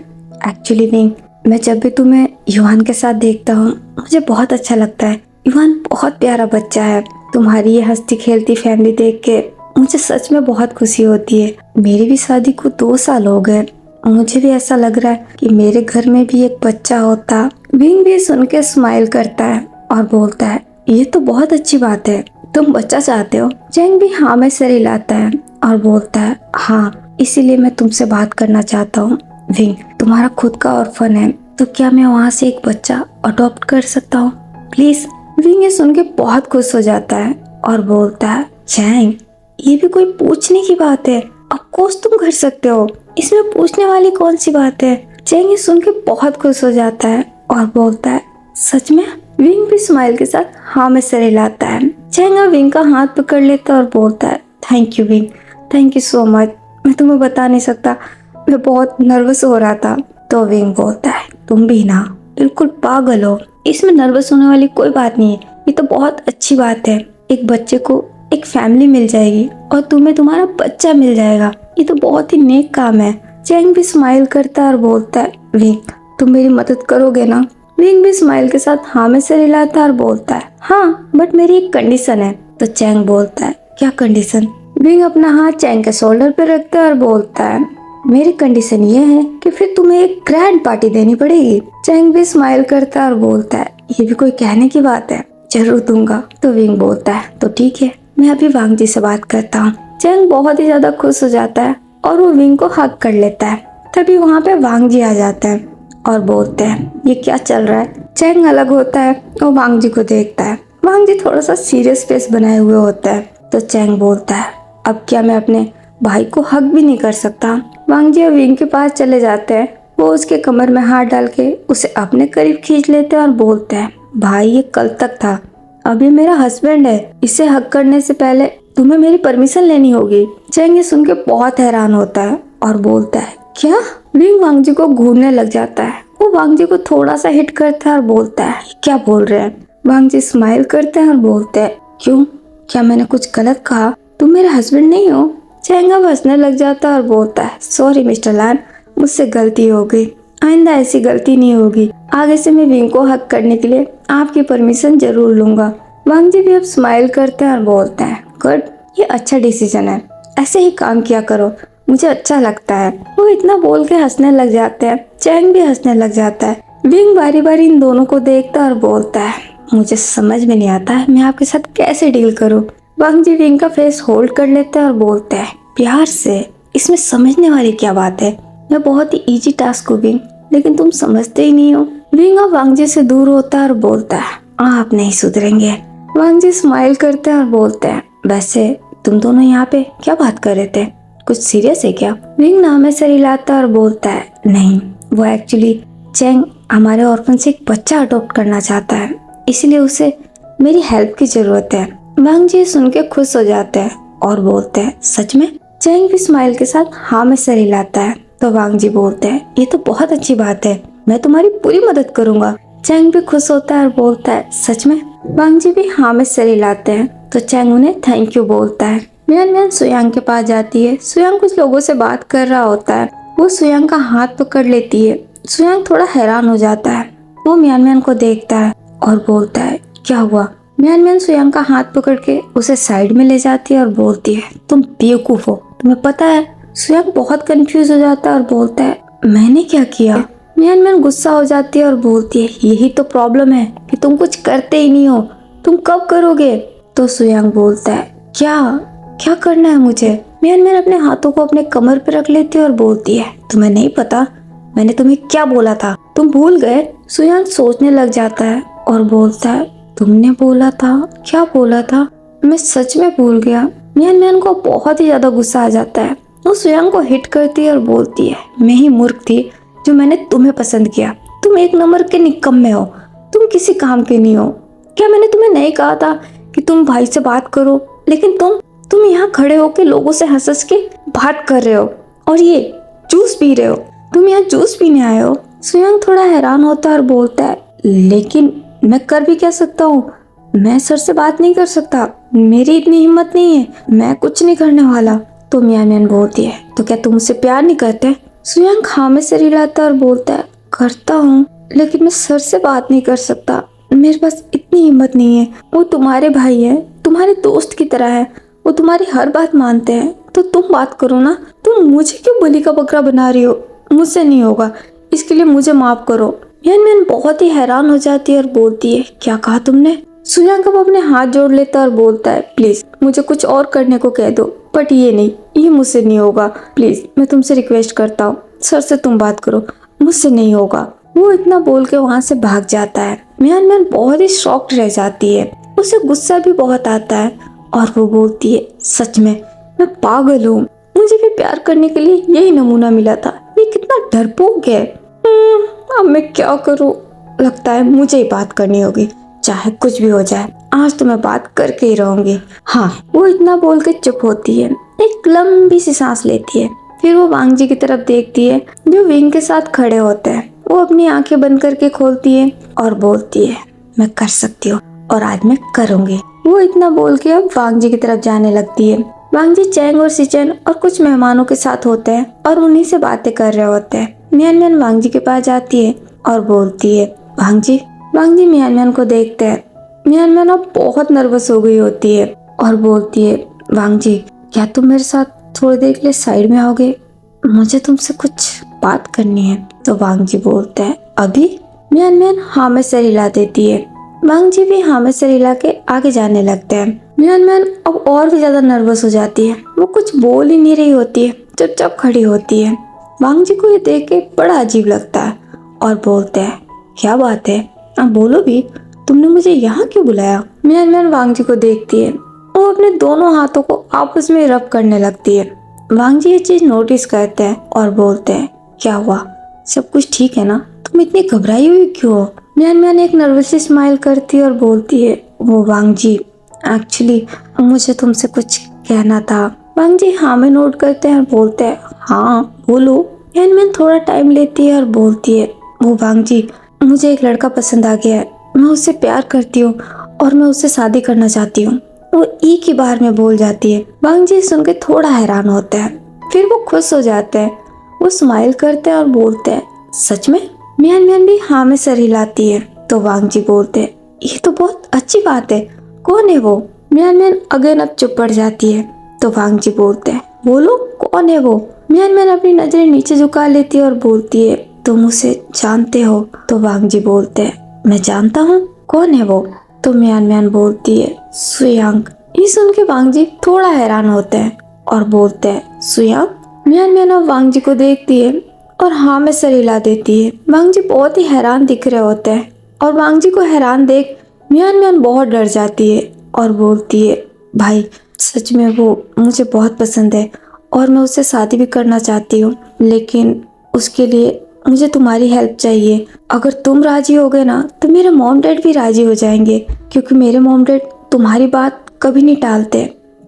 एक्चुअली विंग मैं जब भी तुम्हें युवान के साथ देखता हूँ मुझे बहुत अच्छा लगता है। युवान बहुत प्यारा बच्चा है। तुम्हारी ये हंसती खेलती फैमिली देख के मुझे सच में बहुत खुशी होती है। मेरी भी शादी को 2 साल हो गए। मुझे भी ऐसा लग रहा है कि मेरे घर में भी एक बच्चा होता। विंग भी सुन के स्माइल करता है और बोलता है, ये तो बहुत अच्छी बात है, तुम बच्चा चाहते हो? चैंग भी हाँ में सिर हिलाता है और बोलता है, हाँ इसीलिए मैं तुमसे बात करना चाहता हूँ। विंग तुम्हारा खुद का ऑर्फन है तो क्या मैं वहाँ से एक बच्चा अडॉप्ट कर सकता हूँ प्लीज? विंग ये सुन के बहुत खुश हो जाता है और बोलता है, चैंग ये भी कोई पूछने की बात है? ऑफकोर्स तुम कर सकते हो, इसमें पूछने वाली कौन सी बात है? चैंग ये सुन के बहुत खुश हो जाता है और बोलता है, सच में? विंग भी स्माइल के साथ हाँ में सिर हिलाता है। चैंग विंग का हाथ पकड़ लेता है और बोलता है, thank you wing, thank you so much. मैं तुम्हें बता नहीं सकता, मैं बहुत नर्वस हो रहा था। तो विंग बोलता है, तुम भी ना बिल्कुल पागल हो, इसमें नर्वस होने वाली कोई बात नहीं है, ये तो बहुत अच्छी बात है। एक बच्चे को एक फैमिली मिल जाएगी और तुम्हें तुम्हारा बच्चा मिल जाएगा, ये तो बहुत ही नेक काम है। चैंग भी स्माइल करता है और बोलता है, विंग तुम मेरी मदद करोगे ना? विंग भी स्माइल के साथ हाँ में सिर हिलाता है और बोलता है, हाँ बट मेरी एक कंडीशन है। तो चैंग बोलता है, क्या कंडीशन? विंग अपना हाथ चैंग के शोल्डर पे रखता है और बोलता है, मेरी कंडीशन ये है कि फिर तुम्हें एक ग्रैंड पार्टी देनी पड़ेगी। चैंग भी स्माइल करता है और बोलता है, ये भी कोई कहने की बात है, जरूर दूंगा। तो विंग बोलता है, तो ठीक है, मैं अभी वांग जी से बात करता हूँ। चैंग बहुत ही ज्यादा खुश हो जाता है और वो विंग को हक कर लेता है। तभी वहाँ पे वांग जी आ जाते हैं और बोलते हैं, ये क्या चल रहा है? चैंग अलग होता है और वांग जी को देखता है। वांग जी थोड़ा सा सीरियस फेस बनाए हुए होता है। तो चैंग बोलता है, अब क्या मैं अपने भाई को हक भी नहीं कर सकता? वांग जी विंग के पास चले जाते हैं। वो उसके कमर में हाथ डाल के उसे अपने करीब खींच लेते हैं और बोलते हैं, भाई ये कल तक था, अब ये मेरा हस्बैंड है, इसे हक करने से पहले तुम्हें मेरी परमिशन लेनी होगी। चैंग ये सुन के बहुत हैरान होता है और बोलता है, क्या? विंग वांग जी को घूरने लग जाता है। वो वांग जी को थोड़ा सा हिट करता है और बोलता है, क्या बोल रहे हैं? वांग जी स्माइल करते हैं और बोलते हैं, क्यों, क्या मैंने कुछ गलत कहा? तुम मेरे हस्बैंड नहीं हो? चैंग अब हंसने लग जाता है और बोलता है, सॉरी मिस्टर लैन, मुझसे गलती हो गई, आइंदा ऐसी गलती नहीं होगी। आगे से मैं विंग को हक करने के लिए आपकी परमिशन जरूर लूंगा। वांग जी भी अब स्माइल करते हैं और बोलते हैं, गुड, ये अच्छा डिसीजन है, ऐसे ही काम किया करो, मुझे अच्छा लगता है। वो इतना बोल के हंसने लग जाते हैं। चैंग भी हंसने लग जाता है। विंग बारी बारी इन दोनों को देखता और बोलता है, मुझे समझ में नहीं आता है मैं आपके साथ कैसे डील करूं। वांग जी विंग का फेस होल्ड कर लेते हैं और बोलते हैं प्यार से, इसमें समझने वाली क्या बात है, मैं बहुत ही इजी टास्क हूँ विंग, लेकिन तुम समझते ही नहीं हो। विंग अब वांग जी से दूर होता है और बोलता है आप नहीं सुधरेंगे। वांग जी स्माइल करते हैं और बोलते हैं वैसे तुम दोनों यहाँ पे क्या बात कर रहे थे, कुछ सीरियस है क्या? विंग नामे सर हिलाता है और बोलता है नहीं, वो एक्चुअली चैंग हमारे ऑर्फन से एक बच्चा अडॉप्ट करना चाहता है, इसलिए उसे मेरी हेल्प की जरूरत है। वांग जी सुन के खुश हो जाते हैं और बोलते हैं सच में? चैंग भी स्माइल के साथ हाँ में सर हिलाता है। तो वांग जी बोलते हैं ये तो बहुत अच्छी बात है, मैं तुम्हारी पूरी मदद करूंगा। चैंग भी खुश होता है और बोलता है सच में? वांग जी भी हाँ में सर हिलाते हैं। तो चैंग उन्हें थैंक यू बोलता है। मियान मियान सुयांग के पास जाती है। सुयांग कुछ लोगों से बात कर रहा होता है। वो सुयांग का हाथ पकड़ लेती है। सुयांग थोड़ा हैरान हो जाता है। वो मियान मियान को देखता है और बोलता है क्या हुआ? मियान मियान सुयांग का हाथ पकड़ के उसे साइड में ले जाती है और बोलती है तुम बेवकूफ हो, तुम्हें पता है? सुयांग बहुत कंफ्यूज हो जाता है और बोलता है मैंने क्या किया? मियान मियान गुस्सा हो जाती है और बोलती है यही तो प्रॉब्लम है कि तुम कुछ करते ही नहीं हो, तुम कब करोगे? तो सुयांग बोलता है क्या करना है मुझे? मियान मियान अपने हाथों को अपने कमर पे रख लेती है और बोलती है तुम्हें नहीं पता मैंने तुम्हें क्या बोला था, तुम भूल गए? सुयांग सोचने लग जाता है और बोलता है तुमने बोला था? क्या बोला था? मैं सच में भूल गया। मियान मियान को बहुत ही ज्यादा गुस्सा आ जाता है। वो सुयांग को हिट करती है और बोलती है मैं ही मूर्ख थी जो मैंने तुम्हें पसंद किया, तुम एक नंबर के निकम्मे हो, तुम किसी काम के नहीं हो। क्या मैंने तुम्हें नहीं कहा था कि तुम भाई से बात करो? लेकिन तुम यहाँ खड़े होके लोगों से हंस हंस के बात कर रहे हो और ये जूस पी रहे हो, तुम यहाँ जूस पीने आए हो? सुयांग थोड़ा हैरान होता है और बोलता है लेकिन मैं कर भी क्या सकता हूँ, मैं सर से बात नहीं कर सकता, मेरी इतनी हिम्मत नहीं है, मैं कुछ नहीं करने वाला। तो मियान मियान बोलती है तो क्या तुम मुझसे प्यार नहीं करते? सुयांग हाँ में सिर हिलाता है और बोलता है करता हूँ, लेकिन मैं सर से बात नहीं कर सकता, मेरे पास इतनी हिम्मत नहीं है। वो तुम्हारे भाई है, तुम्हारे दोस्त की तरह है, वो तुम्हारी हर बात मानते हैं, तो तुम बात करो ना, तुम मुझे क्यों बलि का बकरा बना रही हो? मुझसे नहीं होगा, इसके लिए मुझे माफ करो। मियान मियान बहुत ही हैरान हो जाती है और बोलती है क्या कहा तुमने? सुयांग अब अपने हाथ जोड़ लेता है और बोलता है प्लीज मुझे कुछ और करने को कह दो, बट ये नहीं, ये मुझसे नहीं होगा, प्लीज मैं तुमसे रिक्वेस्ट करता हूँ, सर से तुम बात करो, मुझसे नहीं होगा। वो इतना बोल के वहाँ से भाग जाता है। मियान मियान बहुत ही शॉक्ड रह जाती है, उसे गुस्सा भी बहुत आता है और वो बोलती है सच में मैं पागल हूँ, मुझे भी प्यार करने के लिए यही नमूना मिला था, ये कितना डरपोक है। अब मैं क्या करूँ? लगता है मुझे ही बात करनी होगी, चाहे कुछ भी हो जाए, आज तो मैं बात करके ही रहूंगी। हाँ, वो इतना बोल के चुप होती है, एक लंबी सी सांस लेती है, फिर वो वांग जी की तरफ देखती है जो विंग के साथ खड़े होते हैं। वो अपनी आंखें बंद करके खोलती है और बोलती है मैं कर सकती हूँ और आज मैं करूंगी। वो इतना बोल के अब वांग जी की तरफ जाने लगती है। वांग जी चैंग और सिचन और कुछ मेहमानों के साथ होते हैं और उन्हीं से बातें कर रहे होते हैं। मियान मियान वांग जी के पास जाती है और बोलती है वांग जी मियान मियान को देखते हैं। मियान मियान अब बहुत नर्वस हो गई होती है और बोलती है वांग जी क्या तुम मेरे साथ थोड़ी देर के लिए साइड में आओगे, मुझे तुमसे कुछ बात करनी है। तो वांग जी बोलते हैं अभी? मियान मियान हाँ में सर हिला देती है। वांग जी भी हाँ में सर हिला के आगे जाने लगते हैं। मियान मियान अब और भी ज्यादा नर्वस हो जाती है, वो कुछ बोल ही नहीं रही होती है, चुपचाप खड़ी होती है। वांग जी को ये देख के बड़ा अजीब लगता है और बोलते हैं क्या बात है, अब बोलो भी, तुमने मुझे यहाँ क्यों बुलाया? मियान मियान वांग जी को देखती है, वो अपने दोनों हाथों को आपस में रब करने लगती है। वांग जी ये चीज नोटिस करते हैं और बोलते हैं क्या हुआ, सब कुछ ठीक है ना, तुम इतनी घबराई हुई क्यों हो? मियान मियान एक नर्वस स्माइल करती है और बोलती है वो वांग जी एक्चुअली मुझे तुमसे कुछ कहना था। वांग जी हाँ में नोट करते हैं और बोलते हैं हाँ बोलो। मियान मियान थोड़ा टाइम लेती है और बोलती है वो वांग जी मुझे एक लड़का पसंद आ गया है, मैं उससे प्यार करती हूँ और मैं उससे शादी करना चाहती हूँ। वो एक ही बार में बोल जाती है। वांग जी सुन के थोड़ा हैरान होते हैं, फिर वो खुश हो जाते हैं, वो स्माइल करते हैं और बोलते हैं सच में? मियान मियान भी हाँ में सर हिलाती है। तो वांग जी बोलते हैं ये तो बहुत अच्छी बात है, कौन है वो? मियान मियान अगेन अब चुप पड़ जाती है। तो वांग जी बोलते हैं बोलो कौन है वो? मियान मियान अपनी नजरें नीचे झुका लेती है और बोलती है तुम उसे जानते हो? तो वांग जी बोलते हैं मैं जानता हूँ, कौन है वो? तो मियान मियान बोलती है सुयांग। ये सुन के वांग जी थोड़ा हैरान होते हैं और बोलते हैं सुयांग। मियान मियान अब वांग जी को देखती है और हाँ में सर हिला देती है। वांग जी बहुत ही हैरान दिख रहे होते हैं और वांग जी को हैरान देख मियान मियान बहुत डर जाती है और बोलती है भाई सच में वो मुझे बहुत पसंद है और मैं उससे शादी भी करना चाहती हूँ, लेकिन उसके लिए मुझे तुम्हारी हेल्प चाहिए। अगर तुम राजी हो गए ना तो मेरे मॉम डैड भी राजी हो जाएंगे, क्योंकि मेरे मॉम डैड तुम्हारी बात कभी नहीं टालते।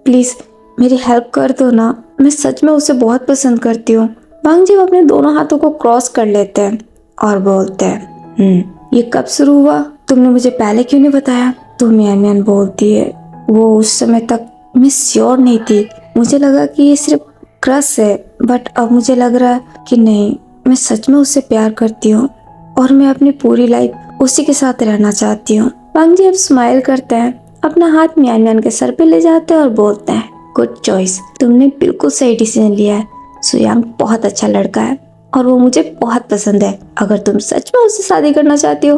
प्लीज मेरी हेल्प कर दो ना, मैं सच में उसे बहुत पसंद करती हूँ। वांग जी अपने दोनों हाथों को क्रॉस कर लेते हैं और बोलते हैं ये कब शुरू हुआ, तुमने मुझे पहले क्यों नहीं बताया? तो मियान मियान बोलती है वो उस समय तक मैं श्योर नहीं थी, मुझे लगा कि ये सिर्फ क्रश है, बट अब मुझे लग रहा है कि नहीं, मैं सच में उससे प्यार करती हूँ और मैं अपनी पूरी लाइफ उसी के साथ रहना चाहती हूँ। वांग जी अब स्माइल करते हैं, अपना हाथ मियान मियान के सर पे ले जाते हैं और बोलते हैं गुड चॉइस, तुमने बिल्कुल सही डिसीजन लिया है। सुयांग बहुत अच्छा लड़का है और वो मुझे बहुत पसंद है। अगर तुम सच में उससे शादी करना चाहती हो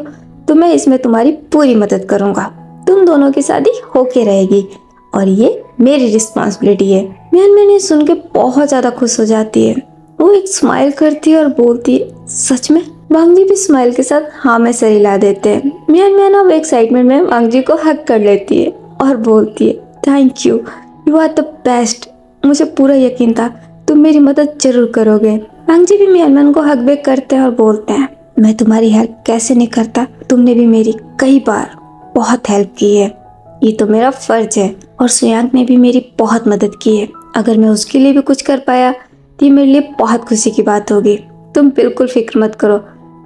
तो मैं इसमें तुम्हारी पूरी मदद करूंगा। तुम दोनों की शादी होके रहेगी और ये मेरी रिस्पॉन्सिबिलिटी है। मियान मियान ये सुन के बहुत ज्यादा खुश हो जाती है। वो एक स्माइल करती है और बोलती है सच में? वांग जी भी स्माइल के साथ हाँ में सर हिला देते हैं। मियान मियान अब एक्साइटमेंट में वांग जी को हक कर लेती है और बोलती है thank you, you are the best. मुझे पूरा यकीन था तुम मेरी मदद जरूर करोगे। वांग जी भी मियान मियान को हक बैक करते हैं और बोलते हैं मैं तुम्हारी हेल्प कैसे नहीं करता, तुमने भी मेरी कई बार बहुत हेल्प की है, ये तो मेरा फर्ज है। और सुयांग ने भी मेरी बहुत मदद की है, अगर मैं उसके लिए भी कुछ कर पाया तो ये मेरे लिए बहुत खुशी की बात होगी। तुम बिल्कुल फिक्र मत करो,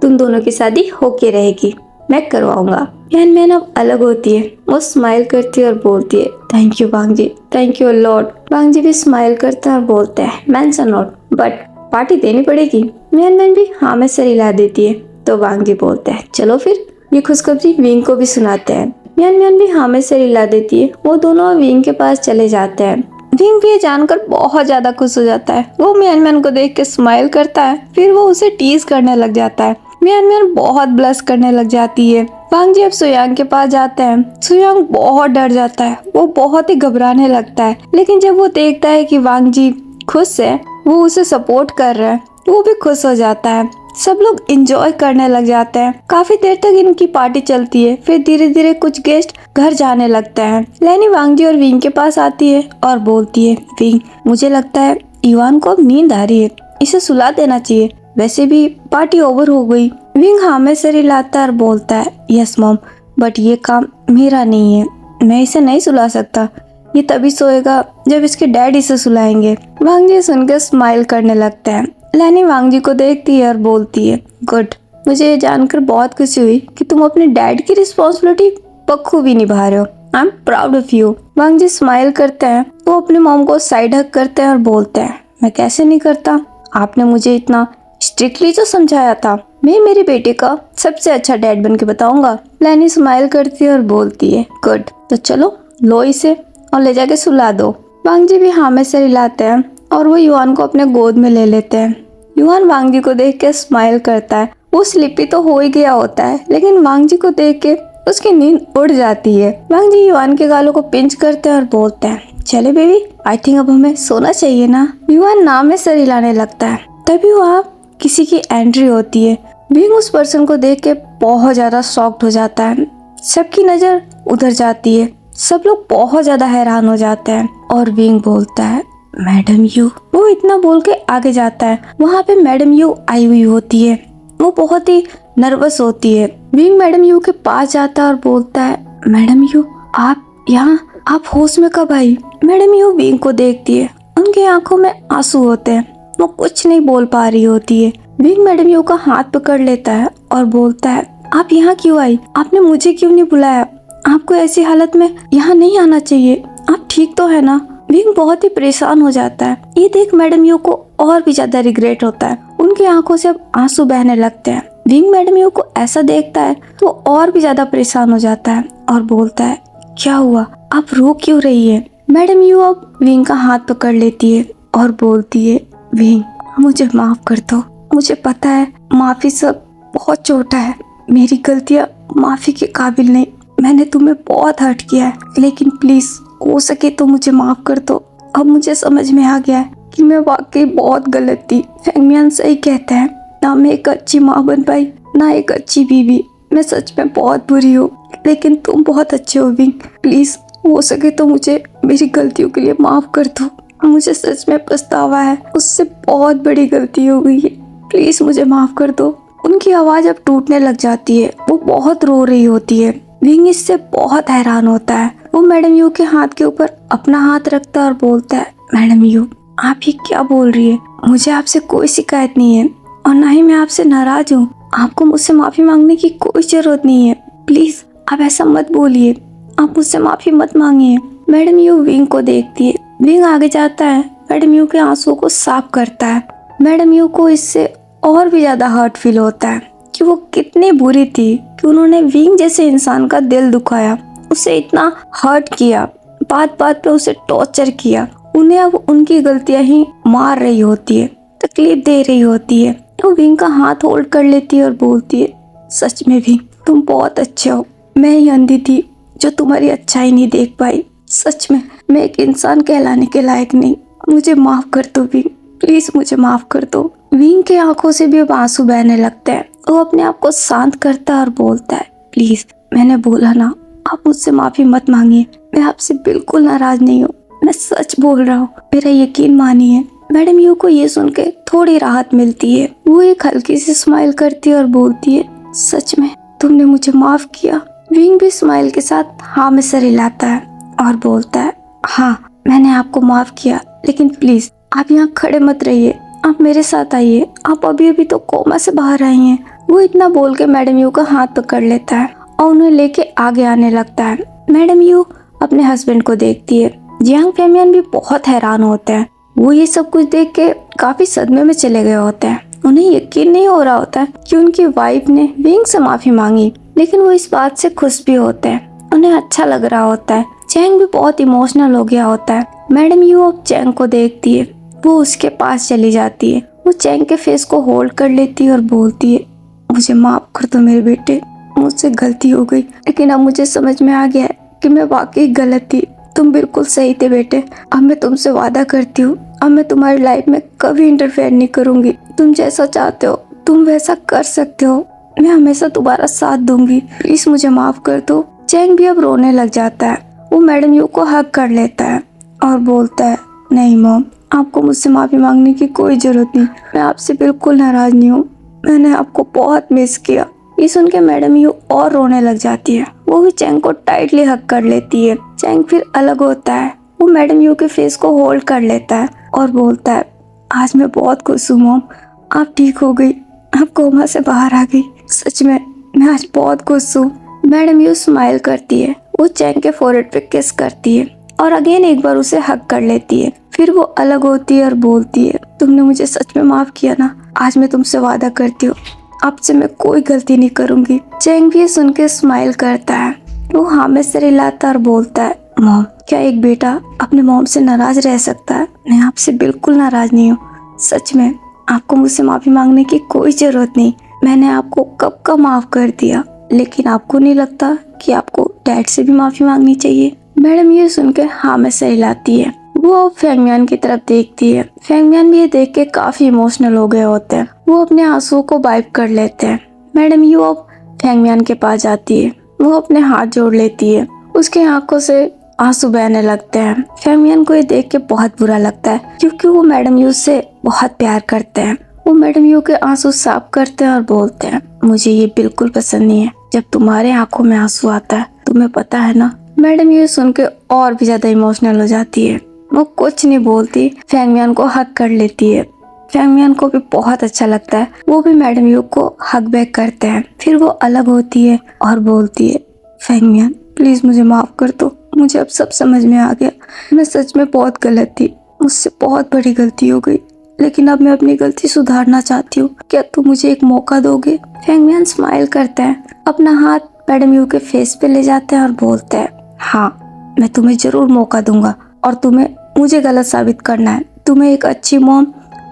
तुम दोनों की शादी होके रहेगी, मैं करवाऊंगा। मियान मियान अब अलग होती है, वो स्माइल करती है और बोलती है thank you Wang ji, thank you lord. Wang ji भी स्माइल करते हैं और बोलते हैं मेंशन नॉट, बट पार्टी देनी पड़ेगी। मियान मियान भी हाँ में सर हिला देती है। तो वांग जी बोलते हैं चलो फिर ये खुशखबरी विंग को भी सुनाते हैं। मियान मियान भी हाँ में सर हिला देती है। वो दोनों विंग के पास चले जाते हैं। विंग भी ये जानकर बहुत ज्यादा खुश हो जाता है। वो मियान मियान को देख के स्माइल करता है, फिर वो उसे टीज करने लग जाता है। मियान मियान बहुत ब्लश करने लग जाती है। वांग जी अब सुयांग के पास जाते हैं। सुयांग बहुत डर जाता है, वो बहुत ही घबराने लगता है, लेकिन जब वो देखता है कि वांग जी खुश है, वो उसे सपोर्ट कर रहा है, वो भी खुश हो जाता है। सब लोग एंजॉय करने लग जाते हैं। काफी देर तक इनकी पार्टी चलती है, फिर धीरे धीरे कुछ गेस्ट घर जाने लगते हैं। लैनी वांग जी और विंग के पास आती है और बोलती है विंग, मुझे लगता है युवान को अब नींद आ रही है, इसे सुला देना चाहिए, वैसे भी पार्टी ओवर हो गई। विंग हाँ में सर हिलाता है और बोलता है यस मॉम, बट ये काम मेरा नहीं है, मैं इसे नहीं सुला सकता, ये तभी सोएगा जब इसके डैड इसे सुलाएंगे। वांग जी सुनकर स्माइल करने लगते हैं। लैनी वांग जी को देखती है और बोलती है गुड, मुझे ये जानकर बहुत खुशी हुई कि तुम अपने डैड की रिस्पॉन्सिबिलिटी बखूबी निभा रहे हो। I am proud of you. Wang ji smile करते हैं। वो अपने मॉम को साइड हक करते हैं और बोलते हैं मैं कैसे नहीं करता, आपने मुझे इतना स्ट्रिक्टली जो समझाया था, मैं मेरे बेटे का सबसे अच्छा डैड बन के बताऊंगा। लैनी स्माइल करती है और बोलती है गुड, तो चलो लो इसे और ले जाके सुला दो। वांग जी भी हाँ में सर हिलाते हैं और वो युवान को अपने गोद में ले लेते हैं। युवान वांग जी को देख के स्माइल करता है। वो स्लीपी तो हो ही गया होता है, लेकिन वांग जी को देख के उसकी नींद उड़ जाती है। वांग जी युवान के गालों को पिंच करते हैं और बोलते हैं चले बेबी, आई थिंक अब हमें सोना चाहिए ना। युवान नाम में सर हिलाने लगता है। तभी वहाँ किसी की एंट्री होती है। विंग उस पर्सन को देख के बहुत ज्यादा शॉक्ड हो जाता है। सबकी नजर उधर जाती है, सब लोग बहुत ज्यादा हैरान हो जाते हैं और विंग बोलता है मैडम यू। वो इतना बोल के आगे जाता है। वहाँ पे मैडम यू आई हुई होती है। वो बहुत ही नर्वस होती है। विंग मैडम यू के पास जाता है और बोलता है मैडम यू आप यहाँ, आप होश में कब आई? मैडम यू विंग को देखती है, उनकी आंखों में आंसू होते हैं, वो कुछ नहीं बोल पा रही होती है। विंग मैडम यू का हाथ पकड़ लेता है और बोलता है आप यहाँ क्यों आई, आपने मुझे क्यों नहीं बुलाया, आपको ऐसी हालत में यहाँ नहीं आना चाहिए, आप ठीक तो है ना? विंग बहुत ही परेशान हो जाता है। ये देख मैडम यू को और भी ज्यादा रिग्रेट होता है। उनकी आंखों से अब आंसू बहने लगते हैं। विंग मैडम यू को ऐसा देखता है तो और भी ज्यादा परेशान हो जाता है और बोलता है क्या हुआ, आप रो क्यों रही है? मैडम यू अब विंग का हाथ पकड़ लेती है और बोलती है विंग मुझे माफ कर दो, मुझे पता है माफी सब बहुत छोटा है, मेरी गलतियाँ माफी के काबिल नहीं, मैंने तुम्हें बहुत हर्ट किया है, लेकिन प्लीज हो सके तो मुझे माफ कर दो। अब मुझे समझ में आ गया है कि मैं वाकई बहुत गलत थी। फैंगमियान सही कहता है, ना मैं एक अच्छी माँ बन पाई, ना एक अच्छी बीवी। मैं सच में बहुत बुरी हूँ, लेकिन तुम बहुत अच्छे हो विंग। प्लीज हो सके तो मुझे मेरी गलतियों के लिए माफ कर दो। मुझे सच में पछतावा है, उससे बहुत बड़ी गलती हो गई है। प्लीज मुझे माफ कर दो। उनकी आवाज अब टूटने लग जाती है, वो बहुत रो रही होती है। विंग इससे बहुत हैरान होता है। वो मैडम यू के हाथ के ऊपर अपना हाथ रखता है और बोलता है, मैडम यू आप ये क्या बोल रही है? मुझे आपसे कोई शिकायत नहीं है और ना ही मैं आपसे नाराज हूँ। आपको मुझसे माफी मांगने की कोई जरूरत नहीं है। प्लीज आप ऐसा मत बोलिए, आप मुझसे माफी मत मांगिए। मैडम यू विंग को देखती है। विंग आगे जाता है, मैडम यू के आंसुओं को साफ करता है। मैडम यू को इससे और भी ज्यादा हर्ट फील होता है कि वो कितनी बुरी थी कि उन्होंने विंग जैसे इंसान का दिल दुखाया, उसे इतना हर्ट किया, बात बात पे उसे टॉर्चर किया। उन्हें अब उनकी गलतियां ही मार रही होती है, तकलीफ दे रही होती है। वो विंग का हाथ होल्ड कर लेती है और बोलती है, सच में विंग तुम बहुत अच्छे हो। मैं ही अंधी थी जो तुम्हारी अच्छाई नहीं देख पाई। सच में मैं एक इंसान कहलाने के लायक नहीं। मुझे माफ कर दो विंग, प्लीज मुझे माफ कर दो। विंग के आंखों से भी अब आंसू बहने लगते हैं। वो अपने आप को शांत करता है और बोलता है, प्लीज मैंने बोला ना, आप मुझसे माफी मत मांगिए। मैं आपसे बिल्कुल नाराज नहीं हूँ, मैं सच बोल रहा हूँ, मेरा यकीन मानिए। मैडम यू को ये सुन के थोड़ी राहत मिलती है। वो एक हल्की सी स्माइल करती है और बोलती है, सच में तुमने मुझे माफ किया? विंग भी स्माइल के साथ हाँ में सर हिलाता है और बोलता है, हाँ मैंने आपको माफ किया, लेकिन प्लीज आप यहाँ खड़े मत रहिए, आप मेरे साथ आइए। आप अभी अभी तो कोमा से बाहर आई हैं। वो इतना बोल के मैडम यू का हाथ पकड़ लेता है और उन्हें लेके आगे आने लगता है। मैडम यू अपने हस्बैंड को देखती है। जियांग फैमियान भी बहुत हैरान होते हैं। वो ये सब कुछ देख के काफी सदमे में चले गए होते हैं। उन्हें यकीन नहीं हो रहा होता है कि उनकी वाइफ ने विंग से माफी मांगी, लेकिन वो इस बात से खुश भी होते हैं। उन्हें अच्छा लग रहा होता है। चैंग भी बहुत इमोशनल हो गया होता है। मैडम यू अब चैंग को देखती है, वो उसके पास चली जाती है। वो चैंग के फेस को होल्ड कर लेती है और बोलती है, मुझे माफ कर दो मेरे बेटे, मुझसे गलती हो गई, लेकिन अब मुझे समझ में आ गया है कि मैं वाकई गलत थी। तुम बिल्कुल सही थे बेटे। अब मैं तुमसे वादा करती हूँ, अब मैं तुम्हारी लाइफ में कभी इंटरफेयर नहीं करूंगी। तुम जैसा चाहते हो तुम वैसा कर सकते हो। मैं हमेशा तुम्हारा साथ दूंगी। प्लीज मुझे माफ कर दो। चैंग भी अब रोने लग जाता है। वो मैडम यू को हग कर लेता है और बोलता है, नहीं मॉम, आपको मुझसे माफी मांगने की कोई जरूरत नहीं। मैं आपसे बिल्कुल नाराज नहीं हूँ। मैंने आपको बहुत मिस किया। ये सुन के मैडम यू और रोने लग जाती है। वो भी चैंग को टाइटली हग कर लेती है। चैंग फिर अलग होता है। वो मैडम यू के फेस को होल्ड कर लेता है और बोलता है, आज मैं बहुत खुश हूँ मॉम, आप ठीक हो गई, आप कोमा से बाहर आ गई। सच में मैं आज बहुत खुश हूँ। मैडम यू स्माइल करती है। वो चैंग के फोrehead पे किस करती है और अगेन एक बार उसे हग कर लेती है। फिर वो अलग होती है और बोलती है, तुमने मुझे सच में माफ किया ना? आज मैं तुमसे वादा करती हूँ, अब से मैं कोई गलती नहीं करूंगी। चैंग भी सुन के स्माइल करता है। वो हाँ में सिर हिलाता और बोलता है, मॉम, क्या एक बेटा अपने मॉम से नाराज रह सकता है? मैं आपसे बिल्कुल नाराज नहीं हूँ। सच में आपको मुझसे माफी मांगने की कोई जरूरत नहीं। मैंने आपको कब का माफ कर दिया, लेकिन आपको नहीं लगता कि आपको डैड से भी माफी मांगनी चाहिए? मैडम ये सुन के हाँ में सिर हिलाती है। वो अब फैंगमियान की तरफ देखती है। फैंगमियान भी ये देख के काफी इमोशनल हो गए होते हैं। वो अपने आंसुओं को वाइप कर लेते हैं। मैडम यू अब फैंगमियान के पास जाती है। वो अपने हाथ जोड़ लेती है। उसकी आंखों से आंसू बहने लगते हैं। फैंगमियान को ये देख के बहुत बुरा लगता है, क्योंकि वो मैडम यू से बहुत प्यार करते हैं। वो मैडम यू के आंसू साफ करते हैं और बोलते हैं, मुझे ये बिल्कुल पसंद नहीं है जब तुम्हारे आंखों में आंसू आता है, तुम्हें पता है ना। मैडम यू सुन के और भी ज्यादा इमोशनल हो जाती है। वो कुछ नहीं बोलती, फैंगमियान को हग कर लेती है। फैंगमियान को भी बहुत अच्छा लगता है। वो भी मैडम यू को हग बैक करते हैं। फिर वो अलग होती है और बोलती है, फैंगमियान प्लीज मुझे माफ कर दो, मुझे अब सब समझ में आ गया। मैं सच में बहुत गलत थी, मुझसे बहुत बड़ी गलती हो गई, लेकिन अब मैं अपनी गलती सुधारना चाहती हूँ। क्या तुम मुझे एक मौका दोगे? फैंगमियान स्माइल करता है, अपना हाथ मैडम यू के फेस पे ले जाते हैं और बोलते हैं, हाँ मैं तुम्हें जरूर मौका दूंगा और तुम्हें मुझे गलत साबित करना है। तुम्हें एक अच्छी मॉम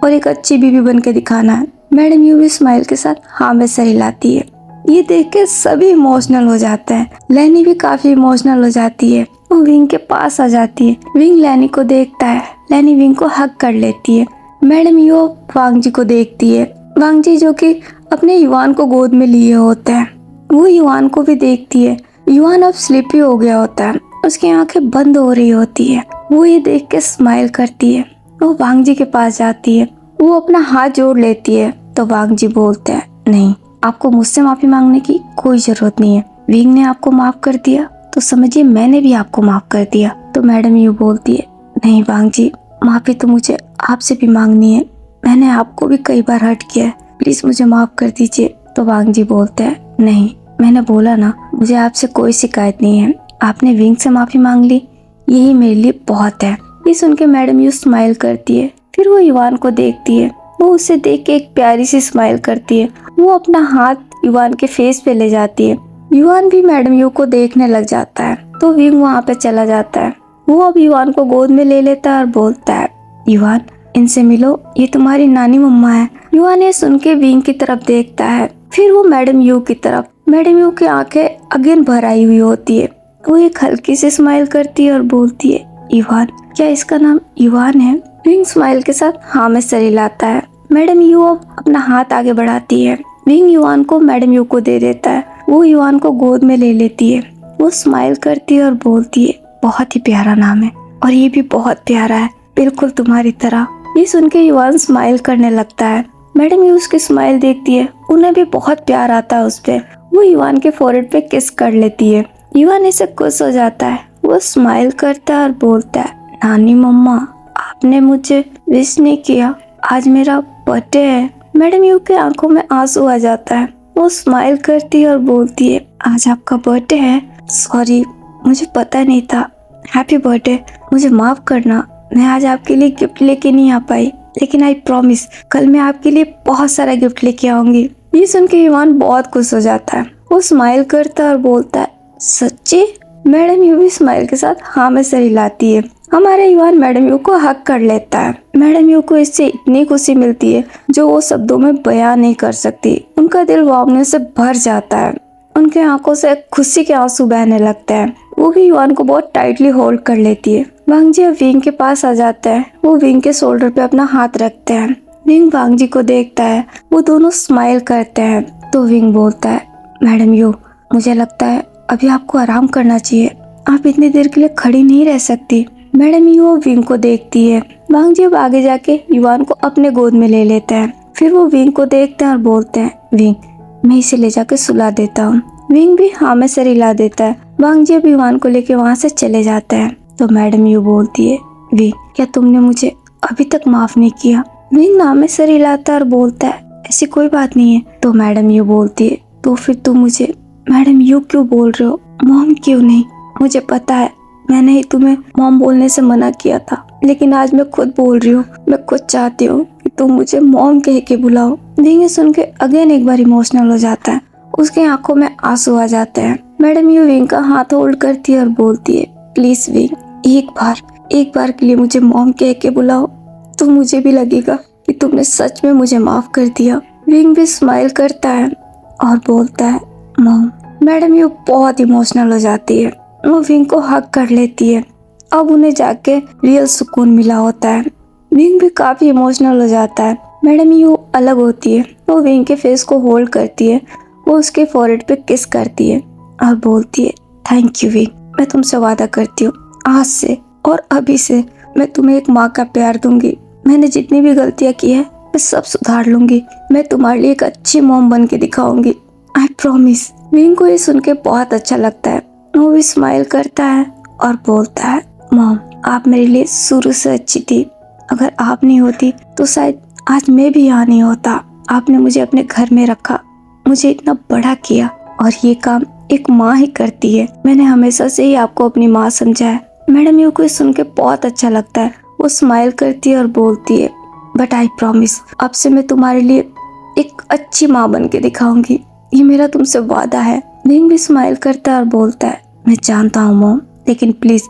और एक अच्छी बीवी बन के दिखाना है। मैडम यू भी स्माइल के साथ हाँ में सर हिलाती है। ये देख के सभी इमोशनल हो जाते हैं। लैनी भी काफी इमोशनल हो जाती है। वो विंग के पास आ जाती है। विंग लैनी को देखता है। लैनी विंग को हग कर लेती है। मैडम यो वांग जी को देखती है। वांग जी जो कि अपने युवान को गोद में लिए होते हैं, वो युवान को भी देखती है। युवान अब स्लीपी हो गया होता है, उसकी आंखें बंद हो रही होती है। वो ये देख के स्माइल करती है। वो वांग जी के पास जाती है। वो अपना हाथ जोड़ लेती है तो वांग जी बोलते हैं, नहीं, आपको मुझसे माफी मांगने की कोई जरूरत नहीं है। विंग ने आपको माफ कर दिया तो समझिए मैंने भी आपको माफ कर दिया। तो मैडम यू बोलती है, नहीं वांग जी, माफी तो मुझे आपसे भी मांगनी है। मैंने आपको भी कई बार हर्ट किया है, प्लीज मुझे माफ कर दीजिए। तो वांग जी बोलते हैं, नहीं, मैंने बोला ना, मुझे आपसे कोई शिकायत नहीं है। आपने विंग से माफी मांग ली, यही मेरे लिए बहुत है। ये सुन के मैडम यू स्माइल करती है। फिर वो युवान को देखती है। वो उसे देख के एक प्यारी सी स्माइल करती है। वो अपना हाथ युवान के फेस पे ले जाती है। युवान भी मैडम यू को देखने लग जाता है। तो विंग वहाँ पे चला जाता है। वो अब युवान को गोद में ले लेता है और बोलता है, युवान, इनसे मिलो, ये तुम्हारी नानी मम्मा है। युवान ये सुन के विंग की तरफ देखता है। फिर वो मैडम यू की तरफ। मैडम यू की आंखें अगेन भर आई हुई होती है। वो एक हल्की सी स्माइल करती है और बोलती है, युवान, क्या इसका नाम युवान है? विंग स्माइल के साथ हाँ में सर हिलाता है। मैडम यू अब अपना हाथ आगे बढ़ाती है। विंग युवान को मैडम यू को दे देता है। वो युवान को गोद में ले लेती है। वो स्माइल करती है और बोलती है, बहुत ही प्यारा नाम है और ये भी बहुत प्यारा है, बिल्कुल तुम्हारी तरह। ये सुन के युवान स्माइल करने लगता है। मैडम यू उसकी स्माइल देखती है। उन्हें भी बहुत प्यार आता है उस पे। वो युवान के फोrehead पे किस कर लेती है। युवान इसे खुश हो जाता है। वो स्माइल करता है और बोलता है, नानी मम्मा, आपने मुझे विश नहीं किया, आज मेरा बर्थडे है। मैडम यू के आंखों में आंसू आ जाता है। वो स्माइल करती है और बोलती है, आज आपका बर्थडे है? सॉरी, मुझे पता नहीं था। हैप्पी बर्थडे, मुझे माफ करना, मैं आज आपके लिए गिफ्ट लेके नहीं आ पाई, लेकिन आई प्रॉमिस कल मैं आपके लिए बहुत सारा गिफ्ट लेके आऊंगी। ये सुन के युवान बहुत खुश हो जाता है। वो स्माइल करता है और बोलता है, सच्ची? मैडम यू भी स्माइल के साथ हाँ में सर हिलाती है। हमारा युवान मैडम यू को हक कर लेता है। मैडम यू को इससे इतनी खुशी मिलती है जो वो शब्दों में बयां नहीं कर सकती। उनका दिल वावने से भर जाता है। उनके आंखों से खुशी के आंसू बहने लगते हैं। वो भी युवान को बहुत टाइटली होल्ड कर लेती है। वांग जी अब विंग के पास आ जाता है। वो विंग के शोल्डर पे अपना हाथ रखते हैं। विंग वांग जी को देखता है। वो दोनों स्माइल करते हैं। तो विंग बोलता है, मैडम यू, मुझे लगता है अभी आपको आराम करना चाहिए, आप इतनी देर के लिए खड़ी नहीं रह सकती। मैडम यू विंग को देखती है। वांग जी अब आगे जाके युवान को अपने गोद में ले लेते हैं। फिर वो विंग को देखते हैं और बोलते हैं, विंग, मैं इसे ले जाके सुला देता हूँ। विंग भी हाँ में सर हिला देता है। वांग जी अब युवान को लेके वहाँ से चले जाते हैं। तो मैडम यू बोलती है, विंग, क्या तुमने मुझे अभी तक माफ नहीं किया? विंग हाँ में सर हिलाता है और बोलता है, ऐसी कोई बात नहीं है। तो मैडम यू बोलती है, तो फिर तुम मुझे मैडम यू क्यों बोल रहे हो, मॉम क्यों नहीं? मुझे पता है मैंने ही तुम्हें मॉम बोलने से मना किया था, लेकिन आज मैं खुद बोल रही हूँ। मैं खुद चाहती हूँ कि तुम मुझे मॉम कह के बुलाओ। विंग सुन के अगेन एक बार इमोशनल हो जाता है। उसके आंखों में आंसू आ जाते हैं। मैडम यू विंग का हाथ होल्ड करती है और बोलती है, प्लीज विंग, एक बार के लिए मुझे मॉम कह के बुलाओ, तो मुझे भी लगेगा कि तुमने सच में मुझे माफ कर दिया। विंग भी स्माइल करता है और बोलता है, मॉम। मैडम यू बहुत इमोशनल हो जाती है। वो विंग को हक कर लेती है। अब उन्हें जाके रियल सुकून मिला होता है। विंग भी काफी इमोशनल हो जाता है। मैडम यू अलग होती है। वो विंग के फेस को होल्ड करती है। वो उसके फोrehead पे किस करती है और बोलती है, थैंक यू विंग, मैं तुमसे वादा करती हूँ आज से और अभी से मैं तुम्हें एक माँ का प्यार दूंगी। मैंने जितनी भी गलतियाँ की है मैं सब सुधार लूंगी। मैं तुम्हारे लिए एक अच्छी मॉम बन के दिखाऊंगी, आई प्रॉमिस। विंग को ये सुन के बहुत अच्छा लगता है। वो भी स्माइल करता है और बोलता है, मॉम, आप मेरे लिए शुरू से अच्छी थी। अगर आप नहीं होती तो शायद आज मैं भी यहाँ नहीं होता। आपने मुझे अपने घर में रखा, मुझे इतना बड़ा किया, और ये काम एक माँ ही करती है। मैंने हमेशा से ही आपको अपनी माँ समझा है। मैडम यू को सुन के बहुत अच्छा लगता है। वो स्माइल करती है और बोलती है, बट आई प्रॉमिस, अब से मैं तुम्हारे लिए एक अच्छी माँ बन के दिखाऊंगी, ये मेरा तुमसे वादा है। विंग भी स्माइल करता है और बोलता है, मैं जानता हूँ मॉम, लेकिन प्लीज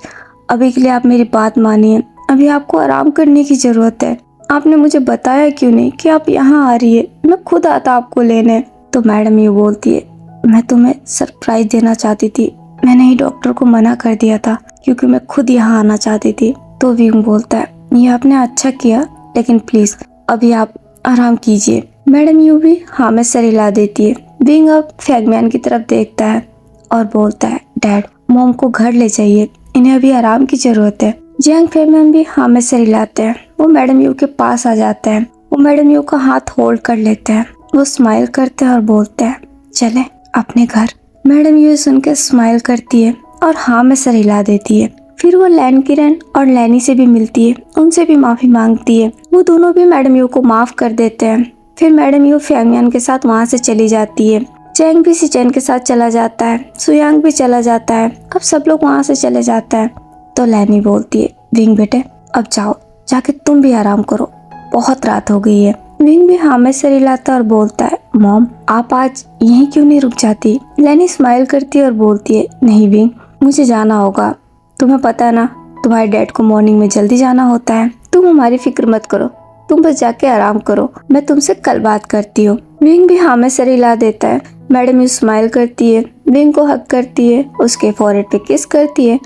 अभी के लिए आप मेरी बात मानिए। अभी आपको आराम करने की जरूरत है। आपने मुझे बताया क्यों नहीं कि आप यहाँ आ रही है? मैं खुद आता आपको लेने। तो मैडम ये बोलती है, मैं तुम्हें सरप्राइज देना चाहती थी। मैंने ही डॉक्टर को मना कर दिया था क्योंकि मैं खुद यहाँ आना चाहती थी। तो विंग बोलता है, ये आपने अच्छा किया, लेकिन प्लीज अभी आप आराम कीजिए। मैडम यू भी हाँ में सर हिला देती है। विंग अब फैगमैन की तरफ देखता है और बोलता है, डैड मॉम को घर ले जाइए, इन्हें अभी आराम की जरूरत है। जियांग फैगमैन भी हाँ में सर हिलाते हैं। वो मैडम यू के पास आ जाते हैं। वो मैडम यू का हाथ होल्ड कर लेते हैं। वो स्माइल करते हैं और बोलते हैं, चले अपने घर। मैडम यू सुन के स्माइल करती है और हाँ में सर हिला देती है। फिर वो लैन किरण और लैनी से भी मिलती है, उनसे भी माफी मांगती है। वो दोनों भी मैडम यू को माफ कर देते हैं। फिर मैडम यू फैंगमियान के साथ वहाँ से चली जाती है। चैंग भी सिचेन के साथ चला जाता है। सुयांग भी चला जाता है। अब सब लोग वहाँ से चले जाते हैं। तो लैनी बोलती है, विंग बेटे अब जाओ, जाके तुम भी आराम करो, बहुत रात हो गई है। विंग भी हाँ में सर हिलाता और बोलता है, मॉम आप आज यहीं क्यों नहीं रुक जाती। लैनी स्माइल करती है और बोलती है, नहीं विंग मुझे जाना होगा, तुम्हें पता है ना तुम्हारे डैड को मॉर्निंग में जल्दी जाना होता है। तुम हमारी फिक्र मत करो, तुम बस जाके आराम करो, मैं तुमसे कल बात करती हूँ। विंग भी हाँ में सर हिला देता है। मैडम यू स्माइल करती है, विंग को हक करती है, उसके फॉरहेड पे किस करती है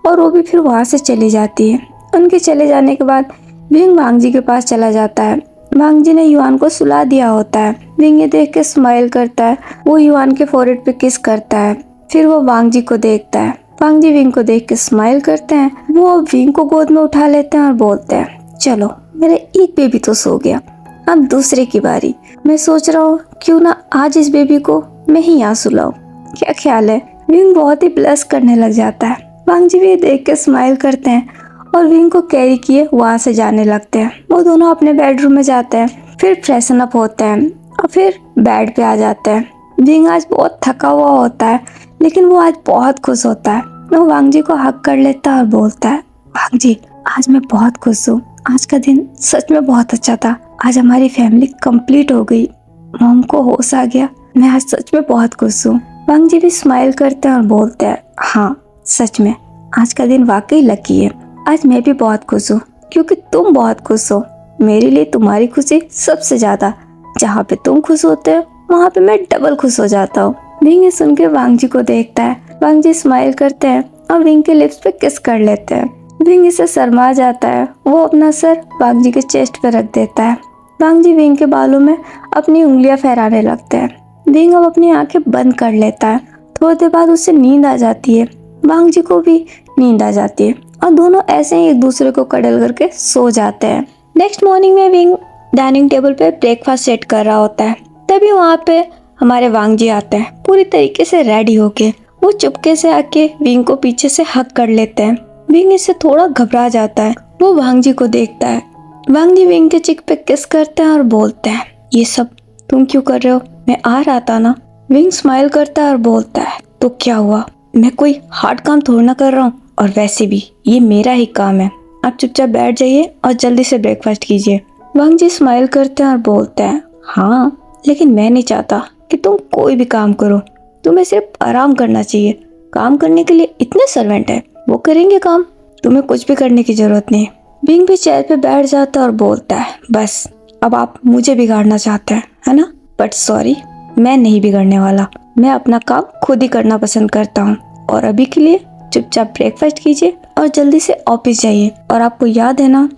और वो भी फिर वहाँ से चली जाती है। उनके चले जाने के बाद विंग वांग जी के पास चला जाता है। वांग जी ने युआन को सुला दिया होता है। विंग ये देख के स्माइल करता है। वो युआन के फॉरहेड पे किस करता है। फिर वो वांग जी को देखता है। वांग जी विंग को देख के स्माइल करते हैं। वो विंग को गोद में उठा लेते हैं और बोलते हैं, चलो मेरा एक बेबी तो सो गया, अब दूसरे की बारी। मैं सोच रहा हूँ क्यों ना आज इस बेबी को मैं ही यहाँ सुलाऊं, क्या ख्याल है। विंग बहुत ही ब्लश करने लग जाता है। वांग जी भी देख के स्माइल करते हैं और विंग को कैरी किए वहाँ से जाने लगते हैं। वो दोनों अपने बेडरूम में जाते हैं, फिर फ्रेशन अप होते हैं और फिर बेड पे आ जाते हैं। विंग आज बहुत थका हुआ होता है, लेकिन वो आज बहुत खुश होता है। वो वांग जी को हक कर लेता है और बोलता है, वांग जी आज मैं बहुत खुश हूँ, आज का दिन सच में बहुत अच्छा था। आज हमारी फैमिली कंप्लीट हो गई, मॉम को होश आ गया, मैं आज सच में बहुत खुश हूँ। वांग जी भी स्माइल करते हैं और बोलते हैं, हाँ सच में आज का दिन वाकई लकी है। आज मैं भी बहुत खुश हूँ क्योंकि तुम बहुत खुश हो। मेरे लिए तुम्हारी खुशी सबसे ज्यादा, जहाँ पे तुम खुश होते हो वहाँ पे मैं डबल खुश हो जाता हूँ। विंग सुन के वांग जी को देखता है। वांग जी स्माइल करते हैं और विंग के लिप्स पे किस कर लेते हैं। विंग इसे शर्मा जाता है। वो अपना सर वांग जी के चेस्ट पे रख देता है। वांग जी विंग के बालों में अपनी उंगलियां फहराने लगते हैं। विंग अब अपनी आंखें बंद कर लेता है। थोड़ी देर बाद उसे नींद आ जाती है। वांग जी को भी नींद आ जाती है और दोनों ऐसे ही एक दूसरे को कडल करके सो जाते हैं। नेक्स्ट मॉर्निंग में विंग डाइनिंग टेबल पे ब्रेकफास्ट सेट कर रहा होता है। तभी वहाँ पे हमारे वांग जी आते हैं पूरी तरीके से रेडी होके। वो चुपके से आके विंग को पीछे से हक कर लेते हैं। विंग इससे थोड़ा घबरा जाता है। वो वांग जी को देखता है। वांग जी विंग के चिक पे किस करते हैं और बोलते हैं, ये सब तुम क्यों कर रहे हो, मैं आ रहा था ना। विंग स्माइल करता है और बोलता है, तो क्या हुआ, मैं कोई हार्ड काम थोड़ा ना कर रहा हूँ, और वैसे भी ये मेरा ही काम है। आप चुपचाप बैठ जाइए और जल्दी से ब्रेकफास्ट कीजिए। वांग जी स्माइल करते हैं और बोलते हैं, हाँ लेकिन मैं नहीं चाहता कि तुम कोई भी काम करो, तुम्हें सिर्फ आराम करना चाहिए। काम करने के लिए इतने सर्वेंट है, वो करेंगे काम, तुम्हें कुछ भी करने की जरूरत नहीं। विंग भी चेयर पे बैठ जाता है और बोलता है, बस अब आप मुझे बिगाड़ना चाहते हैं है ना, बट सॉरी मैं नहीं बिगड़ने वाला। मैं अपना काम खुद ही करना पसंद करता हूँ। और अभी के लिए चुपचाप ब्रेकफास्ट कीजिए और जल्दी से ऑफिस जाइए। और आपको याद है ना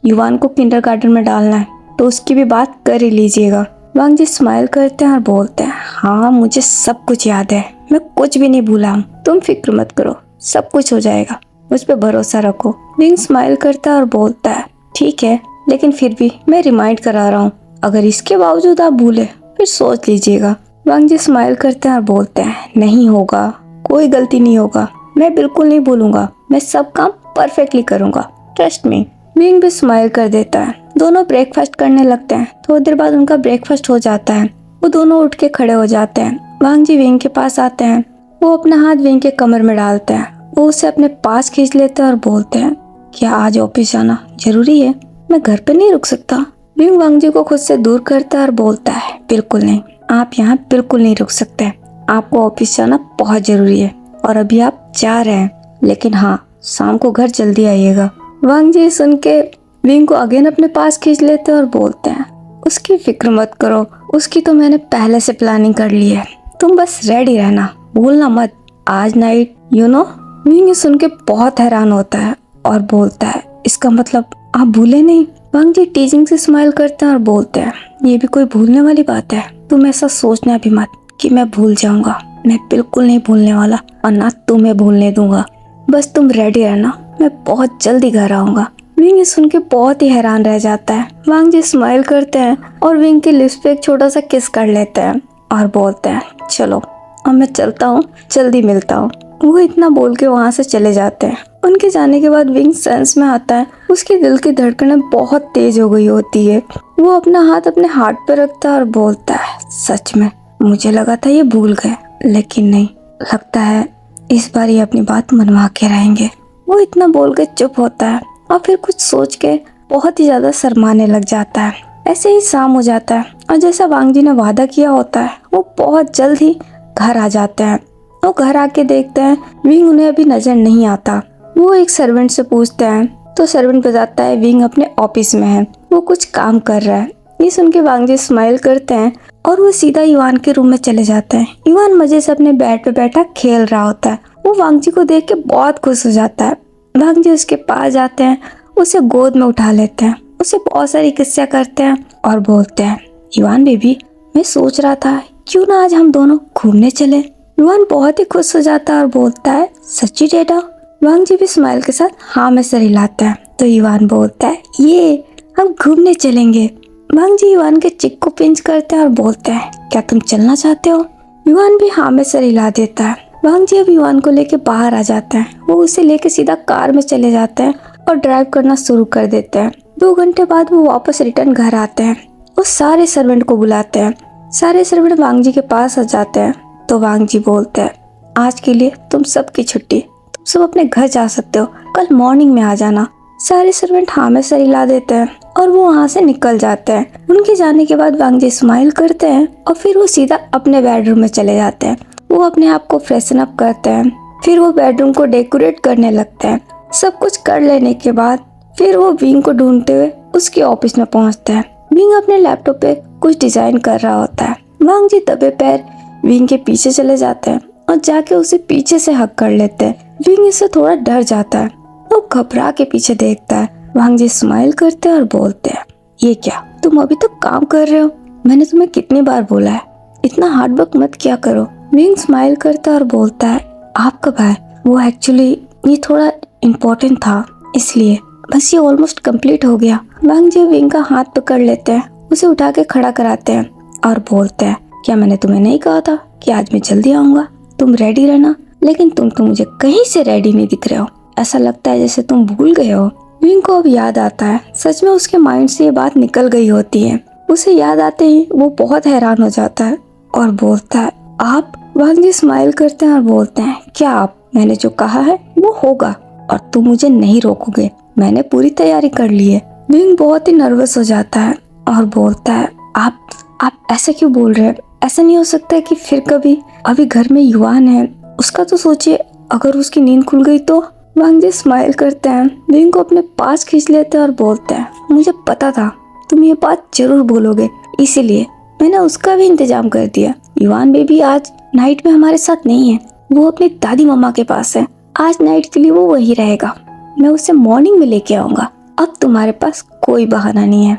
युवान को किंडरगार्टन में डालना है, तो उसकी भी बात कर ही लीजिएगा। वांग जी स्माइल करते हैं और बोलते हैं, हाँ मुझे सब कुछ याद है, मैं कुछ भी नहीं भूला हूँ, तुम फिक्र मत करो, सब कुछ हो जाएगा, मुझ पे भरोसा रखो। विंग स्माइल करता है और बोलता है, ठीक है लेकिन फिर भी मैं रिमाइंड करा रहा हूँ, अगर इसके बावजूद आप भूले फिर सोच लीजिएगा। वांग जी स्माइल करते हैं और बोलते हैं, नहीं होगा, कोई गलती नहीं होगा, मैं बिल्कुल नहीं भूलूंगा, मैं सब काम परफेक्टली करूंगा, ट्रस्ट मी। विंग भी स्माइल कर देता है। दोनों ब्रेकफास्ट करने लगते हैं। थोड़ी देर बाद उनका ब्रेकफास्ट हो जाता है। वो दोनों उठ के खड़े हो जाते हैं। वांग जी विंग के पास आते हैं। वो अपना हाथ विंग के कमर में डालते हैं। वो उसे अपने पास खींच लेते हैं और बोलते हैं, क्या आज ऑफिस जाना जरूरी है, मैं घर पे नहीं रुक सकता। विंग वांग जी को खुद से दूर करता है और बोलता है, बिल्कुल नहीं, आप यहाँ बिल्कुल नहीं रुक सकते, आपको ऑफिस जाना बहुत जरूरी है और अभी आप जा रहे हैं, लेकिन हाँ शाम को घर जल्दी आइएगा। वांग जी सुन के विंग को अगेन अपने पास खींच लेते हैं और बोलते हैं, उसकी फिक्र मत करो, उसकी तो मैंने पहले से प्लानिंग कर ली है, तुम बस रेडी रहना, भूलना मत, आज नाइट विंग ये सुन के बहुत हैरान होता है और बोलता है, इसका मतलब आप भूले नहीं? वांग जी टीजिंग से स्माइल करते हैं और बोलते हैं, ये भी कोई भूलने वाली बात है? तुम ऐसा सोचना भी मत कि मैं भूल जाऊंगा, मैं बिल्कुल नहीं भूलने वाला और ना तुम्हें भूलने दूंगा। बस तुम रेडी रहना, मैं बहुत जल्दी घर आऊंगा। विंग ये सुन के बहुत ही हैरान रह जाता है। वांग जी स्माइल करते हैं और विंग के लिप्स पे एक छोटा सा किस कर लेते हैं और बोलते हैं, चलो अब मैं चलता हूँ, जल्दी मिलता हूँ। वो इतना बोल के वहाँ से चले जाते हैं। उनके जाने के बाद विंग सेंस में आता है। उसके दिल की धड़कनें बहुत तेज हो गई होती है। वो अपना हाथ अपने हार्ट पे रखता है और बोलता है, सच में मुझे लगा था ये भूल गए, लेकिन नहीं, लगता है इस बार ये अपनी बात मनवा के रहेंगे। वो इतना बोल के चुप होता है और फिर कुछ सोच के बहुत ही ज्यादा शर्माने लग जाता है। ऐसे ही शाम हो जाता है और जैसा वांग जी ने वादा किया होता है, वो बहुत जल्द ही घर आ जाते हैं। वो घर आके देखते हैं विंग उन्हें अभी नजर नहीं आता। वो एक सर्वेंट से पूछते हैं तो सर्वेंट बताता है विंग अपने ऑफिस में है, वो कुछ काम कर रहा है। ये सुन के वांग जी स्माइल करते हैं और वो सीधा इवान के रूम में चले जाते हैं। इवान मजे से अपने बेड पे बैठा खेल रहा होता है। वो वांग जी को देख के बहुत खुश हो जाता है। वांग जी उसके पास जाते हैं, उसे गोद में उठा लेते हैं, उसे बहुत सारी किस्सा करते हैं और बोलते हैं, इवान बेबी, मैं सोच रहा था क्यों ना आज हम दोनों घूमने चले। इवान बहुत ही खुश हो जाता है और बोलता है, सच्ची डेटा? वांग जी भी स्माइल के साथ हाँ में सर हिलाता है। तो इवान बोलता है, ये हम घूमने चलेंगे। वांग जी इवान के चिक को पिंच करते हैं और बोलते हैं, क्या तुम चलना चाहते हो? इवान भी हाँ में सर हिला देता है। वांग जी अब इवान को लेके बाहर आ जाते हैं। वो उसे लेके सीधा कार में चले जाते हैं और ड्राइव करना शुरू कर देते हैं। 2 घंटे बाद वो वापस रिटर्न घर आते हैं। वो सारे सर्वेंट को बुलाते हैं। सारे सर्वेंट वांग जी के पास आ जाते हैं। तो वांग जी बोलते हैं, आज के लिए तुम सबकी छुट्टी, तुम सब अपने घर जा सकते हो, कल मॉर्निंग में आ जाना। सारे सर्वेंट हाँ में सर हिला देते हैं और वो वहाँ से निकल जाते हैं। उनके जाने के बाद वांग जी स्माइल करते हैं और फिर वो सीधा अपने बेडरूम में चले जाते हैं। वो अपने आप को फ्रेशन अप करते हैं। फिर वो बेडरूम को डेकोरेट करने लगते हैं। सब कुछ कर लेने के बाद फिर वो विंग को ढूंढते हुए उसके ऑफिस में पहुंचते हैं। विंग अपने लैपटॉप पे कुछ डिजाइन कर रहा होता है। वांग जी दबे पैर विंग के पीछे चले जाते हैं और जाके उसे पीछे से हक कर लेते हैं। विंग इससे थोड़ा डर जाता है। वो घबरा के पीछे देखता है। वांग जी स्माइल करते हैं और बोलते हैं, ये क्या, तुम अभी तो काम कर रहे हो? मैंने तुम्हें कितनी बार बोला है इतना हार्ड वर्क मत किया करो। विंग स्माइल करता है और बोलता है, आप कब आए? वो एक्चुअली ये थोड़ा इम्पोर्टेंट था इसलिए, बस ये ऑलमोस्ट कंप्लीट हो गया। वांग जी विंग का हाथ पकड़ लेते हैं, उसे उठा के खड़ा कराते हैं और बोलते हैं, क्या मैंने तुम्हें नहीं कहा था कि आज मैं जल्दी आऊंगा? तुम रेडी रहना। लेकिन तुम तो मुझे कहीं से रेडी नहीं दिख रहे हो, ऐसा लगता है जैसे तुम भूल गए हो। विंग को अब याद आता है, सच में उसके माइंड से ये बात निकल गई होती है। उसे याद आते ही वो बहुत हैरान हो जाता है और बोलता है, आप? वांग जी स्माइल करते हैं और बोलते हैं, क्या आप? मैंने जो कहा है वो होगा और तुम मुझे नहीं रोकोगे, मैंने पूरी तैयारी कर ली है। विंग बहुत ही नर्वस हो जाता है और बोलता है, आप ऐसे क्यों बोल रहे हैं? ऐसा नहीं हो सकता है कि फिर कभी? अभी घर में युवान है, उसका तो सोचिए, अगर उसकी नींद खुल गई तो? वांग जी स्माइल करते हैं, विंग को अपने पास खींच लेते हैं और बोलते हैं, मुझे पता था तुम ये बात जरूर बोलोगे, इसीलिए मैंने उसका भी इंतजाम कर दिया। युवान बेबी आज नाइट में हमारे साथ नहीं है, वो अपनी दादी मम्मा के पास है। आज नाइट के लिए वो वहीं रहेगा, मैं उसे मॉर्निंग में लेके आऊंगा। अब तुम्हारे पास कोई बहाना नहीं है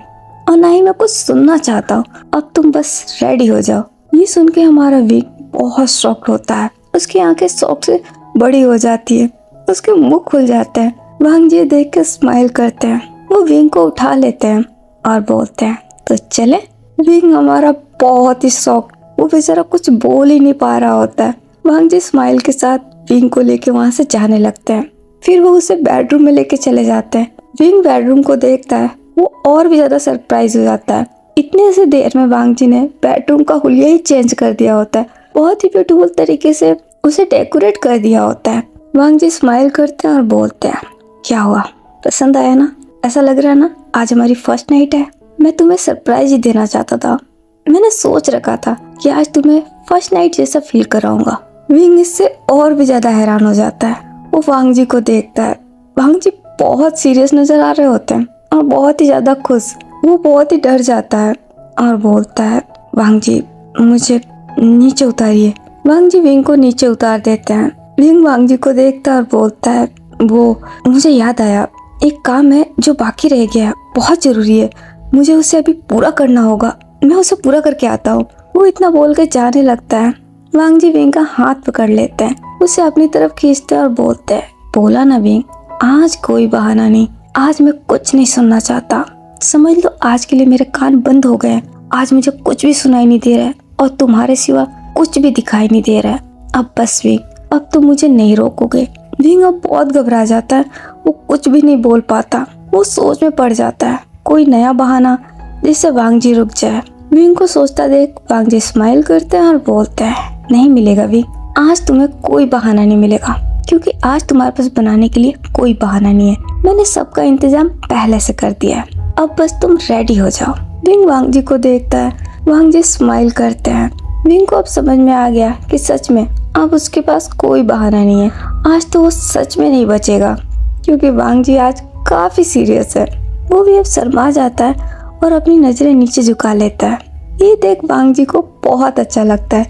और ना ही मैं कुछ सुनना चाहता हूँ, अब तुम बस रेडी हो जाओ। ये सुन के हमारा विंग बहुत शॉक्ड होता है। उसकी आंखें शौक से बड़ी हो जाती है, उसके मुंह खुल जाते हैं। वांग जी देख के स्माइल करते हैं। वो विंग को उठा लेते हैं और बोलते हैं, तो चले। विंग हमारा बहुत ही शॉक्ड, वो बेचारा कुछ बोल ही नहीं पा रहा होता है। वांग जी स्माइल के साथ विंग को लेके वहाँ से जाने लगते हैं। फिर वो उसे बेडरूम में लेके चले जाते हैं। विंग बेडरूम को देखता है, वो और भी ज्यादा सरप्राइज हो जाता है। इतने से देर में वांग जी ने बेडरूम का हुलिया ही चेंज कर दिया होता है। बहुत ही ब्यूटीफुल तरीके से उसे डेकोरेट कर दिया होता है। वांग जी स्माइल करते हैं और बोलते हैं, क्या हुआ, पसंद आया ना? ऐसा लग रहा है ना आज हमारी फर्स्ट नाइट है। मैं तुम्हें सरप्राइज ही देना चाहता था। मैंने सोच रखा था कि आज तुम्हें फर्स्ट नाइट जैसा फील कराऊंगा। विंग इससे और भी ज्यादा हैरान हो जाता है। वो वांग जी को देखता है। वांग जी बहुत सीरियस नजर आ रहे होते हैं और बहुत ही ज्यादा खुश। वो बहुत ही डर जाता है और बोलता है, वांग जी नीचे उतारिए। वांग जी विंग को नीचे उतार देते हैं। विंग वांग जी को देखता है और बोलता है, वो मुझे याद आया, एक काम है जो बाकी रह गया है, बहुत जरूरी है, मुझे उसे अभी पूरा करना होगा, मैं उसे पूरा करके आता हूँ। वो इतना बोल के जाने लगता है। वांग जी विंग का हाथ पकड़ लेते हैं, उसे अपनी तरफ खींचते हैं और बोलते हैं, बोला ना विंग, आज कोई बहाना नहीं, आज मैं कुछ नहीं सुनना चाहता, समझ लो आज के लिए मेरे कान बंद हो गए। आज मुझे कुछ भी सुनाई नहीं दे रहा है और तुम्हारे सिवा कुछ भी दिखाई नहीं दे रहा है। अब बस विंग, अब तुम मुझे नहीं रोकोगे। विंग अब बहुत घबरा जाता है, वो कुछ भी नहीं बोल पाता, वो सोच में पड़ जाता है, कोई नया बहाना जिससे वांग जी रुक जाए। विंग को सोचता देख वांग जी स्माइल करते हैं और बोलते हैं, नहीं मिलेगा विंग, आज तुम्हें कोई बहाना नहीं मिलेगा, क्योंकि आज तुम्हारे पास बनाने के लिए कोई बहाना नहीं है, मैंने सबका इंतजाम पहले से कर दिया है, अब बस तुम रेडी हो जाओ। विंग वांग जी को देखता है, वांग जी स्माइल करते हैं। विंग को अब समझ में आ गया कि सच में अब उसके पास कोई बहाना नहीं है, आज तो वो सच में नहीं बचेगा, क्योंकि वांग जी आज काफी सीरियस है। वो भी अब शर्मा जाता है और अपनी नजरें नीचे झुका लेता है। ये देख वांग जी को बहुत अच्छा लगता है,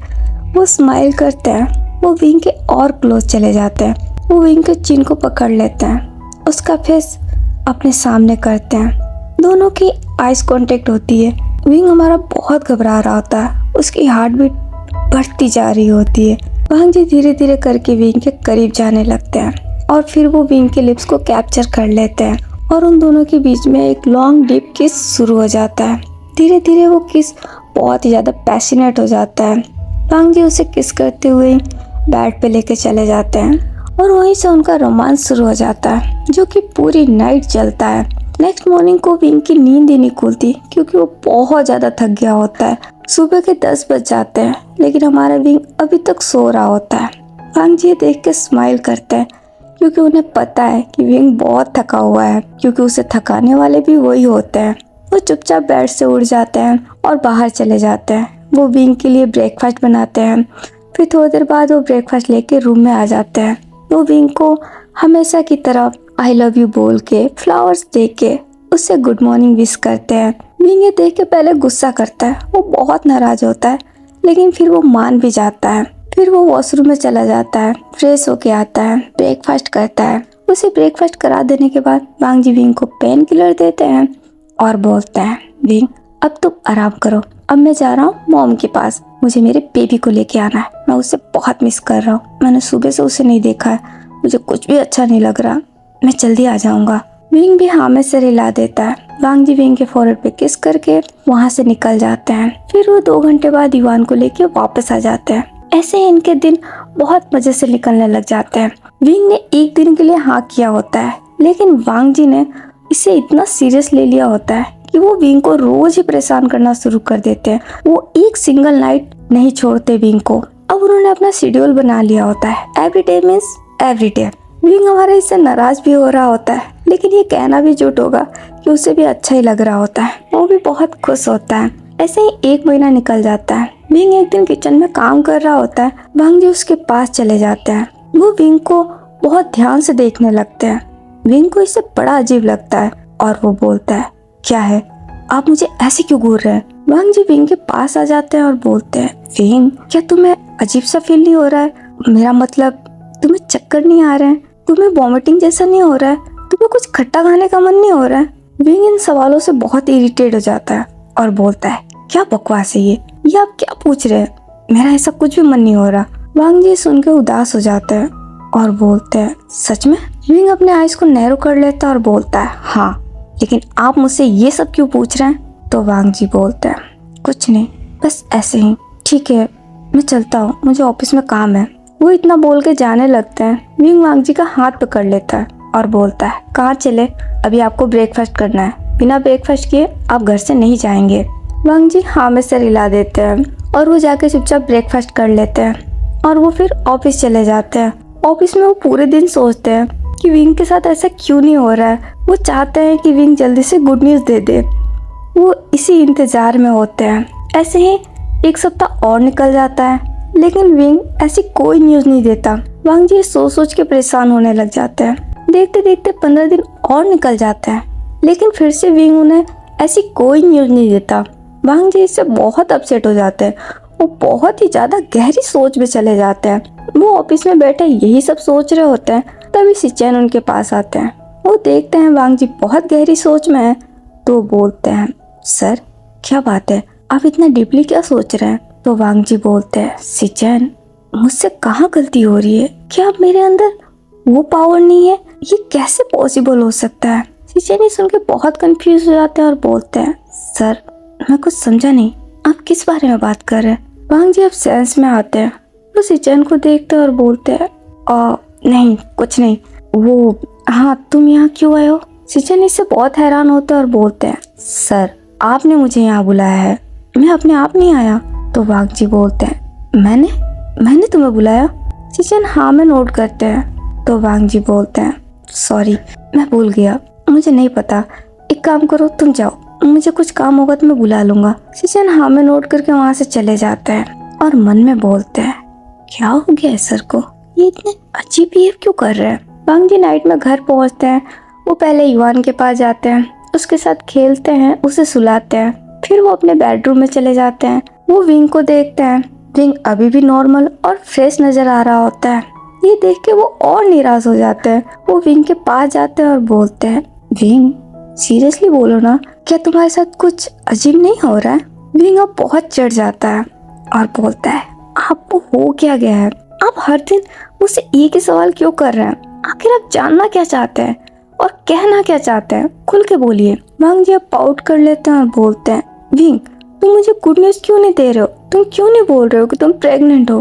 वो स्माइल करते हैं, वो विंग के और क्लोज चले जाते हैं, वो विंग के चिन को पकड़ लेते हैं, उसका फेस अपने सामने करते हैं, दोनों की आइज कांटेक्ट होती है। विंग हमारा बहुत घबरा रहा होता है, उसकी हार्ट बीट बढ़ती जा रही होती है। वांग जी धीरे धीरे करके विंग के करीब जाने लगते हैं और फिर वो विंग के लिप्स को कैप्चर कर लेते हैं और उन दोनों के बीच में एक लॉन्ग डीप किस शुरू हो जाता है। धीरे धीरे वो किस बहुत ही ज़्यादा पैशनेट हो जाता है। वांग जी उसे किस करते हुए बेड पे लेके चले जाते हैं और वहीं से उनका रोमांस शुरू हो जाता है, जो कि पूरी नाइट चलता है। नेक्स्ट मॉर्निंग को विंग की नींद ही नहीं खुलती, क्योंकि वो बहुत ज़्यादा थक गया होता है। सुबह के 10 बज जाते हैं, लेकिन हमारा विंग अभी तक सो रहा होता है। वांग जी देख के स्माइल करते हैं, क्योंकि उन्हें पता है कि विंग बहुत थका हुआ है, क्योंकि उसे थकाने वाले भी वही होते हैं। वो चुपचाप बेड से उठ जाते हैं और बाहर चले जाते हैं। वो विंग के लिए ब्रेकफास्ट बनाते हैं, फिर थोड़ी देर बाद वो ब्रेकफास्ट लेके रूम में आ जाते हैं। वो विंग को हमेशा की तरह आई लव यू बोल के फ्लावर्स दे के उससे गुड मॉर्निंग विश करते हैं। विंग ये देख के पहले गुस्सा करता है, वो बहुत नाराज होता है, लेकिन फिर वो मान भी जाता है। फिर वो वॉशरूम में चला जाता है, फ्रेश होके आता है, ब्रेकफास्ट करता है। उसे ब्रेकफास्ट करा देने के बाद वांग जी विंग को पेन किलर देते हैं और बोलते हैं, विंग अब तुम आराम करो, अब मैं जा रहा हूँ मॉम के पास, मुझे मेरे बेबी को लेके आना है, मैं उसे बहुत मिस कर रहा हूँ, मैंने सुबह से उसे नहीं देखा है, मुझे कुछ भी अच्छा नहीं लग रहा, मैं जल्दी आ जाऊंगा। विंग भी हाँ में सिर हिला देता है। वांग जी विंग के फोrehead पे किस करके वहाँ से निकल जाते हैं। फिर वो 2 घंटे बाद इवान को लेके वापस आ जाते हैं। ऐसे ही इनके दिन बहुत मजे से निकलने लग जाते हैं। विंग ने एक दिन के लिए हाँ किया होता है, लेकिन वांग जी ने इसे इतना सीरियस ले लिया होता है कि वो विंग को रोज ही परेशान करना शुरू कर देते हैं। वो एक सिंगल नाइट नहीं छोड़ते विंग को। अब उन्होंने अपना शेड्यूल बना लिया होता है, एवरीडे मीन्स एवरीडे। विंग हमारे इससे नाराज भी हो रहा होता है, लेकिन ये कहना भी झूठ होगा कि उसे भी अच्छा ही लग रहा होता है, वो भी बहुत खुश होता है। ऐसे ही 1 महीना निकल जाता है। विंग एक दिन किचन में काम कर रहा होता है, वांग जी उसके पास चले जाते हैं। वो विंग को बहुत ध्यान से देखने लगते हैं। विंग को इससे बड़ा अजीब लगता है और वो बोलता है, क्या है, आप मुझे ऐसे क्यों घूर रहे हैं? वांग जी विंग के पास आ जाते हैं और बोलते हैं, विंग क्या तुम्हें अजीब सा फील नहीं हो रहा है? मेरा मतलब तुम्हें चक्कर नहीं आ रहे हैं? तुम्हें वॉमिटिंग जैसा नहीं हो रहा है? तुम्हें कुछ खट्टा खाने का मन नहीं हो रहा है? विंग इन सवालों से बहुत इरिटेट हो जाता है और बोलता है, क्या बकवास है ये आप क्या पूछ रहे हैं? मेरा ऐसा कुछ भी मन नहीं हो रहा। वांग जी सुन के उदास हो जाते हैं और बोलते हैं, सच में? विंग अपने आइज को नैरो कर लेता है और बोलता है, हाँ, लेकिन आप मुझसे ये सब क्यों पूछ रहे हैं? तो वांग जी बोलते हैं, कुछ नहीं, बस ऐसे ही। ठीक है, मैं चलता हूँ, मुझे ऑफिस में काम है। वो इतना बोल के जाने लगते हैं। विंग वांग जी का हाथ पकड़ लेता है और बोलता है, कहाँ चले? अभी आपको ब्रेकफास्ट करना है, बिना ब्रेकफास्ट किए आप घर से नहीं जाएंगे। वांग जी हाँ में सिर हिला देते हैं और वो जाके चुपचाप ब्रेकफास्ट कर लेते हैं और वो फिर ऑफिस चले जाते हैं। ऑफिस में वो पूरे दिन सोचते हैं कि विंग के साथ ऐसा क्यों नहीं हो रहा है। वो चाहते हैं कि विंग जल्दी से गुड न्यूज़ दे दे। वो इसी इंतजार में होते हैं। ऐसे ही 1 सप्ताह और निकल जाता है, लेकिन विंग ऐसी कोई न्यूज़ नहीं देता। वांग जी सोच सोच के परेशान होने लग जाते हैं। देखते देखते 15 दिन और निकल जाते हैं, लेकिन फिर से विंग उन्हें ऐसी कोई न्यूज़ नहीं देता। वांग जी इससे बहुत अपसेट हो जाते हैं। वो बहुत ही ज्यादा गहरी सोच में चले जाते हैं। वो ऑफिस में बैठे यही सब सोच रहे होते हैं, तभी सिचेन उनके पास आते हैं। वो देखते हैं वांग जी बहुत गहरी सोच में है, तो बोलते हैं सर क्या बात है, आप इतना डीपली क्या सोच रहे हैं? तो वांग जी बोलते हैं सिचेन मुझसे कहाँ गलती हो रही है, क्या अब मेरे अंदर वो पावर नहीं है? ये कैसे पॉसिबल हो सकता है? सिचेन सुन के बहुत कंफ्यूज हो जाते हैं और बोलते हैं सर मैं कुछ समझा नहीं, आप किस बारे में बात कर रहे हैं? वांग जी अब सेंस में आते हैं। वो सिचेन को देखते हैं और बोलते हैं नहीं कुछ नहीं, वो हाँ तुम यहाँ क्यों आए हो? सिचेन इससे बहुत हैरान होते हैं और बोलते हैं सर आपने मुझे यहाँ बुलाया है, मैं अपने आप नहीं आया। तो वांग जी बोलते हैं मैंने तुम्हें बुलाया? सिचेन हाँ में नोट करते हैं। तो वांग जी बोलते हैं सॉरी मैं भूल गया, मुझे नहीं पता, एक काम करो तुम जाओ, मुझे कुछ काम होगा तो मैं बुला लूंगा। सिचेन हाँ में नोट करके वहाँ से चले जाते हैं और मन में बोलते हैं क्या हो गया है सर को, ये इतने अजीब बिहेव क्यों कर रहे हैं? वांग जी नाइट में घर पहुँचते हैं। वो पहले युवान के पास जाते हैं, उसके साथ खेलते हैं, उसे सुलाते हैं, फिर वो अपने बेडरूम में चले जाते हैं। वो विंग को देखते हैं। विंग अभी भी नॉर्मल और फ्रेश नजर आ रहा होता है। ये देख के वो और निराश हो जाते हैं। वो विंग के पास जाते हैं और बोलते हैं विंग सीरियसली बोलो ना, क्या तुम्हारे साथ कुछ अजीब नहीं हो रहा है? विंग अब बहुत चिढ़ जाता है और बोलता है आपको हो क्या गया है? आप हर दिन मुझसे एक ही सवाल क्यों कर रहे हैं? आखिर आप जानना क्या चाहते हैं और कहना क्या चाहते हैं? खुल के बोलिए। वांग जी अब पाउट कर लेते हैं और बोलते हैं विंग तुम मुझे गुड न्यूज क्यों नहीं दे रहे हो? तुम क्यों नहीं बोल रहे हो कि तुम प्रेग्नेंट हो?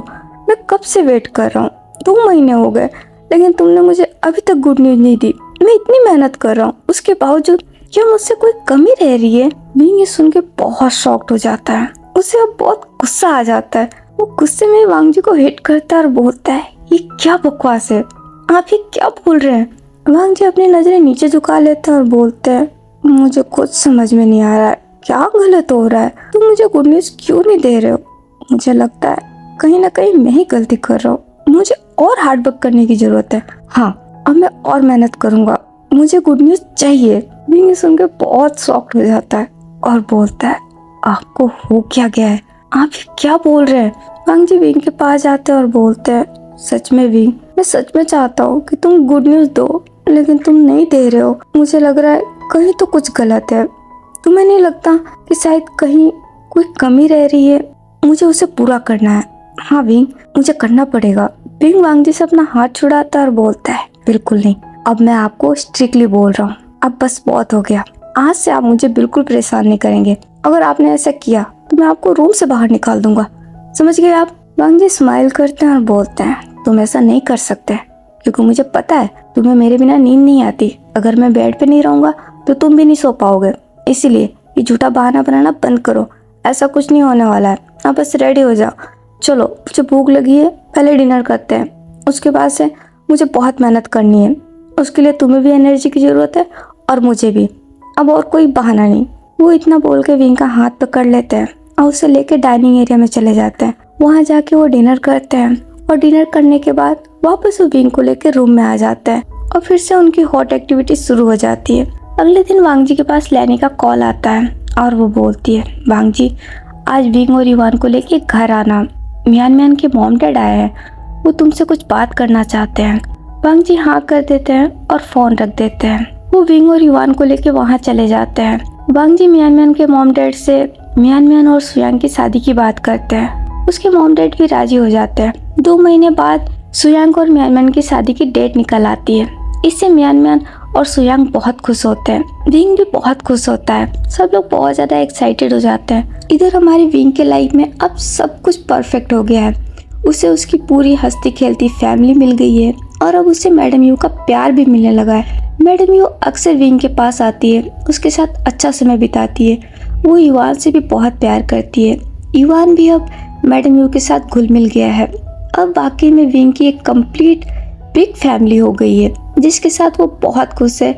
मैं कब से वेट कर रहा हूँ, 2 महीने हो गए, लेकिन तुमने मुझे अभी तक गुड न्यूज नहीं दी। मैं इतनी मेहनत कर रहा हूँ, उसके बावजूद क्या मुझसे कोई कमी रह रही है? विंग ये सुन के बहुत शॉक्ड हो जाता है। उसे अब बहुत गुस्सा आ जाता है। वो गुस्से में वांग जी को हिट करता है और बोलता है ये क्या बकवास है, आप ये क्या बोल रहे हैं? वांग जी अपनी नजरें नीचे झुका लेते हैं और बोलते हैं मुझे कुछ समझ में नहीं आ रहा है, क्या गलत हो रहा है? तुम मुझे गुड न्यूज क्यों नहीं दे रहे हो? मुझे लगता है कहीं ना कहीं मैं ही गलती कर रहा हूँ, मुझे और हार्ड वर्क करने की जरूरत है। हाँ अब मैं और मेहनत करूंगा, मुझे गुड न्यूज चाहिए। विंग सुन के बहुत शॉक्ड हो जाता है और बोलता है आपको हो क्या गया है, आप ये क्या बोल रहे हैं? वांग जी विंग के पास जाते हैं और बोलते हैं सच में विंग मैं सच में चाहता हूँ कि तुम गुड न्यूज दो, लेकिन तुम नहीं दे रहे हो। मुझे लग रहा है कहीं तो कुछ गलत है। तुम्हें नहीं लगता कि शायद कहीं कोई कमी रह रही है? मुझे उसे पूरा करना है। हाँ विंग मुझे करना पड़ेगा। विंग वांग जी से अपना हाथ छुड़ाता है और बोलता है बिल्कुल नहीं, अब मैं आपको स्ट्रिक्टली बोल रहा हूँ, अब बस बहुत हो गया, आज से आप मुझे बिल्कुल परेशान नहीं करेंगे। अगर आपने ऐसा किया तो मैं आपको रूम से बाहर निकाल दूंगा, समझ गए आप? वांग जी स्माइल करते हैं और बोलते हैं तुम ऐसा नहीं कर सकते, क्योंकि मुझे पता है तुम्हें मेरे बिना नींद नहीं आती। अगर मैं बेड पे नहीं रहूंगा तो तुम भी नहीं सो पाओगे, इसीलिए ये झूठा बहाना बनाना बंद करो। ऐसा कुछ नहीं होने वाला है, आप बस रेडी हो जाओ। चलो मुझे भूख लगी है, पहले डिनर करते हैं, उसके बाद से मुझे बहुत मेहनत करनी है, उसके लिए तुम्हें भी एनर्जी की ज़रूरत है और मुझे भी। अब और कोई बहाना नहीं। वो इतना बोल के विंग का हाथ पकड़ लेते हैं और उसे लेके डाइनिंग एरिया में चले जाते हैं। वहाँ जाके वो डिनर करते हैं और डिनर करने के बाद वापस वो विंग को लेकर रूम में आ जाते हैं और फिर से उनकी हॉट एक्टिविटी शुरू हो जाती है। अगले दिन वांग जी के पास लेनी का कॉल आता है और वो बोलती है वांग जी आज विंग और युवान को लेके घर आना, म्यान के मॉम डैड आए हैं, वो तुमसे कुछ बात करना चाहते हैं। वांग जी हाँ कर देते हैं और फोन रख देते हैं। वो विंग और युवान को लेके वहाँ चले जाते हैं। वांग जी म्यान के मॉम डैड से म्यान और सुयांग की शादी की बात करते हैं। उसके मॉम डैड भी राजी हो जाते हैं। 2 महीने बाद सुयांग और म्यान की शादी की डेट निकल आती है। इससे म्यान और सुयांग बहुत खुश होते हैं। विंग भी बहुत खुश होता है। सब लोग बहुत ज्यादा एक्साइटेड हो जाते हैं। इधर हमारी विंग के लाइफ में अब सब कुछ परफेक्ट हो गया है। उसे उसकी पूरी हंसती खेलती फैमिली मिल गई है और अब उसे मैडम यू का प्यार भी मिलने लगा है। मैडम यू अक्सर विंग के पास आती है, उसके साथ अच्छा समय बिताती है। वो युवान से भी बहुत प्यार करती है। युवान भी अब मैडम यू के साथ घुल मिल गया है। अब वाकई में विंग की एक कंप्लीट बिग फैमिली हो गई है, जिसके साथ वो बहुत खुश है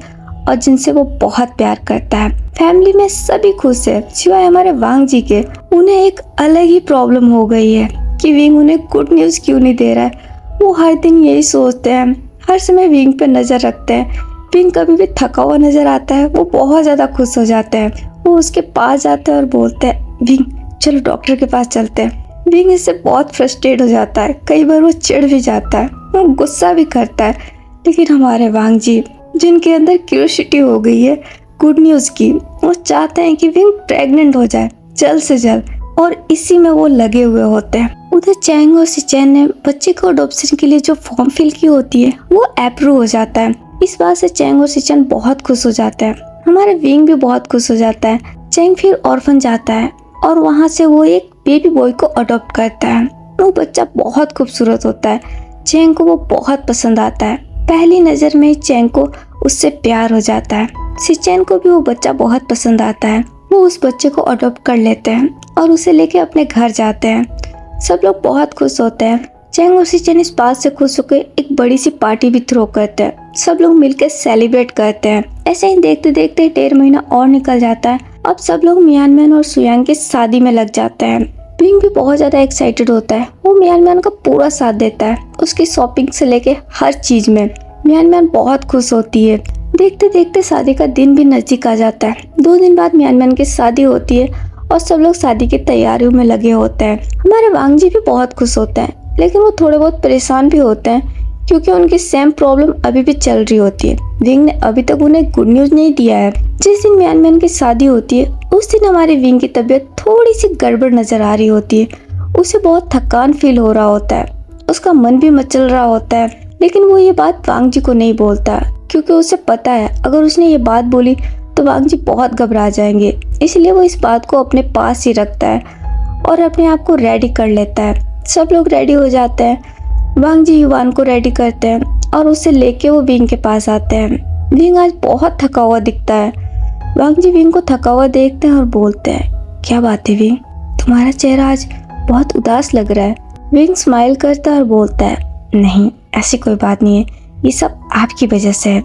और जिनसे वो बहुत प्यार करता है। फैमिली में सभी खुश है सिवाय हमारे वांग जी के। उन्हें एक अलग ही प्रॉब्लम हो गई है कि विंग उन्हें गुड न्यूज क्यों नहीं दे रहा है। वो हर दिन यही सोचते हैं, हर समय विंग पे नजर रखते हैं। विंग कभी भी थका हुआ नजर आता है, वो बहुत ज्यादा खुश हो जाते हैं। वो उसके पास जाते हैं और बोलते हैं विंग चलो डॉक्टर के पास चलते हैं। विंग इससे बहुत फ्रस्ट्रेट हो जाता है, कई बार वो चिढ़ भी जाता है, वो गुस्सा भी करता है। लेकिन हमारे वांग जी, जिनके अंदर क्यूरियोसिटी हो गई है गुड न्यूज़ की, वो चाहते हैं कि विंग प्रेग्नेंट हो जाए जल्द से जल्द, और इसी में वो लगे हुए होते हैं। उधर चैंग और सिचेन ने बच्चे को अडॉप्शन के लिए जो फॉर्म फिल की होती है वो अप्रूव हो जाता है। इस बात से चैंग और सिचेन बहुत खुश हो जाते हैं। हमारे विंग भी बहुत खुश हो जाता है। चैंग फिर ऑर्फन जाता है और वहाँ से वो एक बेबी बॉय को अडॉप्ट करता है। वो बच्चा बहुत खूबसूरत होता है। चैंग को वो बहुत पसंद आता है। पहली नज़र में चैंग को उससे प्यार हो जाता है। सिचेन को भी वो बच्चा बहुत पसंद आता है। वो उस बच्चे को अडॉप्ट कर लेते हैं और उसे लेके अपने घर जाते हैं। सब लोग बहुत खुश होते हैं। चैंग और सिचेन इस बात से खुश होकर एक बड़ी सी पार्टी भी थ्रो करते हैं। सब लोग मिलकर सेलिब्रेट करते हैं। ऐसे ही देखते देखते 1.5 महीना और निकल जाता है। अब सब लोग मियानमैन और सुयांग की शादी में लग जाते हैं। विंग भी बहुत ज्यादा एक्साइटेड होता है। वो मियानमैन का पूरा साथ देता है, उसकी शॉपिंग से लेके हर चीज में। मियानमैन बहुत खुश होती है। देखते देखते शादी का दिन भी नजदीक आ जाता है। 2 दिन बाद मियानमैन की शादी होती है और सब लोग शादी की तैयारियों में लगे होते हैं। हमारे वांग जी भी बहुत खुश होते हैं, लेकिन वो थोड़े बहुत परेशान भी होते हैं क्योंकि उनकी सेम प्रॉब्लम अभी भी चल रही होती है। विंग ने अभी तक उन्हें गुड न्यूज नहीं दिया है। जिस दिन मियानमैन की शादी होती है उस दिन हमारे विंग की तबीयत थोड़ी सी गड़बड़ नजर आ रही होती है। उसे बहुत थकान फील हो रहा होता है, उसका मन भी मचल रहा होता है, लेकिन वो ये बात वांग जी को नहीं बोलता क्योंकि उसे पता है अगर उसने ये बात बोली तो वांग जी बहुत घबरा जाएंगे। इसलिए वो इस बात को अपने पास ही रखता है और अपने आप को रेडी कर लेता है। सब लोग रेडी हो जाते हैं। वांग जी युवान को रेडी करते हैं और उसे लेके वो विंग के पास आते हैं। विंग आज बहुत थका हुआ दिखता है। वांग जी विंग को थका हुआ देखते हैं और बोलते हैं, क्या बात है विंग, तुम्हारा चेहरा आज बहुत उदास लग रहा है। विंग स्माइल करता है और बोलता है, नहीं ऐसी कोई बात नहीं है, ये सब आपकी वजह से है।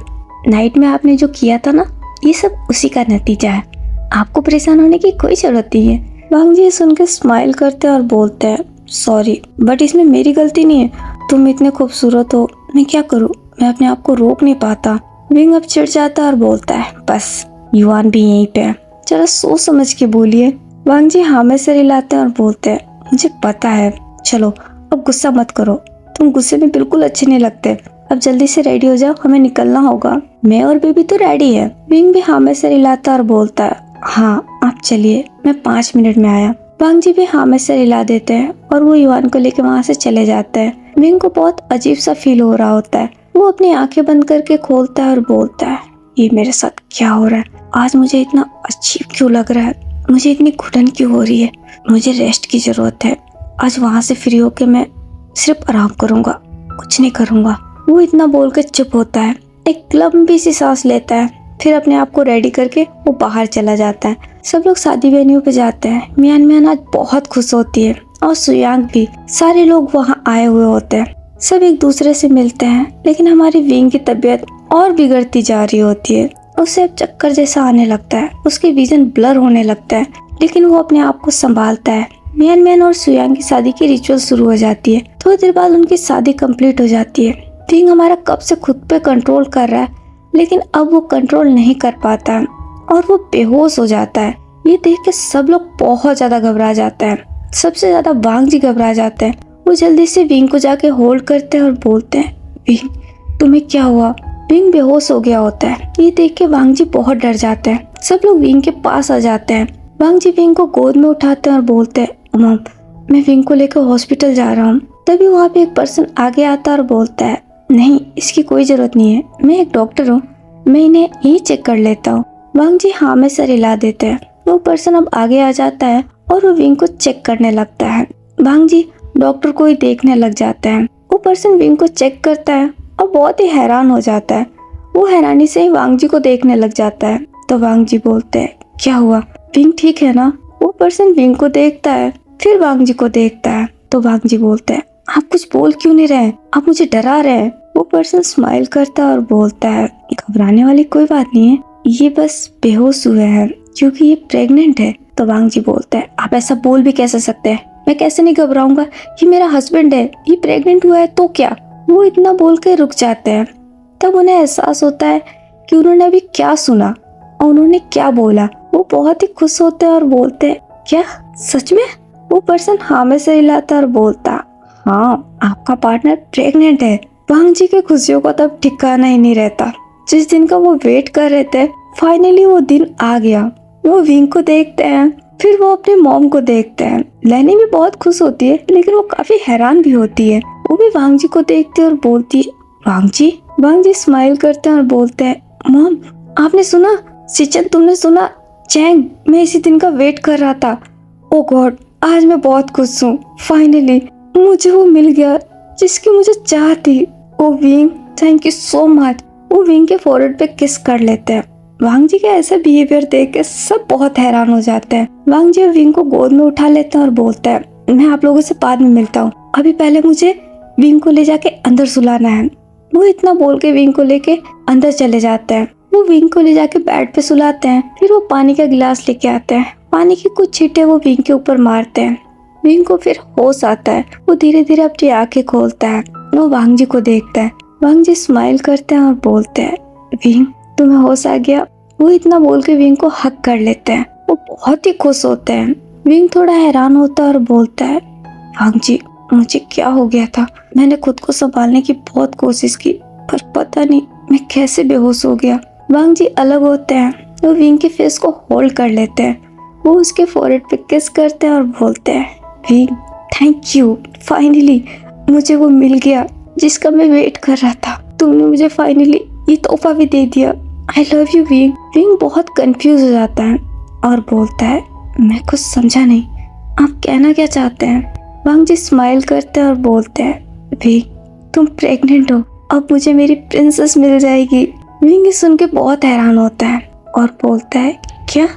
नाइट में आपने जो किया था ना, ये सब उसी का नतीजा है। आपको परेशान होने की कोई जरूरत नहीं है। वांग जी सुनकर स्माइल करते हैं और बोलते हैं, सॉरी बट इसमें मेरी गलती नहीं है। तुम इतने खूबसूरत हो, मैं क्या करूँ, मैं अपने आप को रोक नहीं पाता। विंग अब चिढ़ जाता है और बोलता है, बस युवान भी यहीं पे है, जरा सोच समझ के बोलिए। वांग जी हाँ में सिर हिलाते हैं और बोलते हैं, मुझे पता है, चलो अब गुस्सा मत करो, तुम गुस्से में बिल्कुल अच्छे नहीं लगते। अब जल्दी से रेडी हो जाओ, हमें निकलना होगा। मैं और बेबी तो रेडी है। विंग भी हाँ में सिर हिलाता और बोलता है, हाँ आप चलिए, मैं 5 मिनट में आया। वांग जी भी हाँ में सिर हिला देते हैं और वो युवान को लेकर वहाँ से चले जाते हैं। विंग को बहुत अजीब सा फील हो रहा होता है। वो अपनी आंखें बंद करके खोलता है और बोलता है, ये मेरे साथ क्या हो रहा है, आज मुझे इतना अजीब क्यों लग रहा है, मुझे इतनी घुटन क्यों हो रही है, मुझे रेस्ट की जरूरत है। आज वहाँ से फ्री होके मैं सिर्फ आराम करूंगा, कुछ नहीं करूंगा। वो इतना बोलकर चुप होता है, एक लंबी सी सांस लेता है, फिर अपने आप को रेडी करके वो बाहर चला जाता है। सब लोग शादी वेन्यू पे जाते हैं। मियानमैन आज बहुत खुश होती है और सुयांग भी। सारे लोग वहाँ आए हुए होते हैं। सब एक दूसरे से मिलते हैं, लेकिन हमारी विंग की तबीयत और बिगड़ती जा रही होती है। उसे अब चक्कर जैसा आने लगता है, उसकी विजन ब्लर होने लगता है, लेकिन वो अपने आप को संभालता है। मियानमैन और सुयांग की शादी की रिचुअल शुरू हो जाती है। थोड़ी देर बाद उनकी शादी कंप्लीट हो जाती है। विंग हमारा कब से खुद पे कंट्रोल कर रहा है, लेकिन अब वो कंट्रोल नहीं कर पाता है और वो बेहोश हो जाता है। ये देख के सब लोग बहुत ज्यादा घबरा जाते हैं। सबसे ज्यादा वांग जी घबरा जाते हैं। वो जल्दी से विंग को जाके होल्ड करते हैं और बोलते हैं, विंग तुम्हें क्या हुआ। विंग बेहोश हो गया होता है। ये देख के वांग जी बहुत डर जाते हैं। सब लोग विंग के पास आ जाते हैं। वांग जी विंग को गोद में उठाते हैं और बोलते हैं, मम मैं विंग को लेकर हॉस्पिटल जा रहा हूँ। तभी वहाँ पे एक पर्सन आगे आता है और बोलता है, नहीं इसकी कोई जरूरत नहीं है, मैं एक डॉक्टर हूँ, मैं इन्हें यही चेक कर लेता हूँ। वांग जी हाँ में सर हिला देते हैं। वो पर्सन अब आगे आ जाता है और वो विंग को चेक करने लगता है। वांग जी डॉक्टर को ही देखने लग जाते हैं। वो पर्सन विंग को चेक करता है और बहुत ही हैरान हो जाता है। वो हैरानी से ही वांग जी को देखने लग जाता है। तो वांग जी बोलते हैं, क्या हुआ, विंग ठीक है ना। वो पर्सन विंग को देखता है, फिर वांग जी को देखता है। तो वांग जी बोलते हैं, आप कुछ बोल क्यों नहीं रहे, आप मुझे डरा रहे हैं। वो पर्सन स्माइल करता है और बोलता है, घबराने वाली कोई बात नहीं है, ये बस बेहोश हुए हैं क्योंकि ये प्रेग्नेंट है। तो वांग जी बोलता है, आप ऐसा बोल भी कैसे सकते हैं, मैं कैसे नहीं घबराऊंगा, ये मेरा हस्बैंड है, ये प्रेग्नेंट हुआ है तो क्या। वो इतना बोल के रुक जाते हैं। तब उन्हें एहसास होता है कि उन्होंने अभी क्या सुना और उन्होंने क्या बोला। वो बहुत ही खुश होते हैं और बोलते हैं, क्या सच में वो पर्सन हाँ में सिर हिलाता और बोलता, हाँ आपका पार्टनर प्रेग्नेंट है। वांग जी की खुशियों का तब ठिकाना ही नहीं रहता। जिस दिन का वो वेट कर रहे थे, फाइनली वो दिन आ गया। वो विंग को देखते हैं, फिर वो अपने मॉम को देखते हैं। लेनी भी बहुत खुश होती है, लेकिन वो काफी हैरान भी होती है। वो भी वांग जी को देखती है और बोलती है, वांग जी। वांग जी स्माइल करते हैं और बोलते हैं, मॉम आपने सुना? सिचन तुमने सुना? चैंग, मैं इसी दिन का वेट कर रहा था। ओ गॉड, आज मैं बहुत खुश हूँ। फाइनली मुझे वो मिल गया जिसकी मुझे चाह थी। ओ Wing, thank you so much. वो विंग के फोrehead पे किस कर लेते हैं। वांग जी के ऐसा बिहेवियर देख के सब बहुत हैरान हो जाते हैं। वांग जी विंग को गोद में उठा लेते हैं और बोलते हैं, मैं आप लोगों से बाद में मिलता हूँ, अभी पहले मुझे विंग को ले जाके अंदर सुलाना है। वो इतना बोल के विंग को लेके अंदर चले जाते हैं। वो विंग को ले जाके बेड पे सुलाते हैं। फिर वो पानी का गिलास लेके आते हैं। पानी की कुछ छींटे वो विंग के ऊपर मारते हैं। विंग को फिर होश आता है। वो धीरे धीरे अपनी आंखें खोलता है। वो वांग जी को देखता है। वांग जी स्माइल करते हैं और बोलते हैं, विंग तुम्हें होश आ गया। वो इतना बोल के विंग को हक कर लेते हैं। वो बहुत ही खुश होते हैं। विंग थोड़ा हैरान होता है और बोलता है, वांग जी मुझे क्या हो गया था? मैंने खुद को संभालने की बहुत कोशिश की, पर पता नहीं मैं कैसे बेहोश हो गया। वांग जी अलग होते हैं। वो विंग के फेस को होल्ड कर लेते हैं। वो उसके फोrehead पे किस करते हैं और बोलते हैं, विंग थैंक यू, फाइनली मुझे वो मिल गया जिसका मैं वेट कर रहा था। तुमने मुझे फाइनली ये तोहफा भी दे दिया। I love you wing. Wing बहुत कंफ्यूज हो जाता है और बोलता है, मैं कुछ समझा नहीं, आप कहना क्या चाहते हैं? वांग जी स्माइल करते हैं और बोलते हैं, विंग तुम प्रेग्नेंट हो, अब मुझे मेरी प्रिंसेस मिल जाएगी। विंग सुन के बहुत हैरान होता है और बोलता है, क्या?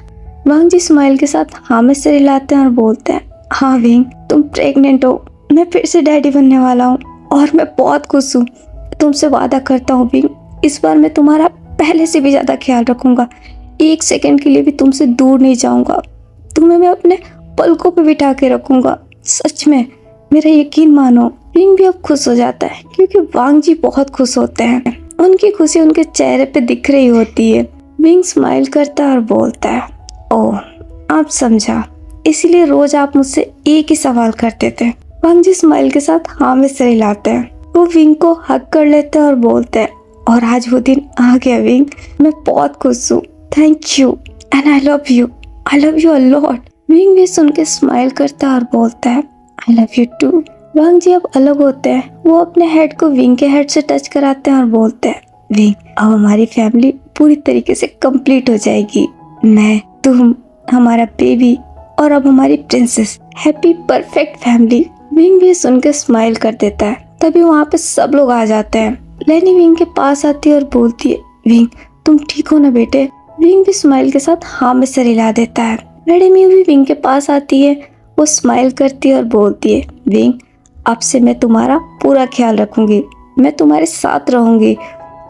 वांग जी स्माइल के साथ हाँ में सिर हिलाते हैं और बोलते हैं, हाँ विंग तुम प्रेग्नेंट हो, मैं फिर से डैडी बनने वाला हूँ और मैं बहुत खुश हूँ। तुमसे वादा करता हूँ विंग, इस बार मैं तुम्हारा पहले से भी ज्यादा ख्याल रखूंगा। एक सेकंड के लिए भी तुमसे दूर नहीं जाऊंगा। तुम्हें मैं अपने पलकों पे बिठा के रखूंगा। सच में, मेरा यकीन मानो। विंग भी अब खुश हो जाता है क्योंकि वांग जी बहुत खुश होते हैं। उनकी खुशी उनके चेहरे पे दिख रही होती है। विंग स्माइल करता है और बोलता है, ओह आप समझा, इसीलिए रोज आप मुझसे एक ही सवाल करते थे। वांग जी स्माइल के साथ हाँ में सिर हिलाते हैं। वो विंग को हक कर लेते हैं और बोलते हैं, और आज वो दिन आ गया विंग, मैं बहुत खुश हूँ। Thank you and I love you a lot. Wing भी सुन के स्माइल करता है और बोलता है, आई लव यू टू। वांग जी अब अलग होते हैं। वो अपने हेड को विंग के हेड से टच कराते हैं और बोलते हैं, विंग अब हमारी फैमिली पूरी तरीके से कंप्लीट हो जाएगी। मैं, तुम, हमारा बेबी और अब हमारी princess, happy perfect family. Wing भी सुन के स्माइल कर देता है। तभी वहाँ पे सब लोग आ जाते हैं। लेनी विंग के पास आती है और बोलती है, विंग तुम ठीक हो ना बेटे? विंग भी स्माइल के साथ हाँ में सिर हिला देता है। लेडी मी भी विंग के पास आती है। वो स्माइल करती है और बोलती है, विंग अब से मैं तुम्हारा पूरा ख्याल रखूंगी, मैं तुम्हारे साथ रहूंगी,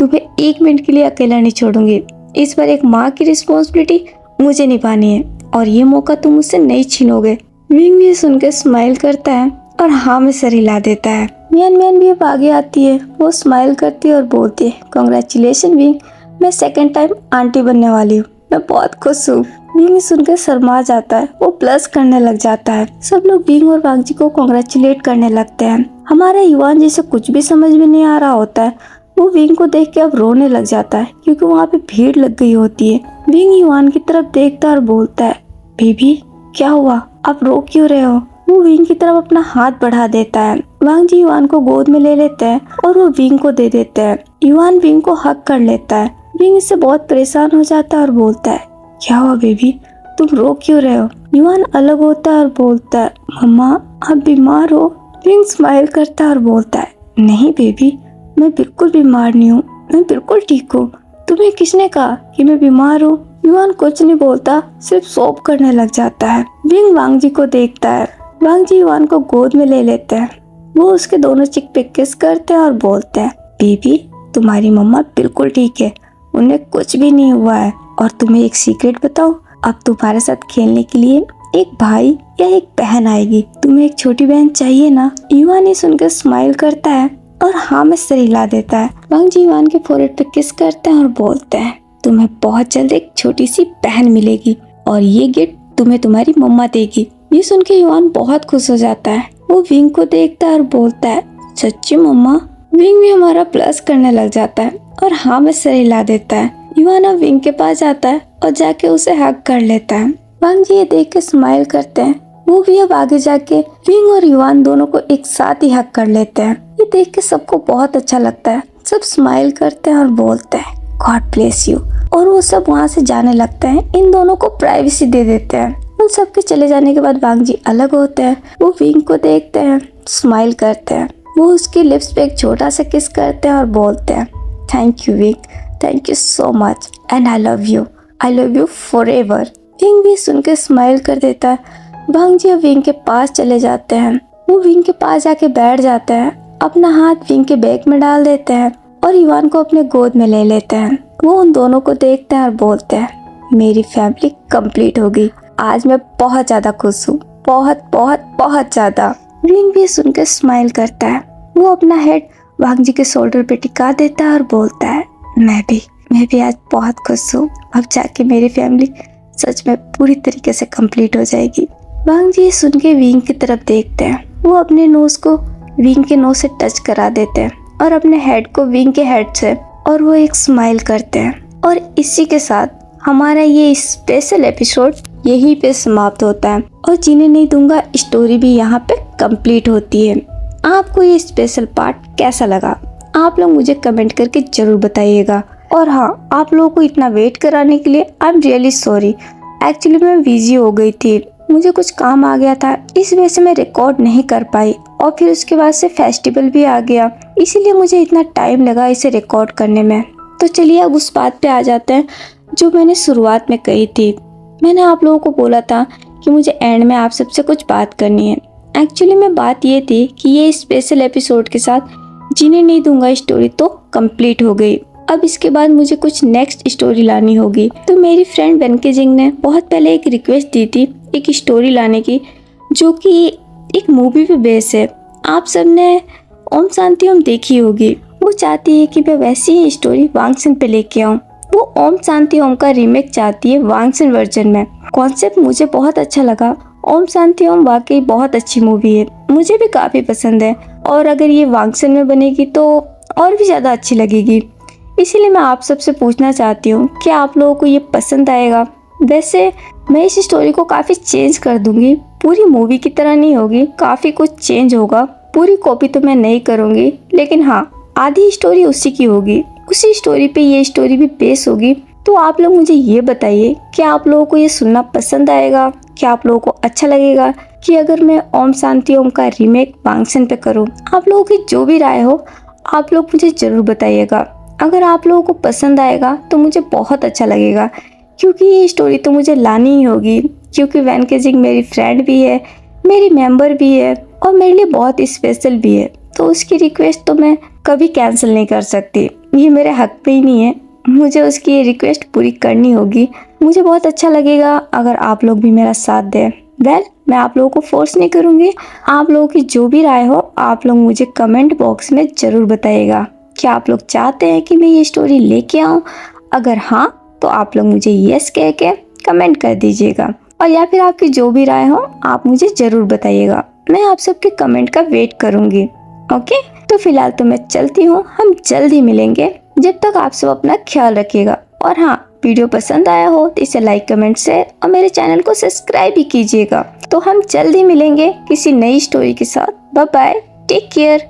तुम्हें एक मिनट के लिए अकेला नहीं छोड़ूंगी। इस बार एक माँ की रिस्पॉन्सिबिलिटी मुझे निभानी है और ये मौका तुम मुझसे नहीं छीनोगे। विंग भी सुन के स्माइल करता है और हाँ में सर हिला देता है। मियान मियान भी अब आगे आती है। वो स्माइल करती है और बोलती है, कांग्रेचुलेशन विंग, मैं सेकंड टाइम आंटी बनने वाली हूँ, मैं बहुत खुश हूँ। विंग सुनकर शर्मा जाता है। वो प्लस करने लग जाता है। सब लोग विंग और वांग जी को कांग्रेचुलेट करने लगते हैं। हमारा युवान जिसे कुछ भी समझ में नहीं आ रहा होता है, वो विंग को देख के अब रोने लग जाता है क्योंकि वहाँ पे भीड़ लग गई होती है। विंग युवान की तरफ देखता है और बोलता है, बेबी क्या हुआ, आप रो क्यों रहे हो? वो विंग की तरफ अपना हाथ बढ़ा देता है। वांग जी युवान को गोद में ले लेते हैं और वो विंग को दे देते हैं। युवान विंग को हक कर लेता है। विंग इससे बहुत परेशान हो जाता है और बोलता है, क्या हुआ बेबी, तुम रो क्यों रहे हो? युवान अलग होता है और बोलता है, मम्मा आप बीमार हो? विंग स्माइल करता है और बोलता है, नहीं बेबी, मैं बिल्कुल बीमार नहीं हूँ, मैं बिल्कुल ठीक हूँ। तुम्हें किसने कहा कि मैं बीमार हूँ? युवान कुछ नहीं बोलता, सिर्फ सोप करने लग जाता है। विंग वांग जी को देखता है। वांग जी युवान को गोद में ले लेते हैं। वो उसके दोनों चिक पे किस करते हैं और बोलते हैं, बेबी तुम्हारी मम्मा बिल्कुल ठीक है, उन्हें कुछ भी नहीं हुआ है। और तुम्हें एक सीक्रेट बताऊं, अब तुम्हारे साथ खेलने के लिए एक भाई या एक बहन आएगी। तुम्हें एक छोटी बहन चाहिए ना? युवान ये सुनकर स्माइल करता है और हाँ में सिर हिला देता है। वांग जी युवान के फोrehead पे किस करते हैं और बोलते हैं, तुम्हें बहुत जल्द एक छोटी सी बहन मिलेगी और ये गिफ्ट तुम्हें तुम्हारी मम्मा देगी। ये सुन के युवान बहुत खुश हो जाता है। वो विंग को देखता है और बोलता है, सच्ची मम्मा? विंग भी हमारा प्लस करने लग जाता है और हाँ में सर हिला देता है। युवान अब विंग के पास जाता है और जाके उसे हग कर लेता है। वांग जी ये देख के स्माइल करते हैं। वो भी अब आगे जाके विंग और युवान दोनों को एक साथ ही हग कर लेते हैं। ये देख के सबको बहुत अच्छा लगता है। सब स्माइल करते हैं और बोलते हैं, गॉड ब्लेस यू। और वो सब वहाँ से जाने लगते हैं। इन दोनों को प्राइवेसी दे देते हैं। उन सबके चले जाने के बाद वांग जी अलग होते हैं। वो विंग को देखते हैं, स्माइल करते हैं। वो उसके लिप्स पे एक छोटा सा किस करते हैं और बोलते हैं, thank you wing, thank you so much and I love you forever. Wing भी सुन के स्माइल कर देता है। वांग जी अब विंग के पास चले जाते हैं। वो विंग के पास जाके बैठ जाते हैं, अपना हाथ विंग के बैग में डाल देते हैं और युवान को अपने गोद में ले लेते हैं। वो उन दोनों को देखते हैं और बोलते हैं, मेरी फैमिली कंप्लीट हो गई। आज मैं बहुत ज्यादा खुश हूँ, बहुत बहुत बहुत ज्यादा। विंग भी सुन के स्माइल करता है। वो अपना हेड वांग जी के शोल्डर पे टिका देता है और बोलता है, मैं भी आज बहुत खुश हूँ। अब जाके मेरी फैमिली सच में पूरी तरीके से कंप्लीट हो जाएगी। वांग जी सुन के विंग की तरफ देखते हैं। वो अपने नोज को विंग के नोज से टच करा देते हैं और अपने हेड को विंग के हेड से, और वो एक स्माइल करते हैं। और इसी के साथ हमारा ये स्पेशल एपिसोड यहीं पे समाप्त होता है और जीने नहीं दूंगा स्टोरी भी यहाँ पे कंप्लीट होती है। आपको ये स्पेशल पार्ट कैसा लगा? आप लोग मुझे कमेंट करके जरूर बताइएगा। और हाँ, आप लोगों को इतना वेट कराने के लिए I am really sorry. Actually मैं बिजी हो गई थी, मुझे कुछ काम आ गया था, इस वजह से मैं रिकॉर्ड नहीं कर पाई। और फिर उसके बाद से फेस्टिवल भी आ गया, इसीलिए मुझे इतना टाइम लगा इसे रिकॉर्ड करने में। तो चलिए अब उस बात पे आ जाते हैं जो मैंने शुरुआत में कही थी। मैंने आप लोगों को बोला था कि मुझे एंड में आप सबसे कुछ बात करनी है। एक्चुअली में बात ये थी कि ये स्पेशल एपिसोड के साथ जीने नहीं दूंगा स्टोरी तो कंप्लीट हो गई। अब इसके बाद मुझे कुछ नेक्स्ट स्टोरी लानी होगी। तो मेरी फ्रेंड बनके जिंग ने बहुत पहले एक रिक्वेस्ट दी थी एक स्टोरी लाने की, जो कि एक मूवी पे बेस है। आप सबने ओम शांति ओम देखी होगी। वो चाहती है कि मैं वैसी ही स्टोरी वांगसन पे लेके आऊँ। वो ओम शांति ओम का रीमेक चाहती है वांगसन वर्जन में। कॉन्सेप्ट मुझे बहुत अच्छा लगा। ओम शांति ओम वाकई बहुत अच्छी मूवी है, मुझे भी काफी पसंद है। और अगर ये वांगसन में बनेगी तो और भी ज्यादा अच्छी लगेगी। इसीलिए मैं आप सबसे पूछना चाहती हूँ कि आप लोगों को ये पसंद आएगा? वैसे मैं इस स्टोरी को काफी चेंज कर दूंगी, पूरी मूवी की तरह नहीं होगी, काफी कुछ चेंज होगा। पूरी कॉपी तो मैं नहीं करूंगी, लेकिन हाँ, आधी स्टोरी उसी की होगी, उसी स्टोरी पे ये स्टोरी भी बेस होगी। तो आप लोग मुझे ये बताइए कि आप लोगों को ये सुनना पसंद आएगा? क्या आप लोगों को अच्छा लगेगा कि अगर मैं ओम शांति ओम का रीमेक वांगसन पे करूँ? आप लोगों की जो भी राय हो आप लोग मुझे जरूर बताइएगा। अगर आप लोगों को पसंद आएगा तो मुझे बहुत अच्छा लगेगा, क्योंकि ये स्टोरी तो मुझे लानी ही होगी। क्योंकि वैन के जिंग मेरी फ्रेंड भी है, मेरी मेंबर भी है और मेरे लिए बहुत स्पेशल भी है। तो उसकी रिक्वेस्ट तो मैं कभी कैंसिल नहीं कर सकती, ये मेरे हक पे ही नहीं है। मुझे उसकी ये रिक्वेस्ट पूरी करनी होगी। मुझे बहुत अच्छा लगेगा अगर आप लोग भी मेरा साथ दें। मैं आप लोगों को फोर्स नहीं करूँगी। आप लोगों की जो भी राय हो आप लोग मुझे कमेंट बॉक्स में ज़रूर बताइएगा। क्या आप लोग चाहते हैं कि मैं ये स्टोरी लेके आऊँ? अगर हाँ तो आप लोग मुझे यस कह के कमेंट कर दीजिएगा। और या फिर आपकी जो भी राय हो आप मुझे ज़रूर बताइएगा। मैं आप सबके कमेंट का वेट करूँगी। ओके, तो फिलहाल तो मैं चलती हूँ, हम जल्द ही मिलेंगे। जब तक आप सब अपना ख्याल रखिएगा। और हाँ, वीडियो पसंद आया हो तो इसे लाइक, कमेंट, शेयर और मेरे चैनल को सब्सक्राइब भी कीजिएगा। तो हम जल्द ही मिलेंगे किसी नई स्टोरी के साथ। Bye bye, take care.